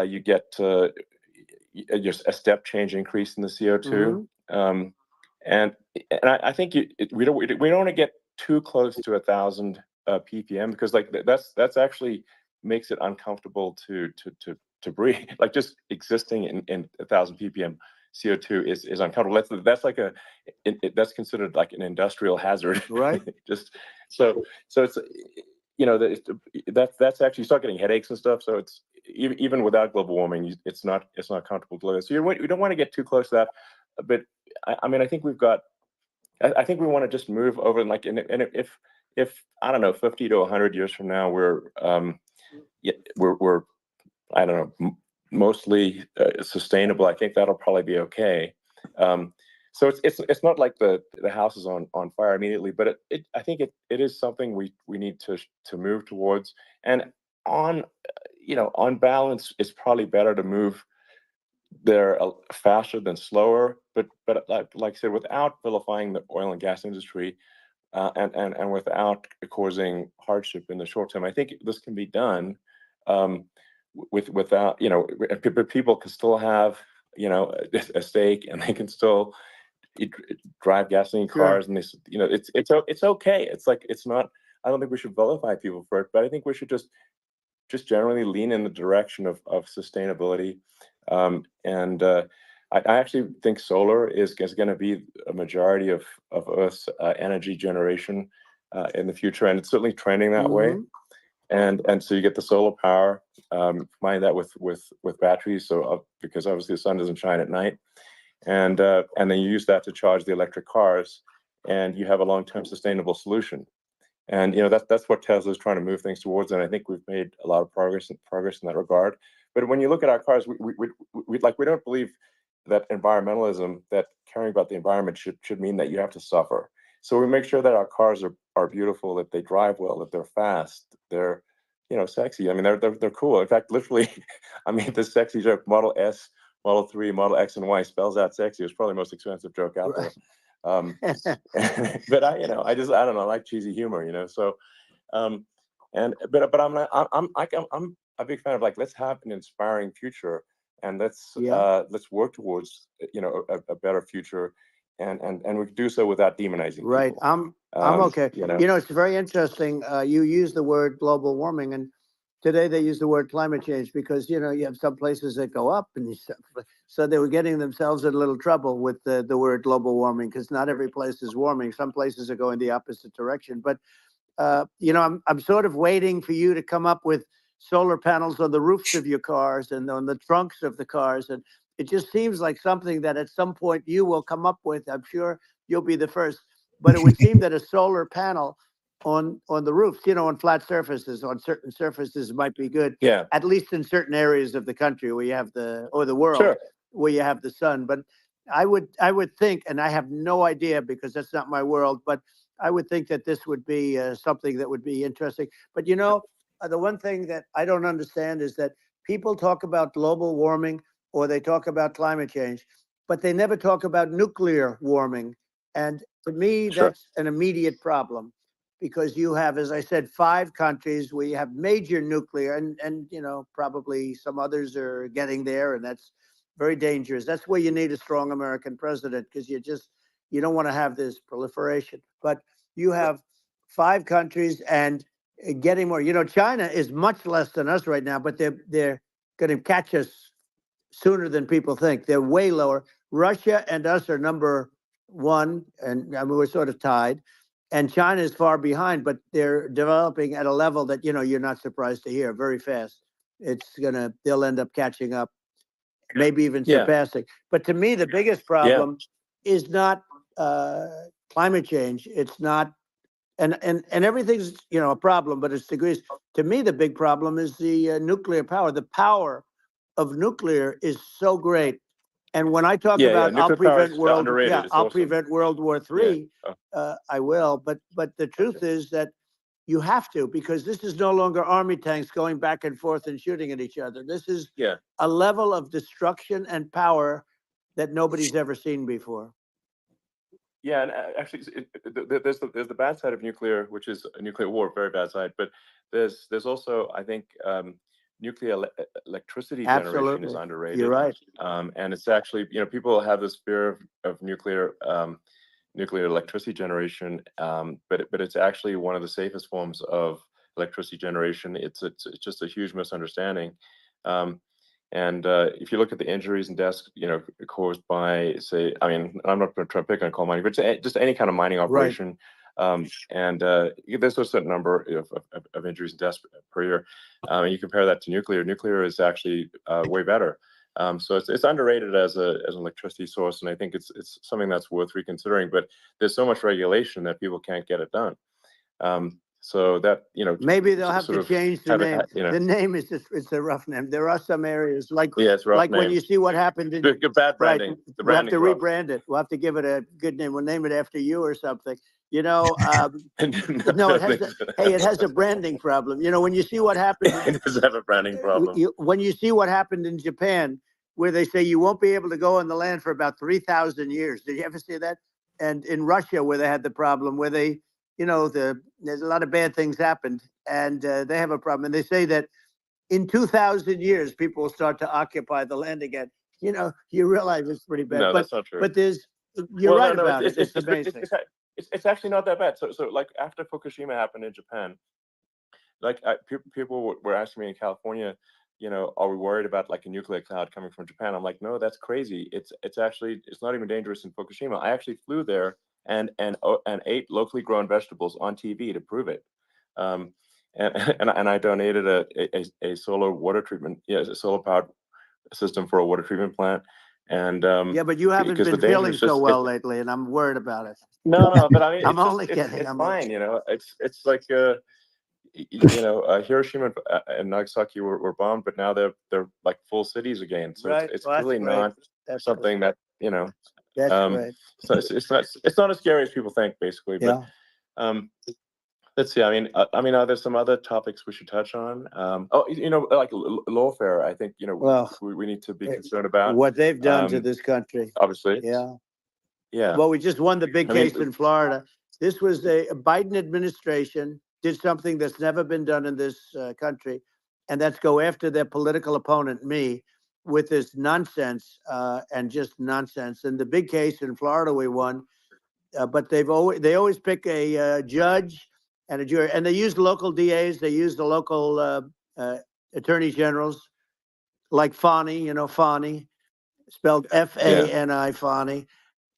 you get just a step change increase in the CO2. And I think we don't want to get too close to 1,000 ppm, because that's actually makes it uncomfortable to breathe. Like, just existing in 1,000 ppm CO2 is uncomfortable. That's considered like an industrial hazard. Right. Just so it's that's actually, you start getting headaches and stuff. So it's even without global warming, it's not comfortable to live. So you don't want to get too close to that. But I think we've got. I think we want to just move over, and if I don't know, 50 to 100 years from now, we're I don't know, mostly sustainable. I think that'll probably be okay. So it's not like the house is on fire immediately, but I think it is something we need to move towards. And on on balance, it's probably better to move there faster than slower. But like I said, without vilifying the oil and gas industry, and without causing hardship in the short term, I think this can be done without but people can still have a stake, and they can still drive gasoline cars, and it's okay. It's like, it's not. I don't think we should vilify people for it, but I think we should just generally lean in the direction of sustainability. I actually think solar is going to be a majority of Earth's energy generation in the future, and it's certainly trending that way. And so you get the solar power, combine that with batteries, so because obviously the sun doesn't shine at night, and then you use that to charge the electric cars, and you have a long-term sustainable solution. And that's what Tesla's trying to move things towards, and I think we've made a lot of progress in that regard. But when you look at our cars, we don't believe that environmentalism, that caring about the environment should mean that you have to suffer. So we make sure that our cars are beautiful, that they drive well, that they're fast, they're sexy. I mean, they're cool. In fact, literally, I mean, this sexy joke, Model S, Model 3, Model X, and Y spells out sexy. It's probably the most expensive joke out there. But I don't know, I like cheesy humor, so but I'm a big fan of, like, let's have an inspiring future, and let's work towards a better future, and we can do so without demonizing people. I'm okay. It's very interesting. You use the word global warming, and today they use the word climate change because you have some places that go up, and so they were getting themselves in a little trouble with the word global warming, because not every place is warming. Some places are going the opposite direction. But I'm sort of waiting for you to come up with solar panels on the roofs of your cars and on the trunks of the cars, and it just seems like something that at some point you will come up with. I'm sure you'll be the first. But it would seem that a solar panel on the roofs, on flat surfaces, on certain surfaces might be good. Yeah. At least in certain areas of the country where you have the world, where you have the sun. But I would think, and I have no idea because that's not my world, but I would think that this would be something that would be interesting. But the one thing that I don't understand is that people talk about global warming or they talk about climate change, but they never talk about nuclear warming. And to me, that's an immediate problem, because you have, as I said, 5 countries where you have major nuclear, and probably some others are getting there, and that's very dangerous. That's where you need a strong American president, because you don't want to have this proliferation. But you have 5 countries and getting more. China is much less than us right now, but they're going to catch us sooner than people think. They're way lower. Russia and us are number 1, and I mean, we're sort of tied. And China is far behind, but they're developing at a level that you're not surprised to hear, very fast. They'll end up catching up, maybe even surpassing. But to me, the biggest problem is not climate change. It's not, and everything's a problem, but it's degrees. To me, the big problem is the nuclear power. The power of nuclear is so great. And when I talk about I'll prevent World War III, I will. But the truth is that you have to, because this is no longer army tanks going back and forth and shooting at each other. This is a level of destruction and power that nobody's ever seen before. Yeah, and actually, there's the bad side of nuclear, which is a nuclear war, very bad side. But there's also, I think, nuclear electricity generation is underrated. You're right. And it's actually, people have this fear of nuclear electricity generation, but it's actually one of the safest forms of electricity generation. It's just a huge misunderstanding. And if you look at the injuries and deaths, caused by, say, I mean, I'm not going to try to pick on coal mining, but just any kind of mining operation. And there's a certain number of injuries and deaths per year. And you compare that to nuclear. Nuclear is actually way better. So it's underrated as an electricity source, and I think it's something that's worth reconsidering. But there's so much regulation that people can't get it done. So that maybe they'll have to change the name. The name is it's a rough name. There are some areas like when you see what happened in good bad branding. Right, we'll have to rebrand it. We'll have to give it a good name. We'll name it after you or something. You know, no, it has hey, it has a branding problem. You know, when you see what happened, It does have a branding problem. when you see what happened in Japan, where they say you won't be able to go on the land for about 3,000 years. Did you ever see that? And in Russia, where they had the problem, where they, you know, there's a lot of bad things happened, and they have a problem. And they say that in 2,000 years, people will start to occupy the land again. You know, you realize it's pretty bad. No, but, that's not true. But you're right no, about it. It's amazing. It's actually not that bad. So like after Fukushima happened in Japan, like people were asking me in California, you know, are we worried about like a nuclear cloud coming from Japan? I'm like, no, that's crazy. It's not even dangerous in Fukushima. I actually flew there and ate locally grown vegetables on TV to prove it. And I donated a solar water treatment, a solar powered system for a water treatment plant. And yeah, but you haven't been feeling so well lately, and I'm worried about it. No, but I mean, I'm only kidding. It's fine, you know. It's like you know, Hiroshima and Nagasaki were bombed, but now they're like full cities again. So right. it's really not something that, you know. That's right. So it's not as scary as people think, basically. But let's see. I mean, are there some other topics we should touch on? Oh, you know, like Lawfare. I think, you know, we need to be concerned about what they've done to this country. Obviously. Yeah. Yeah. Well, we just won the big case in Florida. This was a Biden administration did something that's never been done in this country, and that's go after their political opponent, me, with this nonsense and just nonsense. And the big case in Florida we won, but they always pick a judge and a jury, and they use local DAs, they use the local attorney generals, like Fani, you know, Fani, spelled Fani, Fani.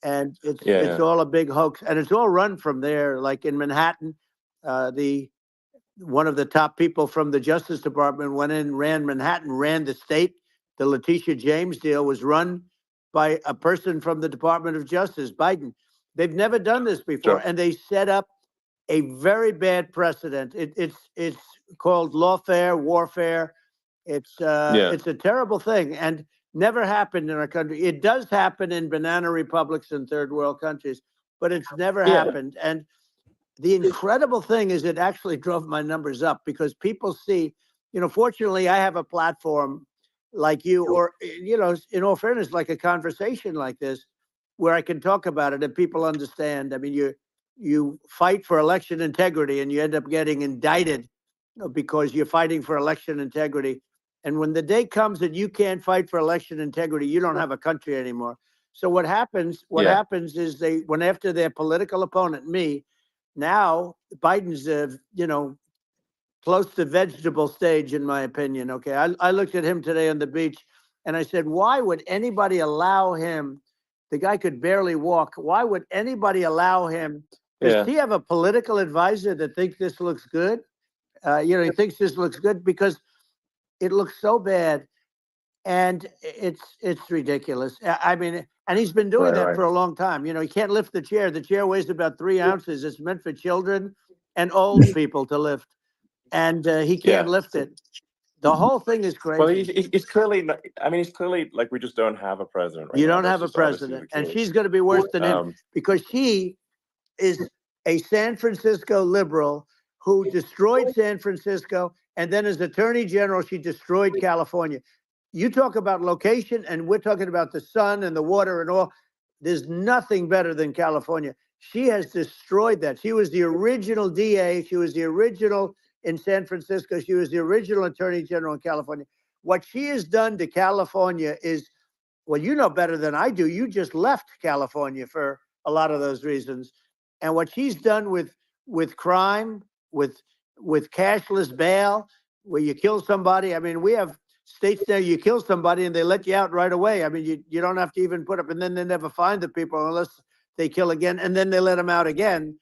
And it's all a big hoax, and it's all run from there. Like in Manhattan, one of the top people from the Justice Department went in, ran Manhattan, ran the state. The Letitia James deal was run by a person from the Department of Justice, Biden. They've never done this before, and they set up a very bad precedent. It's called lawfare, warfare. It's a terrible thing, and never happened in our country. It does happen in banana republics and third world countries, but it's never happened. And the incredible thing is it actually drove my numbers up because people see, you know, fortunately I have a platform like you, or, you know, in all fairness, like a conversation like this, where I can talk about it and people understand. I mean, you fight for election integrity and you end up getting indicted because you're fighting for election integrity. And when the day comes that you can't fight for election integrity, you don't have a country anymore. So what happens is they went after their political opponent, me. Now Biden's, you know, close to vegetable stage, in my opinion. Okay, I looked at him today on the beach, and I said, why would anybody allow him? The guy could barely walk. Why would anybody allow him? Does he have a political advisor that thinks this looks good? You know, he thinks this looks good because it looks so bad, and it's ridiculous. I mean, and he's been doing that for a long time. You know, he can't lift the chair. The chair weighs about 3 ounces. It's meant for children and old people to lift, and he can't lift it. The whole thing is crazy. Well, he's clearly. I mean, he's clearly like we just don't have a president. Right you now. don't have a president, and she's going to be worse than him because she is a San Francisco liberal who destroyed San Francisco, and then as Attorney General, she destroyed California. You talk about location, and we're talking about the sun and the water and all. There's nothing better than California. She has destroyed that. She was the original DA. She was the original in San Francisco. She was the original Attorney General in California. What she has done to California is, well, you know better than I do. You just left California for a lot of those reasons. And what she's done with crime, with cashless bail, where you kill somebody. I mean, we have states there you kill somebody and they let you out right away. I mean, you don't have to even put up, and then they never find the people unless they kill again, and then they let them out again.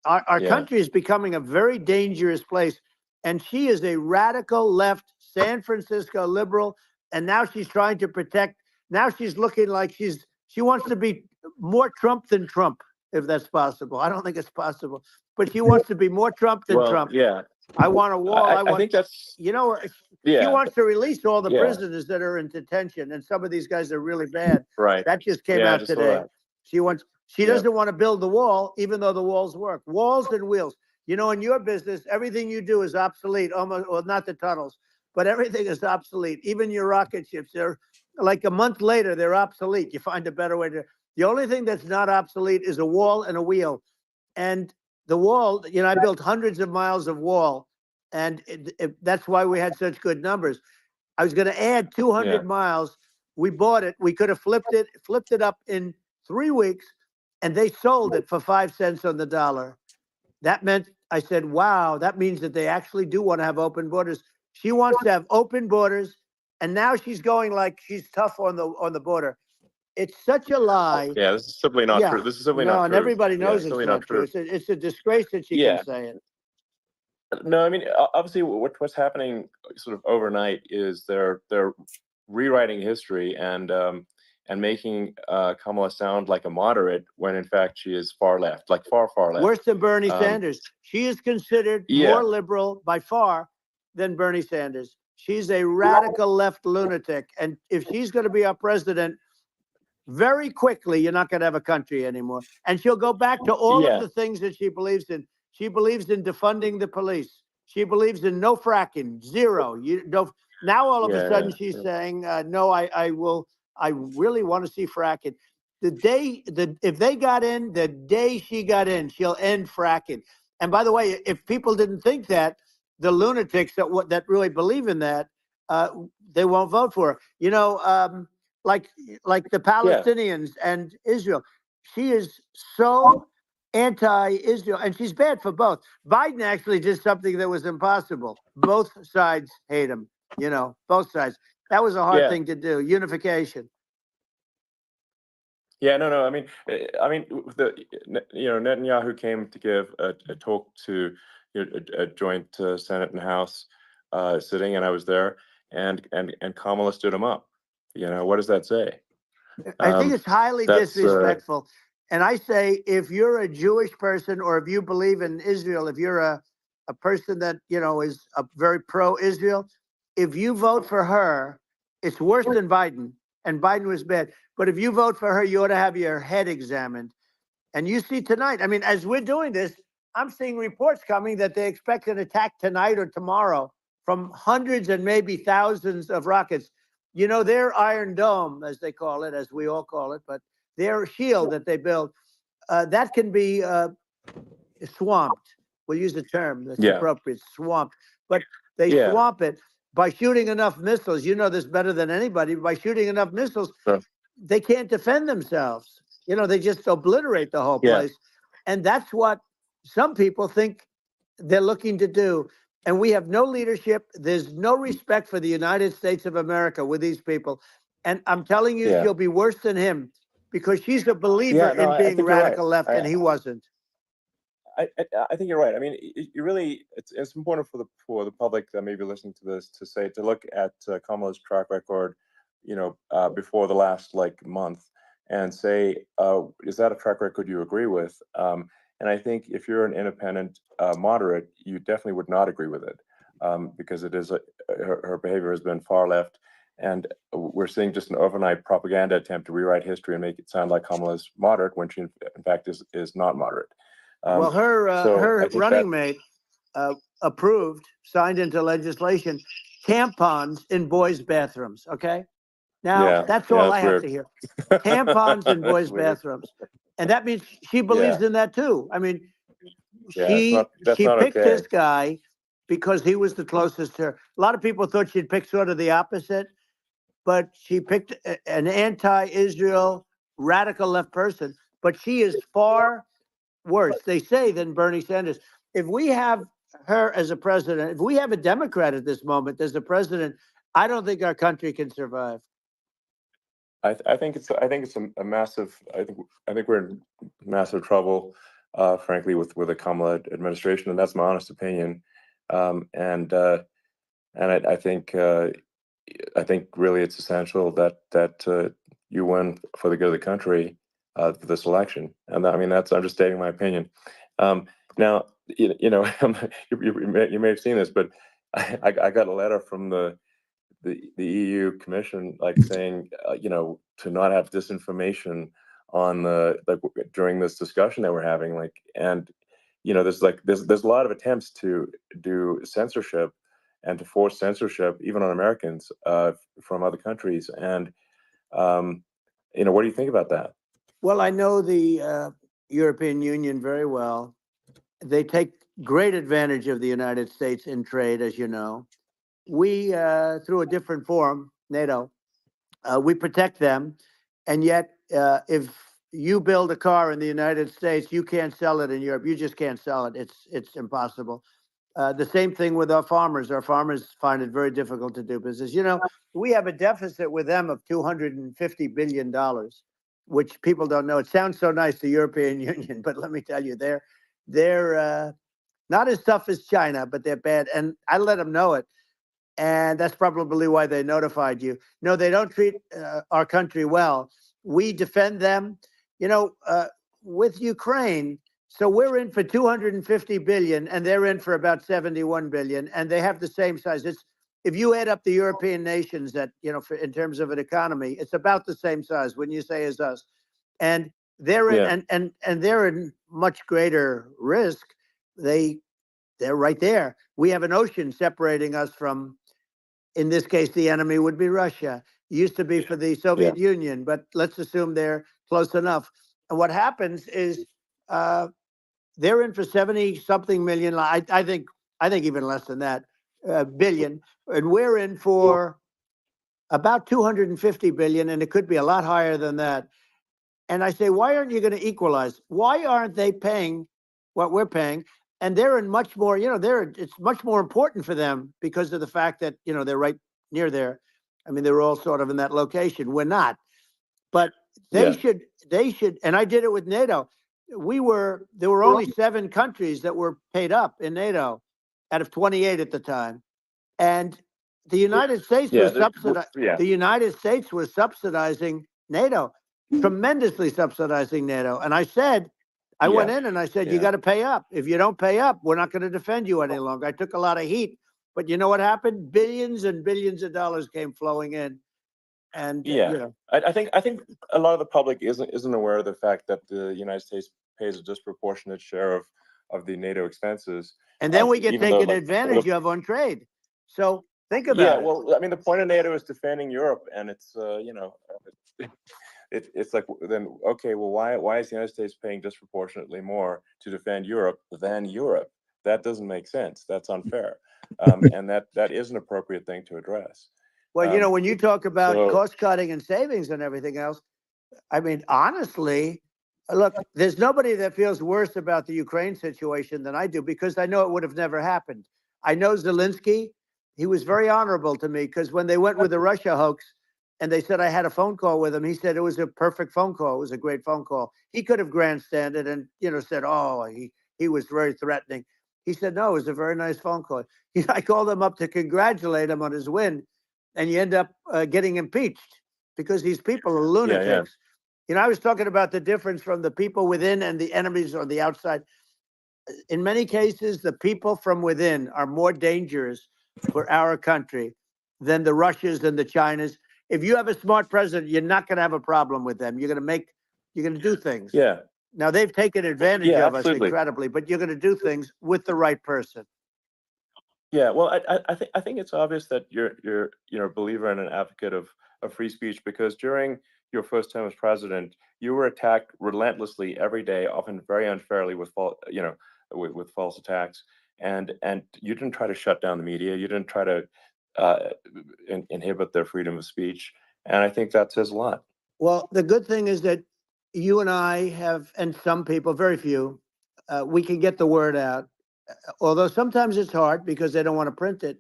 Our country is becoming a very dangerous place, and she is a radical left San Francisco liberal, and now she's trying to protect. Now she's looking like she wants to be more Trump than Trump, if that's possible. I don't think it's possible, but she wants to be more Trump than Trump. Yeah. I want a wall. I think that's, you know, she wants to release all the prisoners that are in detention, and some of these guys are really bad. Right. That just came out today. She doesn't want to build the wall, even though the walls work. Walls and wheels. You know, in your business, everything you do is obsolete, almost, well, not the tunnels, but everything is obsolete. Even your rocket ships, they're like a month later, they're obsolete. You find a better way to. The only thing that's not obsolete is a wall and a wheel. And the wall, you know, I built hundreds of miles of wall, and that's why we had such good numbers. I was going to add 200 miles. We bought it. We could have flipped it up in 3 weeks, and they sold it for 5 cents on the dollar. That meant, I said, wow, that means that they actually do want to have open borders. She wants to have open borders, and now she's going like she's tough on the border. It's such a lie. Yeah, this is simply not true. This is simply not true. And everybody knows it's simply not true. It's a disgrace that she can say it. No, I mean, obviously, what's happening sort of overnight is they're rewriting history and making Kamala sound like a moderate when in fact she is far left, like far left. Worse than Bernie Sanders. She is considered more liberal by far than Bernie Sanders. She's a radical left lunatic, and if she's going to be our president, very quickly you're not going to have a country anymore. And she'll go back to all of the things that she believes in. She believes in defunding the police. She believes in no fracking, zero. You don't. Now all of a sudden she's saying, no, I will. I really want to see fracking. If they got in, the day she got in, she'll end fracking. And by the way, if people didn't think that, the lunatics that really believe in that, they won't vote for her. You know, like the Palestinians and Israel. She is so anti-Israel, and she's bad for both. Biden actually did something that was impossible. Both sides hate him. You know, both sides. That was a hard thing to do. Unification. Yeah, no. I mean, Netanyahu came to give a talk to a joint Senate and House sitting, and I was there, and Kamala stood him up. You know, what does that say? I think it's highly disrespectful. And I say, if you're a Jewish person or if you believe in Israel, if you're a person that, you know, is a very pro-Israel, if you vote for her, it's worse than Biden. And Biden was bad. But if you vote for her, you ought to have your head examined. And you see tonight, I mean, as we're doing this, I'm seeing reports coming that they expect an attack tonight or tomorrow from hundreds and maybe thousands of rockets. You know, their Iron Dome, as they call it, as we all call it, but their shield that they build, that can be swamped. We'll use the term that's appropriate, swamped. But they swamp it by shooting enough missiles. You know this better than anybody. By shooting enough missiles, they can't defend themselves. You know, they just obliterate the whole place. And that's what some people think they're looking to do. And we have no leadership. There's no respect for the United States of America with these people. And I'm telling you, she'll be worse than him because she's a believer in being radical left, and he wasn't. I think you're right. I mean, you really, it's important for the public that may be listening to this to look at Kamala's track record, you know, before the last month, and say, is that a track record you agree with? And I think if you're an independent moderate, you definitely would not agree with it, because it is her behavior has been far left, and we're seeing just an overnight propaganda attempt to rewrite history and make it sound like Kamala's moderate when she in fact is not moderate. Well, her running mate approved, signed into legislation, tampons in boys' bathrooms. Okay, now that's all I have to hear. Tampons in boys' bathrooms, and that means she believes in that too. I mean, she picked this guy because he was the closest to her. A lot of people thought she'd pick sort of the opposite, but she picked an anti-Israel radical left person. But she is far worse, they say, than Bernie Sanders. If we have her as a president, if we have a Democrat at this moment as the president, I don't think our country can survive. I think it's a massive. I think we're in massive trouble, frankly, with the Kamala administration, and that's my honest opinion. And I think really it's essential that you win for the good of the country for this election. And I mean, I'm just stating my opinion. Now, you know, you may have seen this, but I got a letter from the EU Commission, saying, you know, to not have disinformation on the during this discussion that we're having. Like, and there's a lot of attempts to do censorship and to force censorship even on Americans from other countries. And what do you think about that? Well, I know the European Union very well. They take great advantage of the United States in trade, as you know. We, through a different forum, NATO, we protect them. And yet, if you build a car in the United States, you can't sell it in Europe. You just can't sell it. It's impossible. The same thing with our farmers. Our farmers find it very difficult to do business. We have a deficit with them of $250 billion, which people don't know. It sounds so nice, the European Union, but let me tell you, they're not as tough as China, but they're bad. And I let them know it. And that's probably why they notified you. No, they don't treat our country well. We defend them, with Ukraine. So we're in for 250 billion and they're in for about 71 billion, and they have the same size. If you add up the European nations that, in terms of an economy, it's about the same size when you say as us. And they're in, and they're in much greater risk. They're right there. We have an ocean separating us from, in this case, the enemy would be Russia. It used to be for the Soviet Union, but let's assume they're close enough. And what happens is they're in for 70-something million. I think even less than that, billion, and we're in for about 250 billion, and it could be a lot higher than that. And I say, why aren't you going to equalize? Why aren't they paying what we're paying? And they're in much more, it's much more important for them because of the fact that, they're right near there. I mean, they're all sort of in that location. We're not. But they should, and I did it with NATO. There were only 7 countries that were paid up in NATO out of 28 at the time. And the United States was the United States was subsidizing NATO, tremendously subsidizing NATO. And I said, I went in and I said, you got to pay up. If you don't pay up, we're not going to defend you any longer. I took a lot of heat, but you know what happened? Billions and billions of dollars came flowing in. And I think a lot of the public isn't aware of the fact that the United States pays a disproportionate share of the NATO expenses. And then we get taken advantage of on trade. So think about it. Yeah, well, I mean, the point of NATO is defending Europe, and it's it's like, then okay, well, why is the United States paying disproportionately more to defend Europe than Europe? That doesn't make sense. That's unfair, and that is an appropriate thing to address. Well, when you talk about cost cutting and savings and everything else, I mean, honestly, look, there's nobody that feels worse about the Ukraine situation than I do, because I know it would have never happened. I know Zelensky. He was very honorable to me, because when they went with the Russia hoax and they said I had a phone call with him, he said it was a perfect phone call. It was a great phone call. He could have grandstanded and, said, oh, he was very threatening. He said, no, it was a very nice phone call. I called him up to congratulate him on his win, and you end up getting impeached because these people are lunatics. I was talking about the difference from the people within and the enemies on the outside. In many cases, the people from within are more dangerous for our country than the Russians and the Chinas. If you have a smart president, you're not going to have a problem with them. You're going to do things. Yeah. Now, they've taken advantage of us absolutely. incredibly, but you're going to do things with the right person. Yeah, well, I think it's obvious that you're a believer and an advocate of free speech, because during your first term as president, you were attacked relentlessly every day, often very unfairly with false attacks, and you didn't try to shut down the media. You didn't try to inhibit their freedom of speech, and I think that says a lot. Well, the good thing is that you and I have, and some people, very few, we can get the word out. Although sometimes it's hard because they don't want to print it,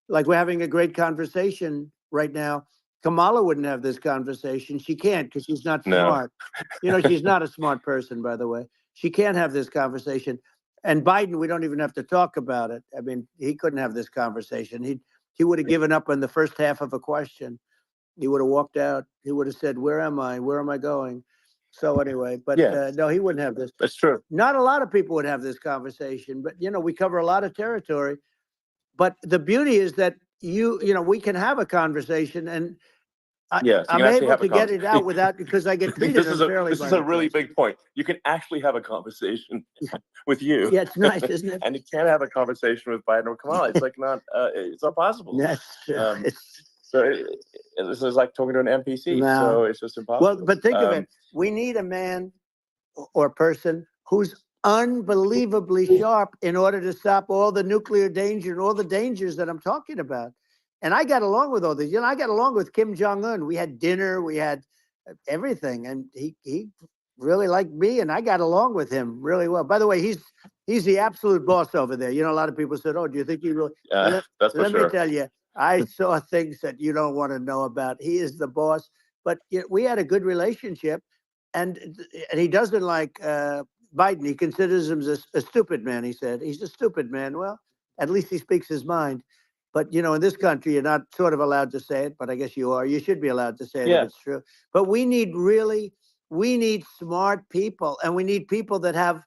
like we're having a great conversation right now. Kamala wouldn't have this conversation. She can't, because she's not smart. She's not a smart person, by the way. She can't have this conversation. And Biden, we don't even have to talk about it. I mean, he couldn't have this conversation. He would have given up on the first half of a question. He would have walked out. He would have said, where am I? Where am I going? So anyway, but no, he wouldn't have this. That's true. Not a lot of people would have this conversation, but we cover a lot of territory. But the beauty is that we can have a conversation, and Yes, you I'm can actually able have a to get it out conversation. without, because I get treated This is unfairly this by is the a really press. big point. You can actually have a conversation with you. Yeah, it's nice, isn't it? And you can't have a conversation with Biden or Kamala. It's like it's not possible. That's it's So this is like talking to an NPC. No. So it's just impossible. well, but think of it. We need a man or person who's unbelievably sharp in order to stop all the nuclear danger and all the dangers that I'm talking about. And I got along with all these. I got along with Kim Jong-un. We had dinner, we had everything, and he really liked me, and I got along with him really well. By the way, he's the absolute boss over there. A lot of people said, "Oh, do you think he really?" That's for Let sure. me tell you, I saw things that you don't want to know about. He is the boss. But we had a good relationship, and he doesn't like Biden. He considers him a stupid man. He said he's a stupid man. Well, at least he speaks his mind. But in this country, you're not sort of allowed to say it, but I guess you are. You should be allowed to say it if it's true. But we need smart people, and we need people that have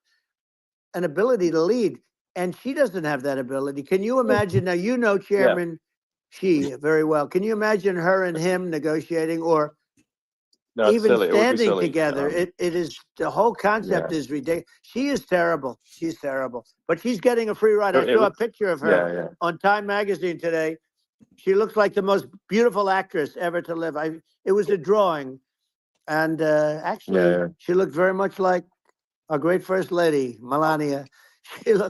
an ability to lead. And she doesn't have that ability. Can you imagine? Now, Chairman Xi very well. Can you imagine her and him negotiating, or No, it's even silly. It would be standing silly. together? It is, the whole concept is ridiculous. She is terrible. She's terrible. But she's getting a free ride. I saw a picture of her on Time Magazine today. She looks like the most beautiful actress ever to live. It was a drawing, and actually, she looked very much like our great First Lady, Melania. She didn't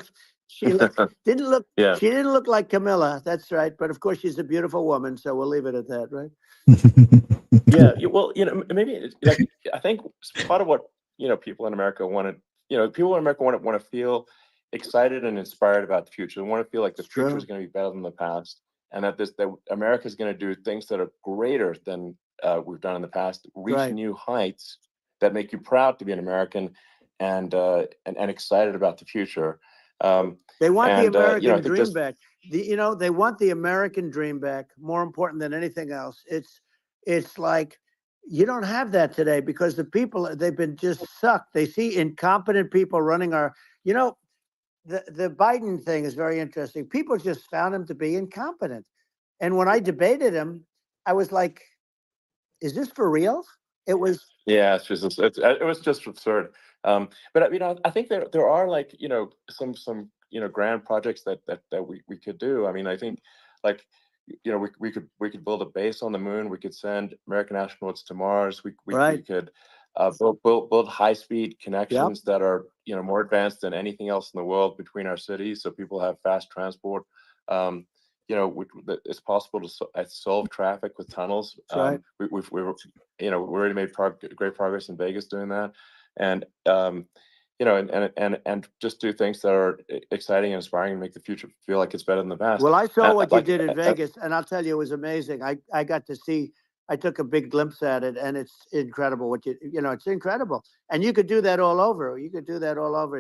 look. She didn't look like Camilla. That's right. But of course, she's a beautiful woman, so we'll leave it at that, right? Well, maybe I think part of what people in America want to, people in America want to feel excited and inspired about the future. They want to feel like the future is going to be better than the past, and that America is going to do things that are greater than we've done in the past, reach new heights that make you proud to be an American, and excited about the future. They want the American dream back. They want the American dream back. More important than anything else. It's like you don't have that today because the people, they've been just sucked. They see incompetent people running our. The Biden thing is very interesting. People just found him to be incompetent, and when I debated him, I was like, "Is this for real?" It was. Yeah, it was just absurd. But I think there are some grand projects that we could do. I mean, I think we could build a base on the moon. We could send American astronauts to Mars. We could build high-speed connections that are more advanced than anything else in the world between our cities, so people have fast transport. It's possible to solve traffic with tunnels. We've we already made great progress in Vegas doing that, and and just do things that are exciting and inspiring and make the future feel like it's better than the past. Well, I saw what you did in Vegas, and I'll tell you, it was amazing. I got to see. I took a big glimpse at it, and it's incredible. It's incredible, and you could do that all over. You could do that all over.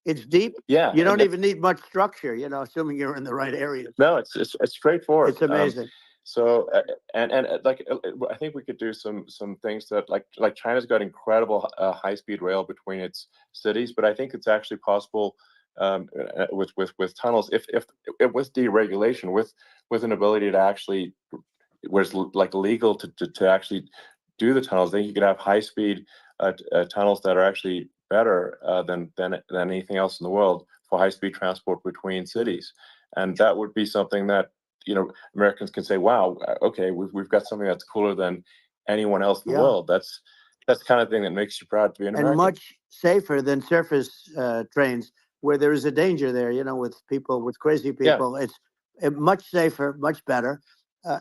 It's deep. Yeah, you don't even need much structure. Assuming you're in the right area. No, it's straightforward. It's amazing. So I think we could do some things that like China's got incredible high-speed rail between its cities, but I think it's actually possible with tunnels if with deregulation, with an ability to actually where it's legal to actually do the tunnels. Then you could have high-speed tunnels that are actually better than anything else in the world for high-speed transport between cities, and that would be something that Americans can say, wow, okay, we've got something that's cooler than anyone else in the world. That's the kind of thing that makes you proud to be an American. And much safer than surface trains, where there is a danger there, with crazy people. It's much safer, much better.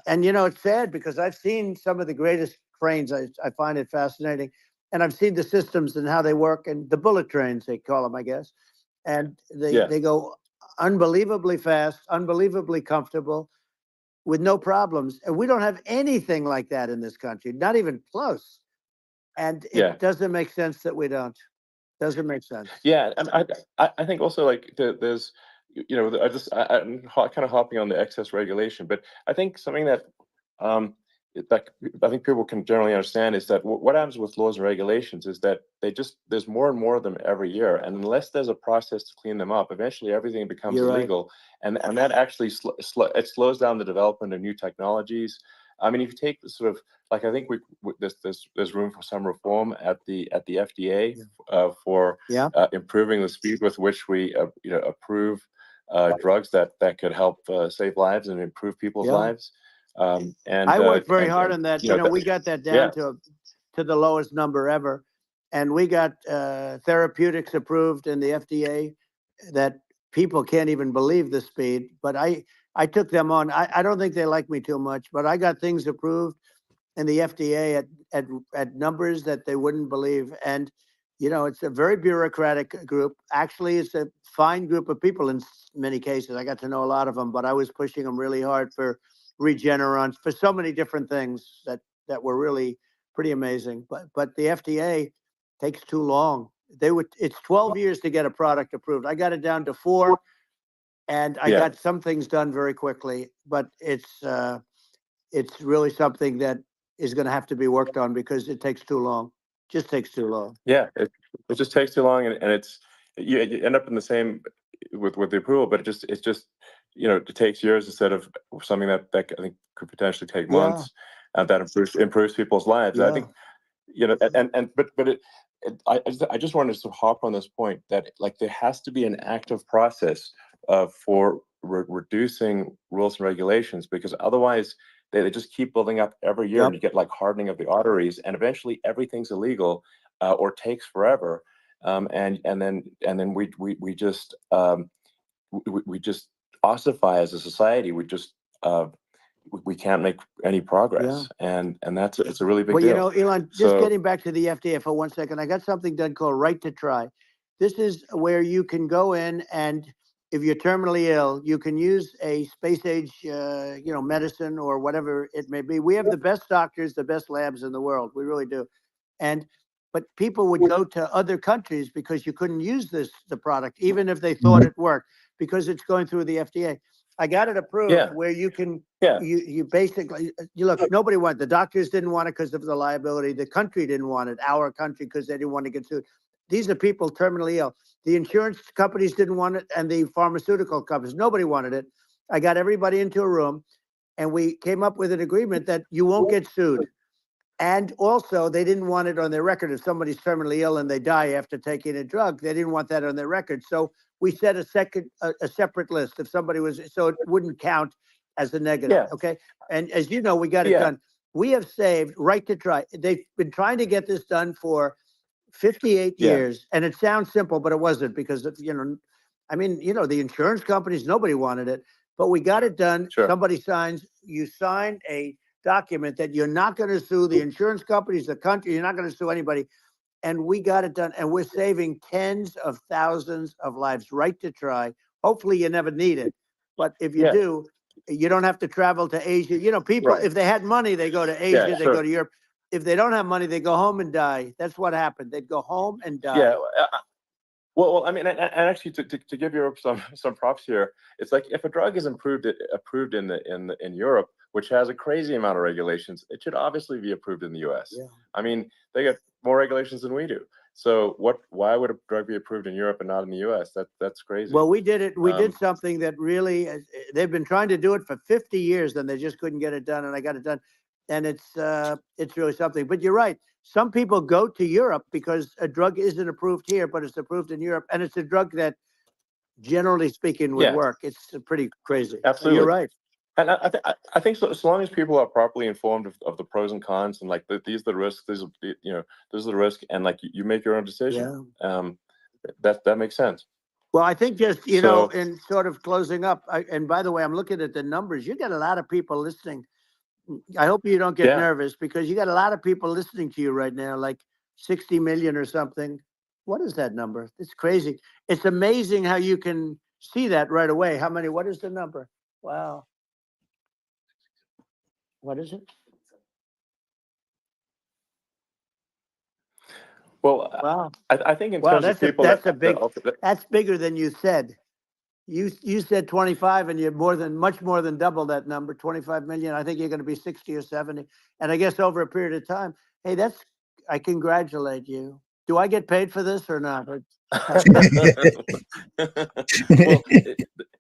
And it's sad because I've seen some of the greatest trains. I find it fascinating. And I've seen the systems and how they work, and the bullet trains, they call them, I guess. And they go unbelievably fast, unbelievably comfortable, with no problems. And we don't have anything like that in this country, not even close. And it doesn't make sense that we don't. Doesn't make sense. Yeah, and I think also there's I'm kind of hopping on the excess regulation, but I think something that I think people can generally understand is that what happens with laws and regulations is that there's more and more of them every year, and unless there's a process to clean them up, eventually everything becomes illegal, and that actually it slows down the development of new technologies. I mean, if you take the sort of like, I think there's room for some reform at the FDA for improving the speed with which we approve drugs that could help save lives and improve people's lives. And I worked very hard on that. We got that down yeah. to the lowest number ever, and we got therapeutics approved in the FDA that people can't even believe the speed. But I took them on. I don't think they like me too much, but I got things approved in the FDA at numbers that they wouldn't believe. And it's a very bureaucratic group. Actually, it's a fine group of people in many cases. I got to know a lot of them, but I was pushing them really hard for Regeneron, for so many different things that were really pretty amazing. But the FDA takes too long. It's 12 years to get a product approved. I got it down to 4, and I got some things done very quickly. But it's really something that is going to have to be worked on because it takes too long. Just takes too long. Yeah, it just takes too long, and it's you end up in the same with the approval, but it's just it takes years instead of something that I think could potentially take months, and that improves people's lives. Yeah. I think I just wanted to hop on this point that like there has to be an active process for reducing rules and regulations, because otherwise they just keep building up every year, and you get like hardening of the arteries, and eventually everything's illegal or takes forever, and then we just ossify as a society. We can't make any progress, and it's a really big deal. Elon, just getting back to the FDA for 1 second, I got something done called Right to Try. This is where you can go in, and if you're terminally ill, you can use a space age, medicine or whatever it may be. We have the best doctors, the best labs in the world. We really do. But people would go to other countries because you couldn't use the product, even if they thought it worked, because it's going through the FDA. I got it approved where you can, you basically, look, nobody wanted, the doctors didn't want it because of the liability. The country didn't want it, our country, because they didn't want to get sued. These are people terminally ill. The insurance companies didn't want it, and the pharmaceutical companies, nobody wanted it. I got everybody into a room, and we came up with an agreement that you won't get sued. And also, they didn't want it on their record. If somebody's terminally ill and they die after taking a drug, they didn't want that on their record. So we set a separate list if somebody was, so it wouldn't count as a negative. Okay. And as you know, we got it done. We have saved Right to Try. They've been trying to get this done for 58 years, and it sounds simple, but it wasn't, because the insurance companies, nobody wanted it, but we got it done. Somebody signs, you sign a document that you're not going to sue the insurance companies, the country, you're not going to sue anybody. And we got it done, and we're saving tens of thousands of lives. Right to Try. Hopefully you never need it, but if you do, you don't have to travel to Asia. People, if they had money, they go to Asia, they go to Europe. If they don't have money, they go home and die. That's what happened. They'd go home and die. Yeah. Well, I mean, and actually, to give Europe some props here, it's like if a drug is approved in Europe, which has a crazy amount of regulations, it should obviously be approved in the U.S. Yeah. I mean, they get more regulations than we do. So why would a drug be approved in Europe and not in the U.S.? That's crazy. Well, we did it. We did something that really, they've been trying to do it for 50 years, and they just couldn't get it done, and I got it done. And it's really something. But you're right. Some people go to Europe because a drug isn't approved here, but it's approved in Europe, and it's a drug that, generally speaking, would work. It's pretty crazy. Absolutely, you're right. And I think so long as people are properly informed of the pros and cons, and like these are the risks, these are the risk, and like you make your own decision. That makes sense. Well, I think just in sort of closing up, and by the way, I'm looking at the numbers. You got a lot of people listening. I hope you don't get nervous, because you got a lot of people listening to you right now, like 60 million or something. What is that number? It's crazy. It's amazing how you can see that right away. How many? What is the number? Wow. What is it? Well, wow. I think in terms of people, that's bigger than you said. You said 25, and you're much more than double that number, 25 million. I think you're going to be 60 or 70. And I guess over a period of time, hey, I congratulate you. Do I get paid for this or not? Well,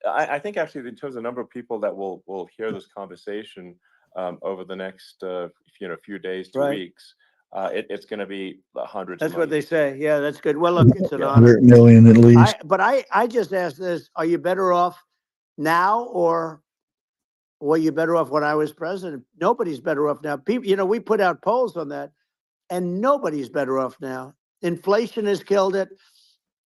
I think actually in terms of the number of people that will hear this conversation, over the next few days to Right. weeks, it's going to be hundreds. That's of what they millions. say. Yeah, that's good. Well, look, it's an Yeah. honor. 100 million at least. I just asked this: are you better off now, or were you better off when I was president? Nobody's better off now. People, we put out polls on that, and nobody's better off now. Inflation has killed it.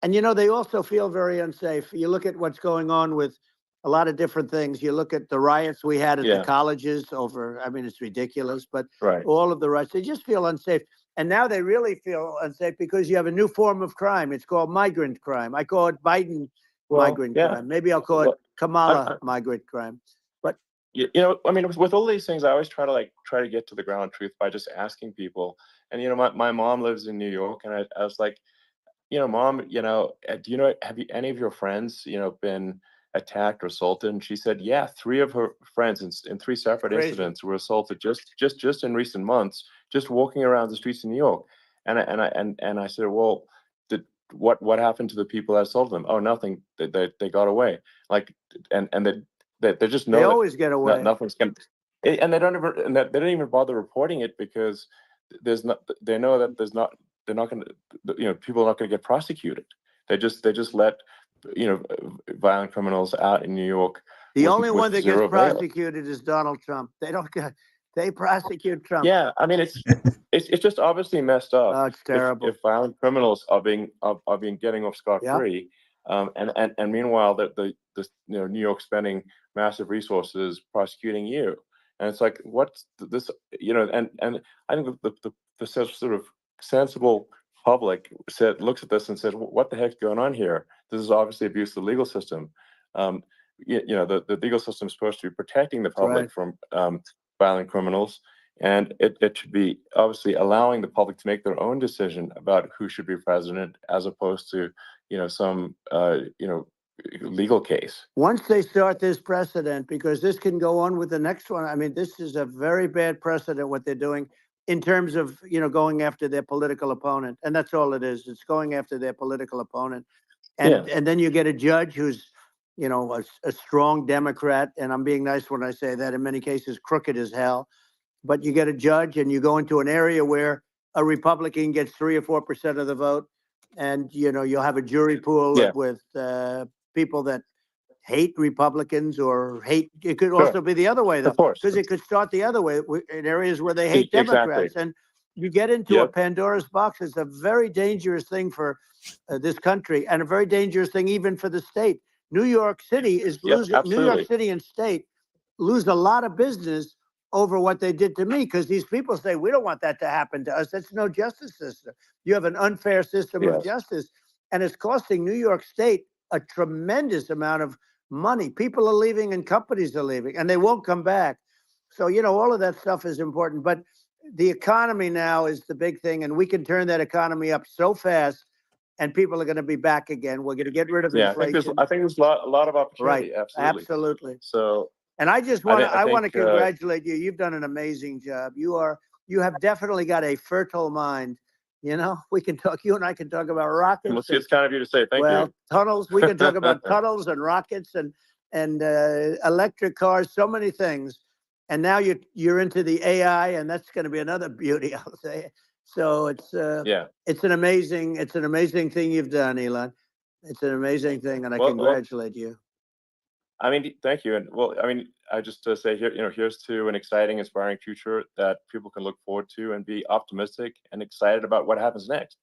And, they also feel very unsafe. You look at what's going on with a lot of different things. You look at the riots we had at the colleges over, I mean, it's ridiculous, but Right. all of the riots, they just feel unsafe. And now they really feel unsafe because you have a new form of crime. It's called migrant crime. I call it Biden migrant crime. Maybe I'll call it Kamala migrant crime. But I mean, with all these things, I always try to get to the ground truth by just asking people. And my mom lives in New York, and I was like, Mom, have any of your friends, been attacked or assaulted? And she said, yeah, 3 of her friends in 3 separate incidents were assaulted just in recent months, just walking around the streets in New York. And I said, well, what happened to the people that assaulted them? Oh, nothing. They got away. Like, and they just know they always get away. nothing's going to, and they don't even bother reporting it because they know that they're not going to, people are not going to get prosecuted. They just let, violent criminals out in New York. The only one that gets prosecuted is Donald Trump. They prosecute Trump. Yeah, I mean, it's just obviously messed up. Oh, it's terrible. If violent criminals are being getting off scot-free, and meanwhile the New York spending massive resources prosecuting you, and it's like, what's this? And I think the sort of sensible public looks at this and says, what the heck's going on here? This is obviously abuse of the legal system. The legal system is supposed to be protecting the public from violent criminals, and it should be obviously allowing the public to make their own decision about who should be president, as opposed to some legal case. Once they start this precedent, because this can go on with the next one. I mean, this is a very bad precedent what they're doing in terms of going after their political opponent, and that's all it is. It's going after their political opponent, and then you get a judge who's a strong Democrat, and I'm being nice when I say that. In many cases, crooked as hell. But you get a judge, and you go into an area where a Republican gets 3 or 4% of the vote, and you'll have a jury pool with people that hate Republicans or hate. It could also be the other way, though, because it could start the other way in areas where they hate Democrats, and you get into a Pandora's box. It's a very dangerous thing for this country, and a very dangerous thing even for the state. New York City is losing. New York City and state lose a lot of business over what they did to me, because these people say, we don't want that to happen to us. That's no justice system. You have an unfair system of justice, and it's costing New York State a tremendous amount of money. People are leaving and companies are leaving, and they won't come back. So, all of that stuff is important. But the economy now is the big thing, and we can turn that economy up so fast, and people are going to be back again. We're going to get rid of inflation. I think there's a lot of opportunity. Right. Absolutely. So, and I just want to congratulate you. You've done an amazing job. You have definitely got a fertile mind. We can talk. You and I can talk about rockets. Well, it's kind of you to say. Thank you. Tunnels. We can talk about tunnels and rockets and electric cars. So many things. And now you're into the AI, and that's going to be another beauty, I'll say. So it's an amazing thing you've done, Elon. It's an amazing thing, and I congratulate you. I mean, thank you. And I just say here, here's to an exciting, inspiring future that people can look forward to and be optimistic and excited about what happens next.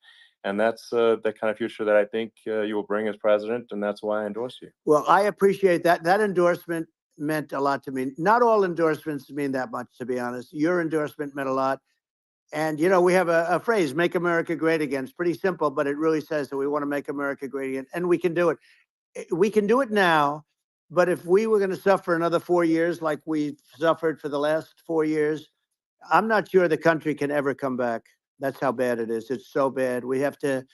And that's the kind of future that I think you will bring as president, and that's why I endorse you. Well, I appreciate that. That endorsement meant a lot to me. Not all endorsements mean that much, to be honest. Your endorsement meant a lot. And, we have a phrase, make America great again. It's pretty simple, but it really says that we want to make America great again. And we can do it. We can do it now. But if we were going to suffer another 4 years like we've suffered for the last 4 years, I'm not sure the country can ever come back. That's how bad it is. It's so bad. We have to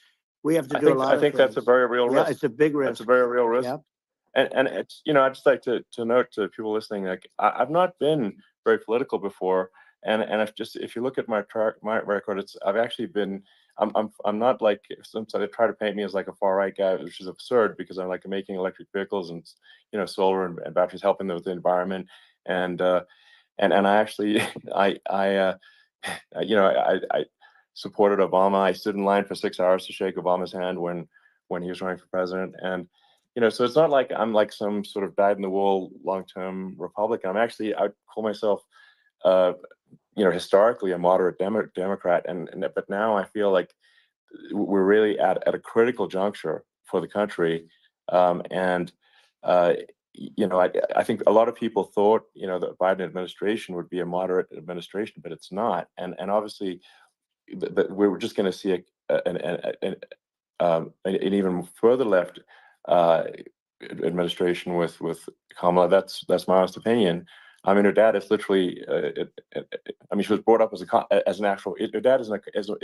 do a lot of things. I think that's a very real risk. Yeah, it's a big risk. It's a very real risk. Yep. And it's, I'd just like to note to people listening, like I've not been very political before. And if you look at my record, I've actually been, I'm not like, sometimes they try to paint me as like a far right guy, which is absurd, because I'm like making electric vehicles and solar and batteries, helping them with the environment, and I actually I supported Obama. I stood in line for 6 hours to shake Obama's hand when he was running for president. And so it's not like I'm like some sort of dyed-in-the-wool long-term Republican. I'd call myself historically a moderate Democrat, but now I feel like we're really at a critical juncture for the country, and I think a lot of people thought the Biden administration would be a moderate administration, but it's not, and obviously we're just going to see an even further left administration with Kamala. That's my honest opinion. I mean, her dad is literally. I mean, she was brought up as an actual. Her dad is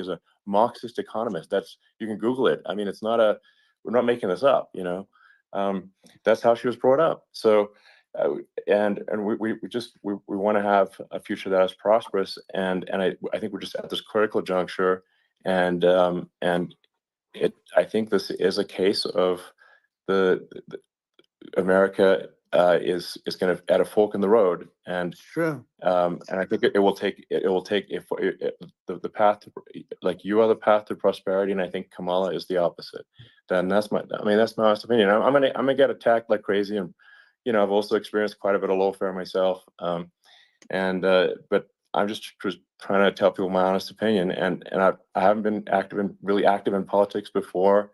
a Marxist economist. You can Google it. I mean, it's not we're not making this up. That's how she was brought up. So, and we want to have a future that is prosperous. And I think we're just at this critical juncture. And I think this is a case of the America is kind of at a fork in the road, and True. And I think it will take the path to, like, you are the path to prosperity, and I think Kamala is the opposite. Then that's my honest opinion. I'm gonna get attacked like crazy, and I've also experienced quite a bit of lawfare myself, but I'm just trying to tell people my honest opinion, and I haven't been really active in politics before.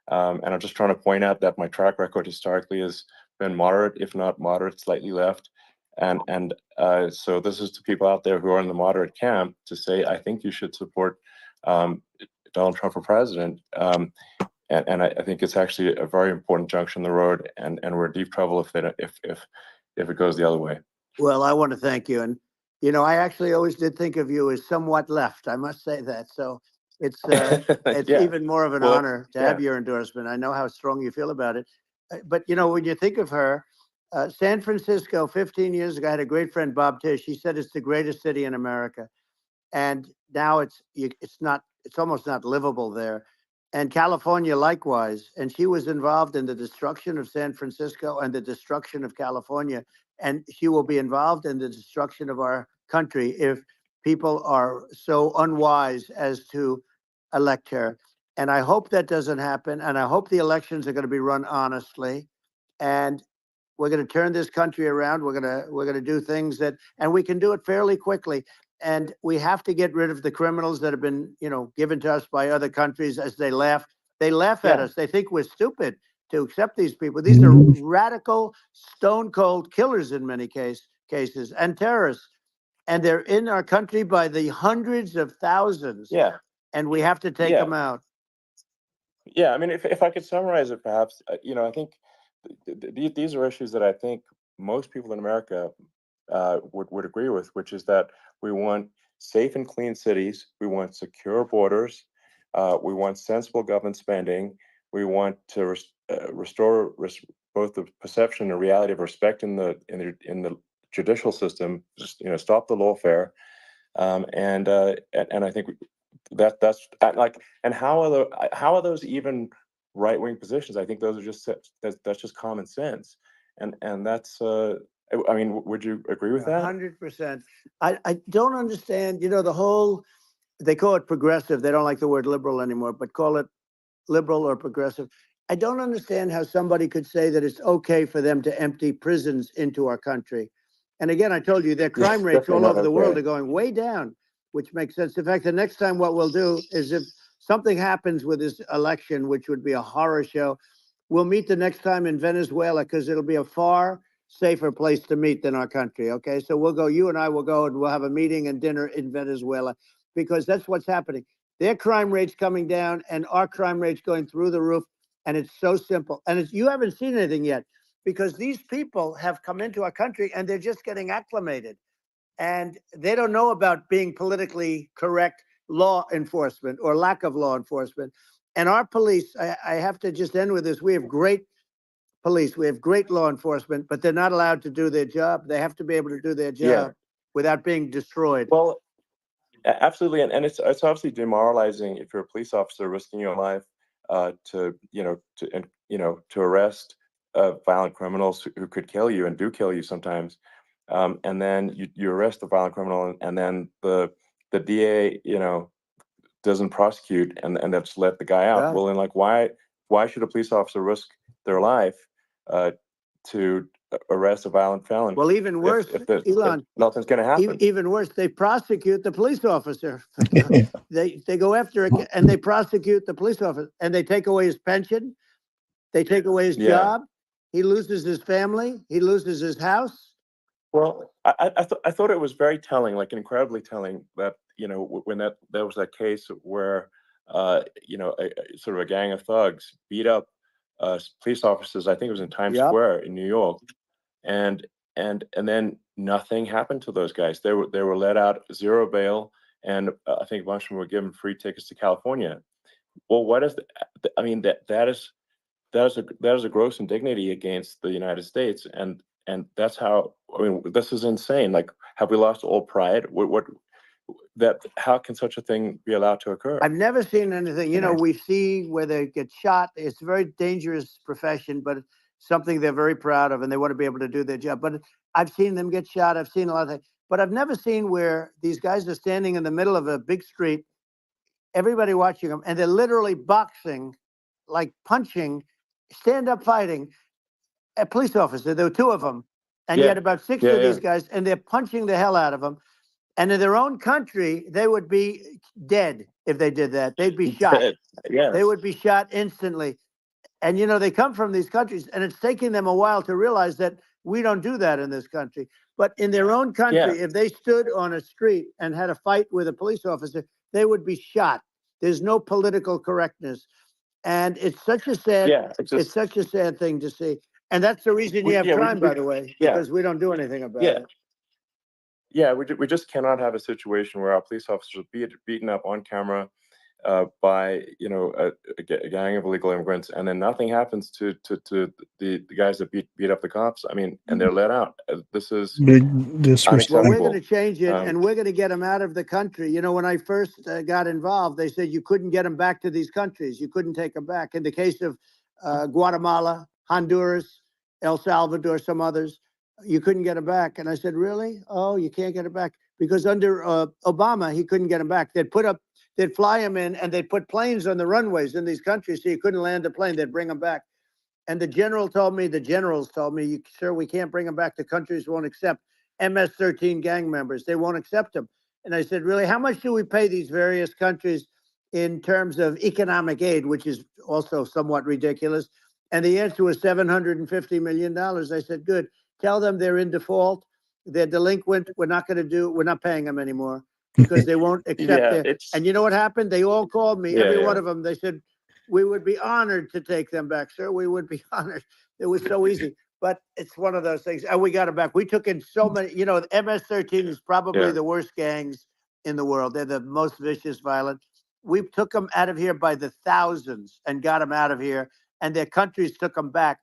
And I'm just trying to point out that my track record historically has been moderate, if not moderate, slightly left. And so this is to people out there who are in the moderate camp to say, I think you should support Donald Trump for president. And I think it's actually a very important junction in the road, and we're in deep trouble if it goes the other way. Well, I want to thank you. And, I actually always did think of you as somewhat left. I must say that. So it's Yeah. even more of an honor to have your endorsement. I know how strong you feel about it. But, when you think of her, San Francisco 15 years ago, I had a great friend, Bob Tish. He said it's the greatest city in America. And now it's almost not livable there. And California likewise. And she was involved in the destruction of San Francisco and the destruction of California. And she will be involved in the destruction of our country if people are so unwise as to elect her. And I hope that doesn't happen. And I hope the elections are going to be run honestly. And we're going to turn this country around. We're going to do things and we can do it fairly quickly. And we have to get rid of the criminals that have been, given to us by other countries as they laugh. They laugh at us. They think we're stupid to accept these people. These are radical, stone cold killers in many cases, and terrorists. And they're in our country by the hundreds of thousands. Yeah. And we have to take them out. Yeah. I mean, if I could summarize it, perhaps, I think these are issues that I think most people in America would agree with, which is that we want safe and clean cities, we want secure borders, we want sensible government spending, we want to restore both the perception and reality of respect in the judicial system. Just stop the lawfare, and I think that's like. And how are those even right-wing positions? I think those are that's just common sense, and that's. I mean, would you agree with that? 100%. I don't understand, the whole, they call it progressive. They don't like the word liberal anymore, but call it liberal or progressive. I don't understand how somebody could say that it's okay for them to empty prisons into our country. And again, I told you their crime rates all over the world are going way down, which makes sense. In fact, the next time what we'll do is, if something happens with this election, which would be a horror show, we'll meet the next time in Venezuela, because it'll be a far safer place to meet than our country. Okay, so you and I will go, and we'll have a meeting and dinner in Venezuela, because that's what's happening. Their crime rates coming down and our crime rates going through the roof. And it's so simple. And you haven't seen anything yet, because these people have come into our country and they're just getting acclimated. And they don't know about being politically correct law enforcement or lack of law enforcement. And our police, I have to just end with this. We have great police. We have great law enforcement, but they're not allowed to do their job. They have to be able to do their job without being destroyed. Well, absolutely. And it's obviously demoralizing if you're a police officer risking your life to arrest violent criminals who could kill you and do kill you sometimes. and then you arrest the violent criminal, and then the DA, doesn't prosecute, and that's let the guy out. Right. Well, then, like, why should a police officer risk their life to arrest a violent felon? Well, even worse, if Elon, nothing's going to happen. even worse, they prosecute the police officer. They go after it and they prosecute the police officer, and they take away his pension. They take away his job. He loses his family. He loses his house. Well, I thought it was very telling, like incredibly telling, that when there was that case where sort of a gang of thugs beat up police officers. I think it was in Times Square in New York, and then nothing happened to those guys. They were let out, zero bail, and I think a bunch of them were given free tickets to California. Well, what is I mean, that is a gross indignity against the United States, and that's how, I mean, this is insane. Like, have we lost all pride? How can such a thing be allowed to occur? I've never seen anything. We see where they get shot. It's a very dangerous profession, but it's something they're very proud of, and they want to be able to do their job. But I've seen them get shot. I've seen a lot of things, but I've never seen where these guys are standing in the middle of a big street, everybody watching them, and they're literally boxing, like punching, stand-up fighting a police officer. There were two of them, and you had about six of these guys, and they're punching the hell out of them. And in their own country, they would be dead if they did that. They'd be shot. Yes. They would be shot instantly. And, they come from these countries, and it's taking them a while to realize that we don't do that in this country. But in their own country, if they stood on a street and had a fight with a police officer, they would be shot. There's no political correctness. And it's such a sad, it's such a sad thing to see. And that's the reason you have crime, by the way, because we don't do anything about it. Yeah, we just cannot have a situation where our police officers are beaten up on camera by a gang of illegal immigrants, and then nothing happens to the guys that beat up the cops. I mean, and they're let out. This is Big disrespect. Well, we're going to change it, and we're going to get them out of the country. When I first got involved, they said you couldn't get them back to these countries. You couldn't take them back. In the case of Guatemala, Honduras, El Salvador, some others, you couldn't get them back. And I said, really? Oh, you can't get them back? Because under Obama, he couldn't get them back. They'd fly them in, and they'd put planes on the runways in these countries so you couldn't land a plane. They'd bring them back. And the generals told me, sir, we can't bring them back. The countries won't accept MS-13 gang members. They won't accept them. And I said, really, how much do we pay these various countries in terms of economic aid, which is also somewhat ridiculous? And the answer was $750 million. I said, good. Tell them they're in default. They're delinquent. We're not paying them anymore because they won't accept it. And you know what happened? They all called me, every one of them. They said, we would be honored to take them back, sir. We would be honored. It was so easy. But it's one of those things. And we got them back. We took in so many, the MS-13 is probably the worst gangs in the world. They're the most vicious, violent. We took them out of here by the thousands and got them out of here. And their countries took them back.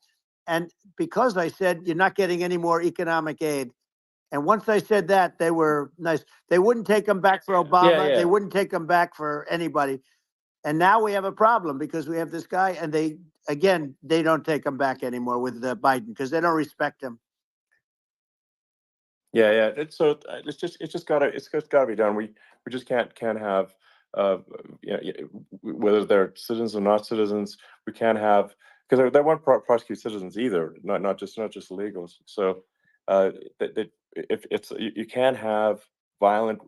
And because I said, you're not getting any more economic aid. And once I said that, they were nice. They wouldn't take them back for Obama. They wouldn't take them back for anybody. And now we have a problem because we have this guy, and they don't take him back anymore with Biden because they don't respect him. It's just gotta be done. We just can't have whether they're citizens or not citizens. We can't have, because they won't prosecute citizens either, not just illegals. So if it's, you can't have violent,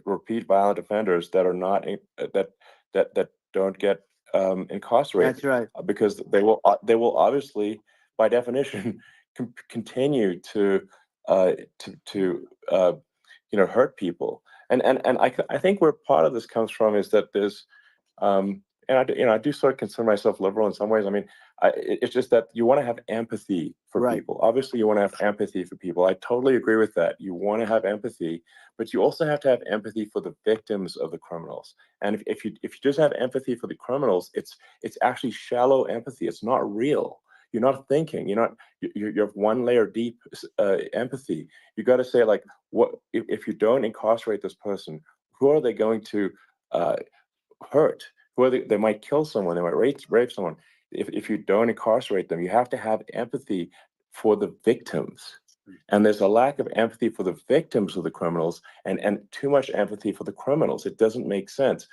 repeat violent offenders that are not that don't get incarcerated. That's right. Because they will obviously, by definition, continue to hurt people. And I think where part of this comes from is that there's and I do sort of consider myself liberal in some ways. I mean, it's just that you want to have empathy for people. Obviously, you want to have empathy for people. I totally agree with that. You want to have empathy, but you also have to have empathy for the victims of the criminals. And if you just have empathy for the criminals, it's actually shallow empathy. It's not real. You're not thinking. You have one layer deep empathy. You got to say, like, what if you don't incarcerate this person? Who are they going to hurt? Who are they might kill someone. They might rape someone. If you don't incarcerate them, you have to have empathy for the victims. And there's a lack of empathy for the victims of the criminals and too much empathy for the criminals. It doesn't make sense.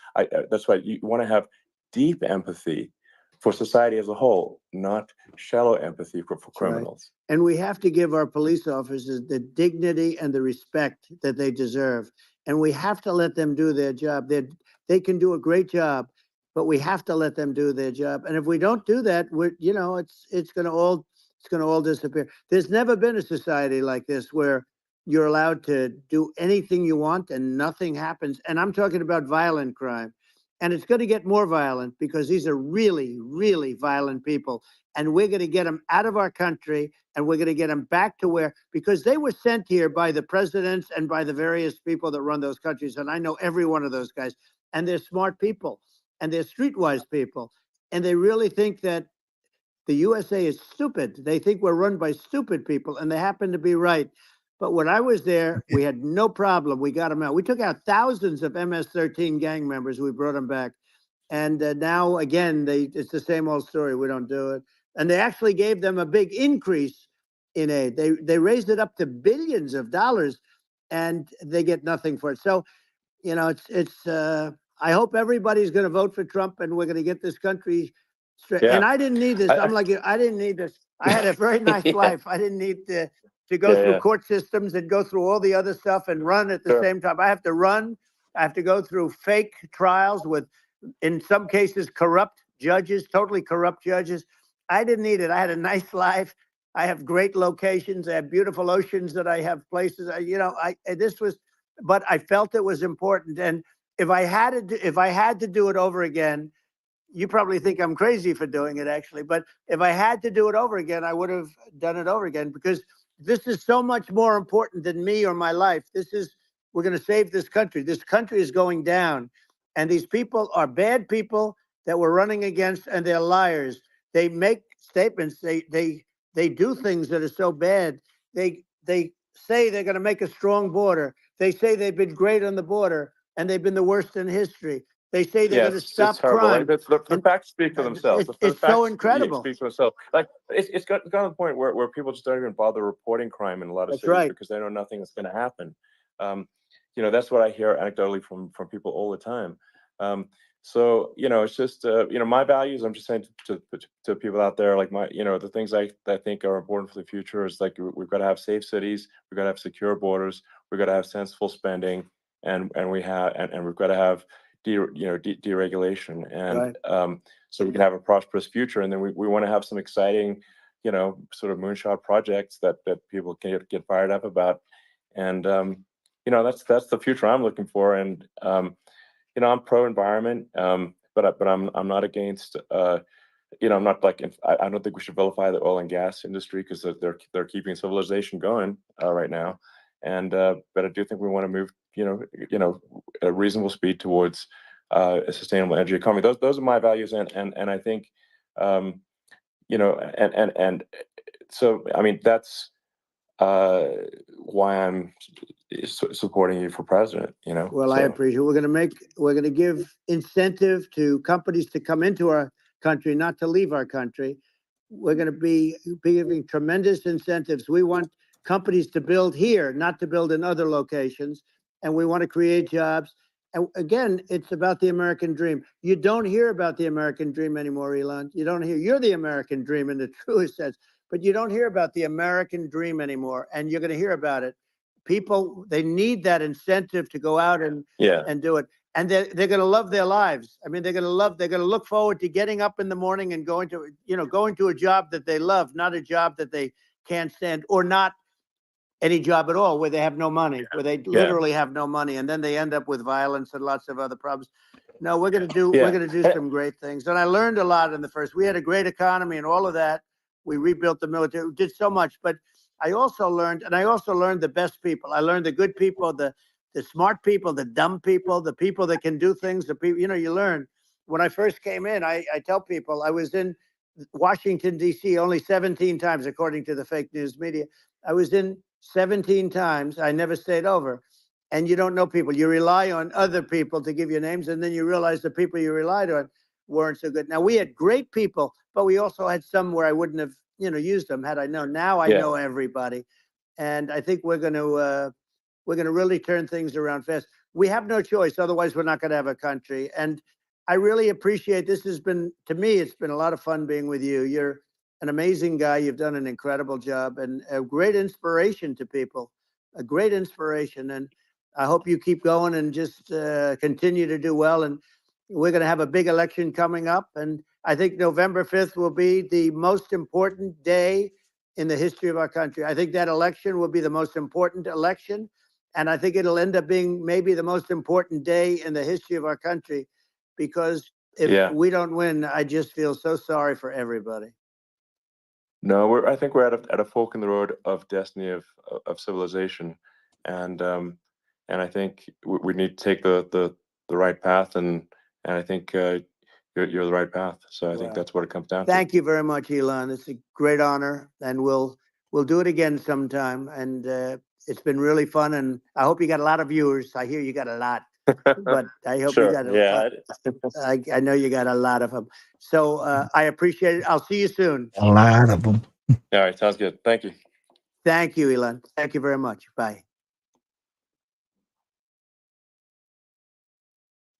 That's why you want to have deep empathy for society as a whole, not shallow empathy for criminals. Right. And we have to give our police officers the dignity and the respect that they deserve. And we have to let them do their job. They can do a great job, but we have to let them do their job. And if we don't do that, it's going to all disappear. There's never been a society like this where you're allowed to do anything you want and nothing happens. And I'm talking about violent crime. And it's going to get more violent because these are really, really violent people. And we're going to get them out of our country, and we're going to get them back to because they were sent here by the presidents and by the various people that run those countries. And I know every one of those guys. And they're smart people, and they're streetwise people. And they really think that the USA is stupid. They think we're run by stupid people, and they happen to be right. But when I was there, we had no problem. We got them out. We took out thousands of MS-13 gang members. We brought them back. And now, again, it's the same old story. We don't do it. And they actually gave them a big increase in aid. They raised it up to billions of dollars, and they get nothing for it. So, I hope everybody's going to vote for Trump, and we're going to get this country straight. Yeah. And I didn't need this. I'm like, I didn't need this. I had a very nice life. I didn't need to go through court systems and go through all the other stuff and run at the same time. I have to run. I have to go through fake trials with, in some cases, corrupt judges, totally corrupt judges. I didn't need it. I had a nice life. I have great locations. I have beautiful oceans that I have places. But I felt it was important. And if I had to do it over again, you probably think I'm crazy for doing it, actually. But if I had to do it over again, I would have done it over again, because this is so much more important than me or my life. We're going to save this country. This country is going down. And these people are bad people that we're running against, and they're liars. They make statements. They do things that are so bad. They say they're going to make a strong border. They say they've been great on the border, and they've been the worst in history. They say they're going to stop crime. Like, the facts speak for themselves. It's so incredible. Speak for themselves. Like it's got to the point where people just don't even bother reporting crime in a lot of cities because they know nothing is going to happen. That's what I hear anecdotally from people all the time. So it's just my values. I'm just saying to people out there, like the things I think are important for the future is like we've got to have safe cities, we've got to have secure borders, we've got to have sensible spending, and we've got to have deregulation, and so we can have a prosperous future. And then we want to have some exciting, sort of moonshot projects that people can get fired up about. And that's the future I'm looking for. And I'm pro environment, but I'm not against. I'm not like I don't think we should vilify the oil and gas industry because they're keeping civilization going right now. And but I do think we want to move at a reasonable speed towards a sustainable energy economy. Those are my values, and I think and so I mean that's why I'm supporting you for president. Well, I appreciate it. We're going to give incentive to companies to come into our country, not to leave our country. We're going to be giving tremendous incentives. We want companies to build here, not to build in other locations. And we want to create jobs. And again, it's about the American dream. You don't hear about the American dream anymore, Elon. You're the American dream in the truest sense, but you don't hear about the American dream anymore. And you're going to hear about it. People, they need that incentive to go out and do it. And they're going to love their lives. I mean, they're going to look forward to getting up in the morning and going to a job that they love, not a job that they can't stand, or not any job at all where they have no money, where they literally have no money. And then they end up with violence and lots of other problems. No, we're going to do some great things. And I learned a lot in the first. We had a great economy and all of that. We rebuilt the military, we did so much. But I also learned the best people. I learned the good people, the smart people, the dumb people, the people that can do things, the people, you learn. When I first came in, I tell people I was in Washington, D.C. only 17 times, according to the fake news media. I was in 17 times. I never stayed over. And you don't know people. You rely on other people to give you names, and then you realize the people you relied on weren't so good. Now, we had great people, but we also had some where I wouldn't have, used them had I known. Now I know everybody. and I think we're going to really turn things around fast. We have no choice, otherwise we're not going to have a country. And I really appreciate this. Has been, to me, it's been a lot of fun being with you. You're an amazing guy. You've done an incredible job and a great inspiration to people. A great inspiration, and I hope you keep going and just continue to do well. And we're going to have a big election coming up, and I think November 5th will be the most important day in the history of our country. I think that election will be the most important election, and I think it'll end up being maybe the most important day in the history of our country, because if we don't win, I just feel so sorry for everybody. No, I think we're at a fork in the road of destiny of civilization, and I think we need to take the right path, and I think you're the right path. So I think that's what it comes down to. Thank you very much, Elon. It's a great honor, and we'll do it again sometime. And it's been really fun, and I hope you got a lot of viewers. I hear you got a lot, but I hope you got I know you got a lot of them. So I appreciate it. I'll see you soon. A lot of them. All right, sounds good. Thank you. Thank you, Elon. Thank you very much. Bye.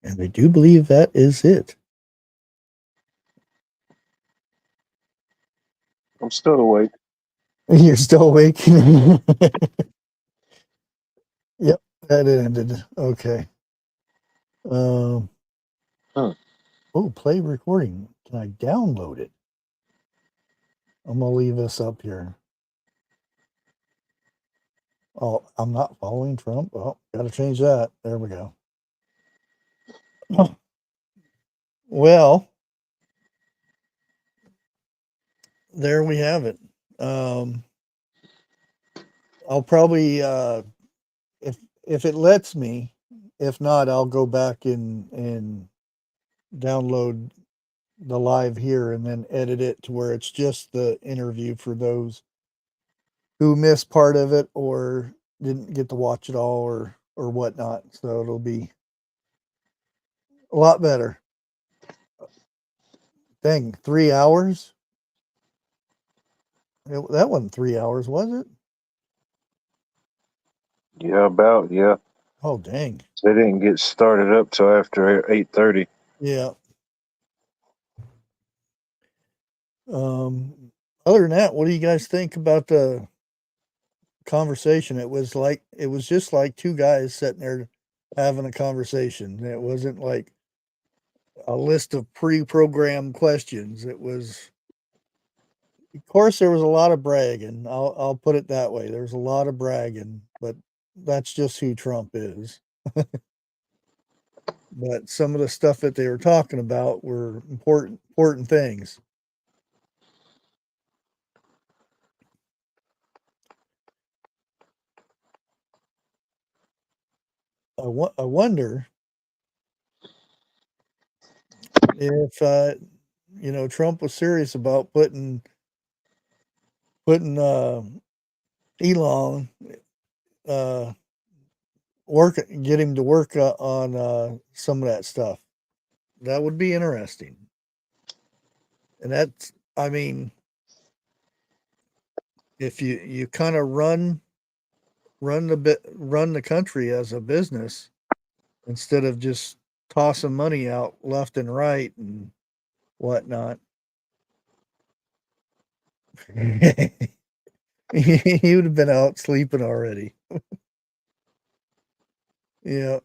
And I do believe that is it. I'm still awake. You're still awake? Yep, that ended. Okay. Oh, play recording. Can I download it? I'm going to leave this up here. Oh, I'm not following Trump. Oh, got to change that. There we go. Well, there we have it. I'll probably, if it lets me, if not, I'll go back and download the live here and then edit it to where it's just the interview for those who missed part of it or didn't get to watch it all or whatnot. So it'll be a lot better. Dang, 3 hours? That wasn't 3 hours, was it? Yeah, about, yeah. Oh, dang. They didn't get started up till after 8:30. Yeah. Other than that, what do you guys think about the conversation? It was just like two guys sitting there having a conversation. It wasn't like a list of pre-programmed questions. It was, of course, there was a lot of bragging. I'll put it that way. There's a lot of bragging, but that's just who Trump is. But some of the stuff that they were talking about were important things. I wonder if Trump was serious about putting Elon get him to work on some of that stuff. That would be interesting. And that's, I mean, if you kind of run the country as a business instead of just tossing money out left and right and whatnot. He would have been out sleeping already. Yeah.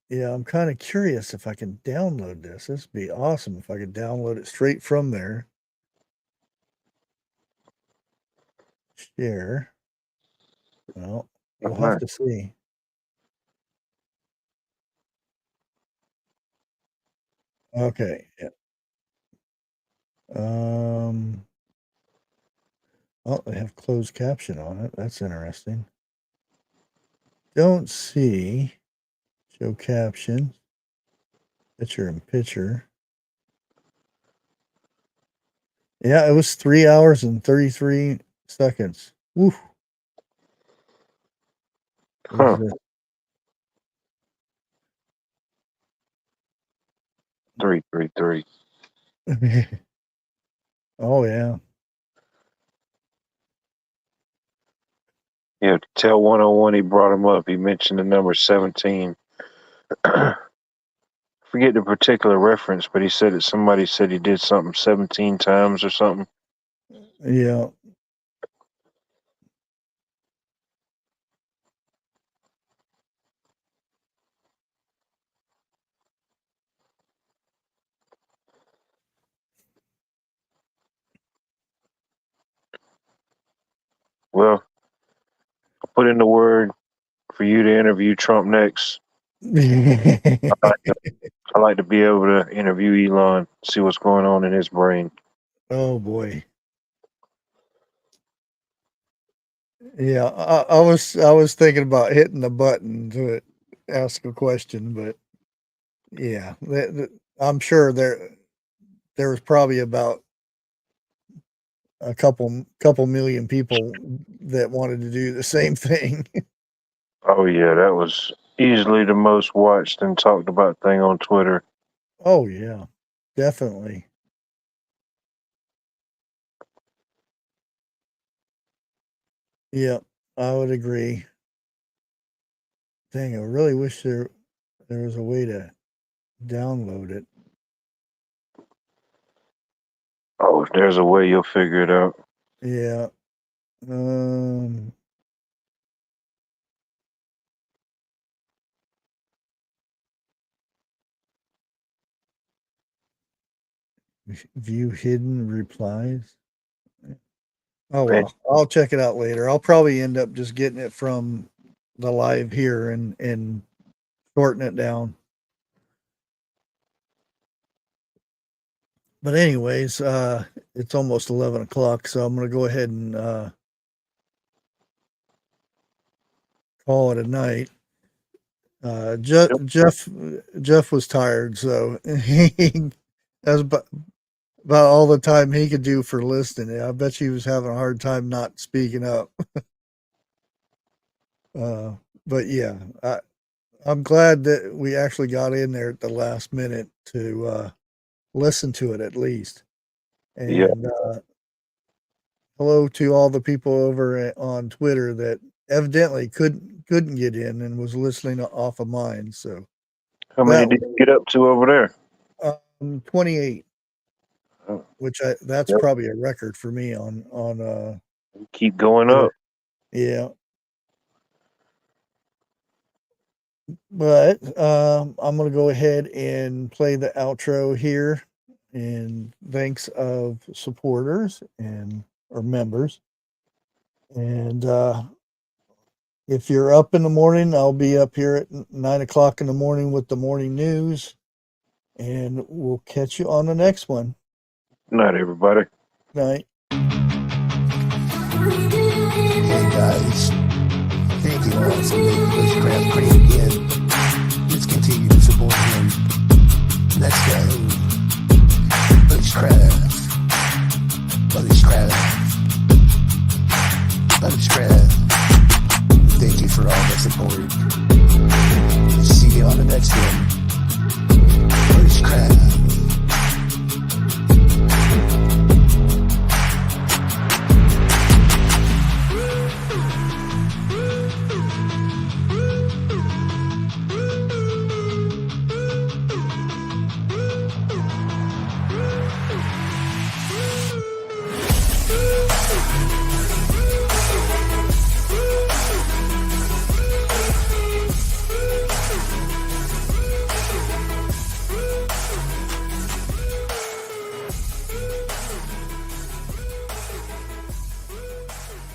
Yeah, I'm kind of curious if I can download this. This would be awesome if I could download it straight from there. Share. Well, we'll have to see. Okay. Yeah. Oh, they have closed caption on it. That's interesting. Don't see show caption. Picture in picture. Yeah, it was 3 hours and 33 seconds. Woo. Huh. 333. Oh yeah. Yeah, tell 101 he brought him up. He mentioned the number 17. Forget the particular reference, but he said that somebody said he did something 17 times or something. Yeah. Well, I'll put in the word for you to interview Trump next. I like to be able to interview Elon, see what's going on in his brain. Oh boy. Yeah, I was thinking about hitting the button to ask a question, but yeah, I'm sure there was probably about a couple million people that wanted to do the same thing. Oh yeah, that was easily the most watched and talked about thing on Twitter. Oh yeah, definitely. Yeah, I would agree. Dang, I really wish there was a way to download it. Oh, if there's a way, you'll figure it out. Yeah. View hidden replies. Oh well, I'll check it out later. I'll probably end up just getting it from the live here and shorten it down. But anyways, it's almost 11 o'clock, so I'm gonna go ahead and call it a night. Jeff was tired, so that was about all the time he could do for listening. I bet he was having a hard time not speaking up. But yeah, I'm glad that we actually got in there at the last minute to listen to it at least. And Yeah. Hello to all the people over on Twitter that evidently couldn't get in and was listening off of mine. So How many did you get up to over there? 28, Oh, which that's yep. probably a record for me on Keep going up. Yeah. But I'm going to go ahead and play the outro here in thanks of supporters or members. And if you're up in the morning, I'll be up here at 9 o'clock in the morning with the morning news. And we'll catch you on the next one. Good night, everybody. Night. Hey guys, thank you all for making Bushcraft great again.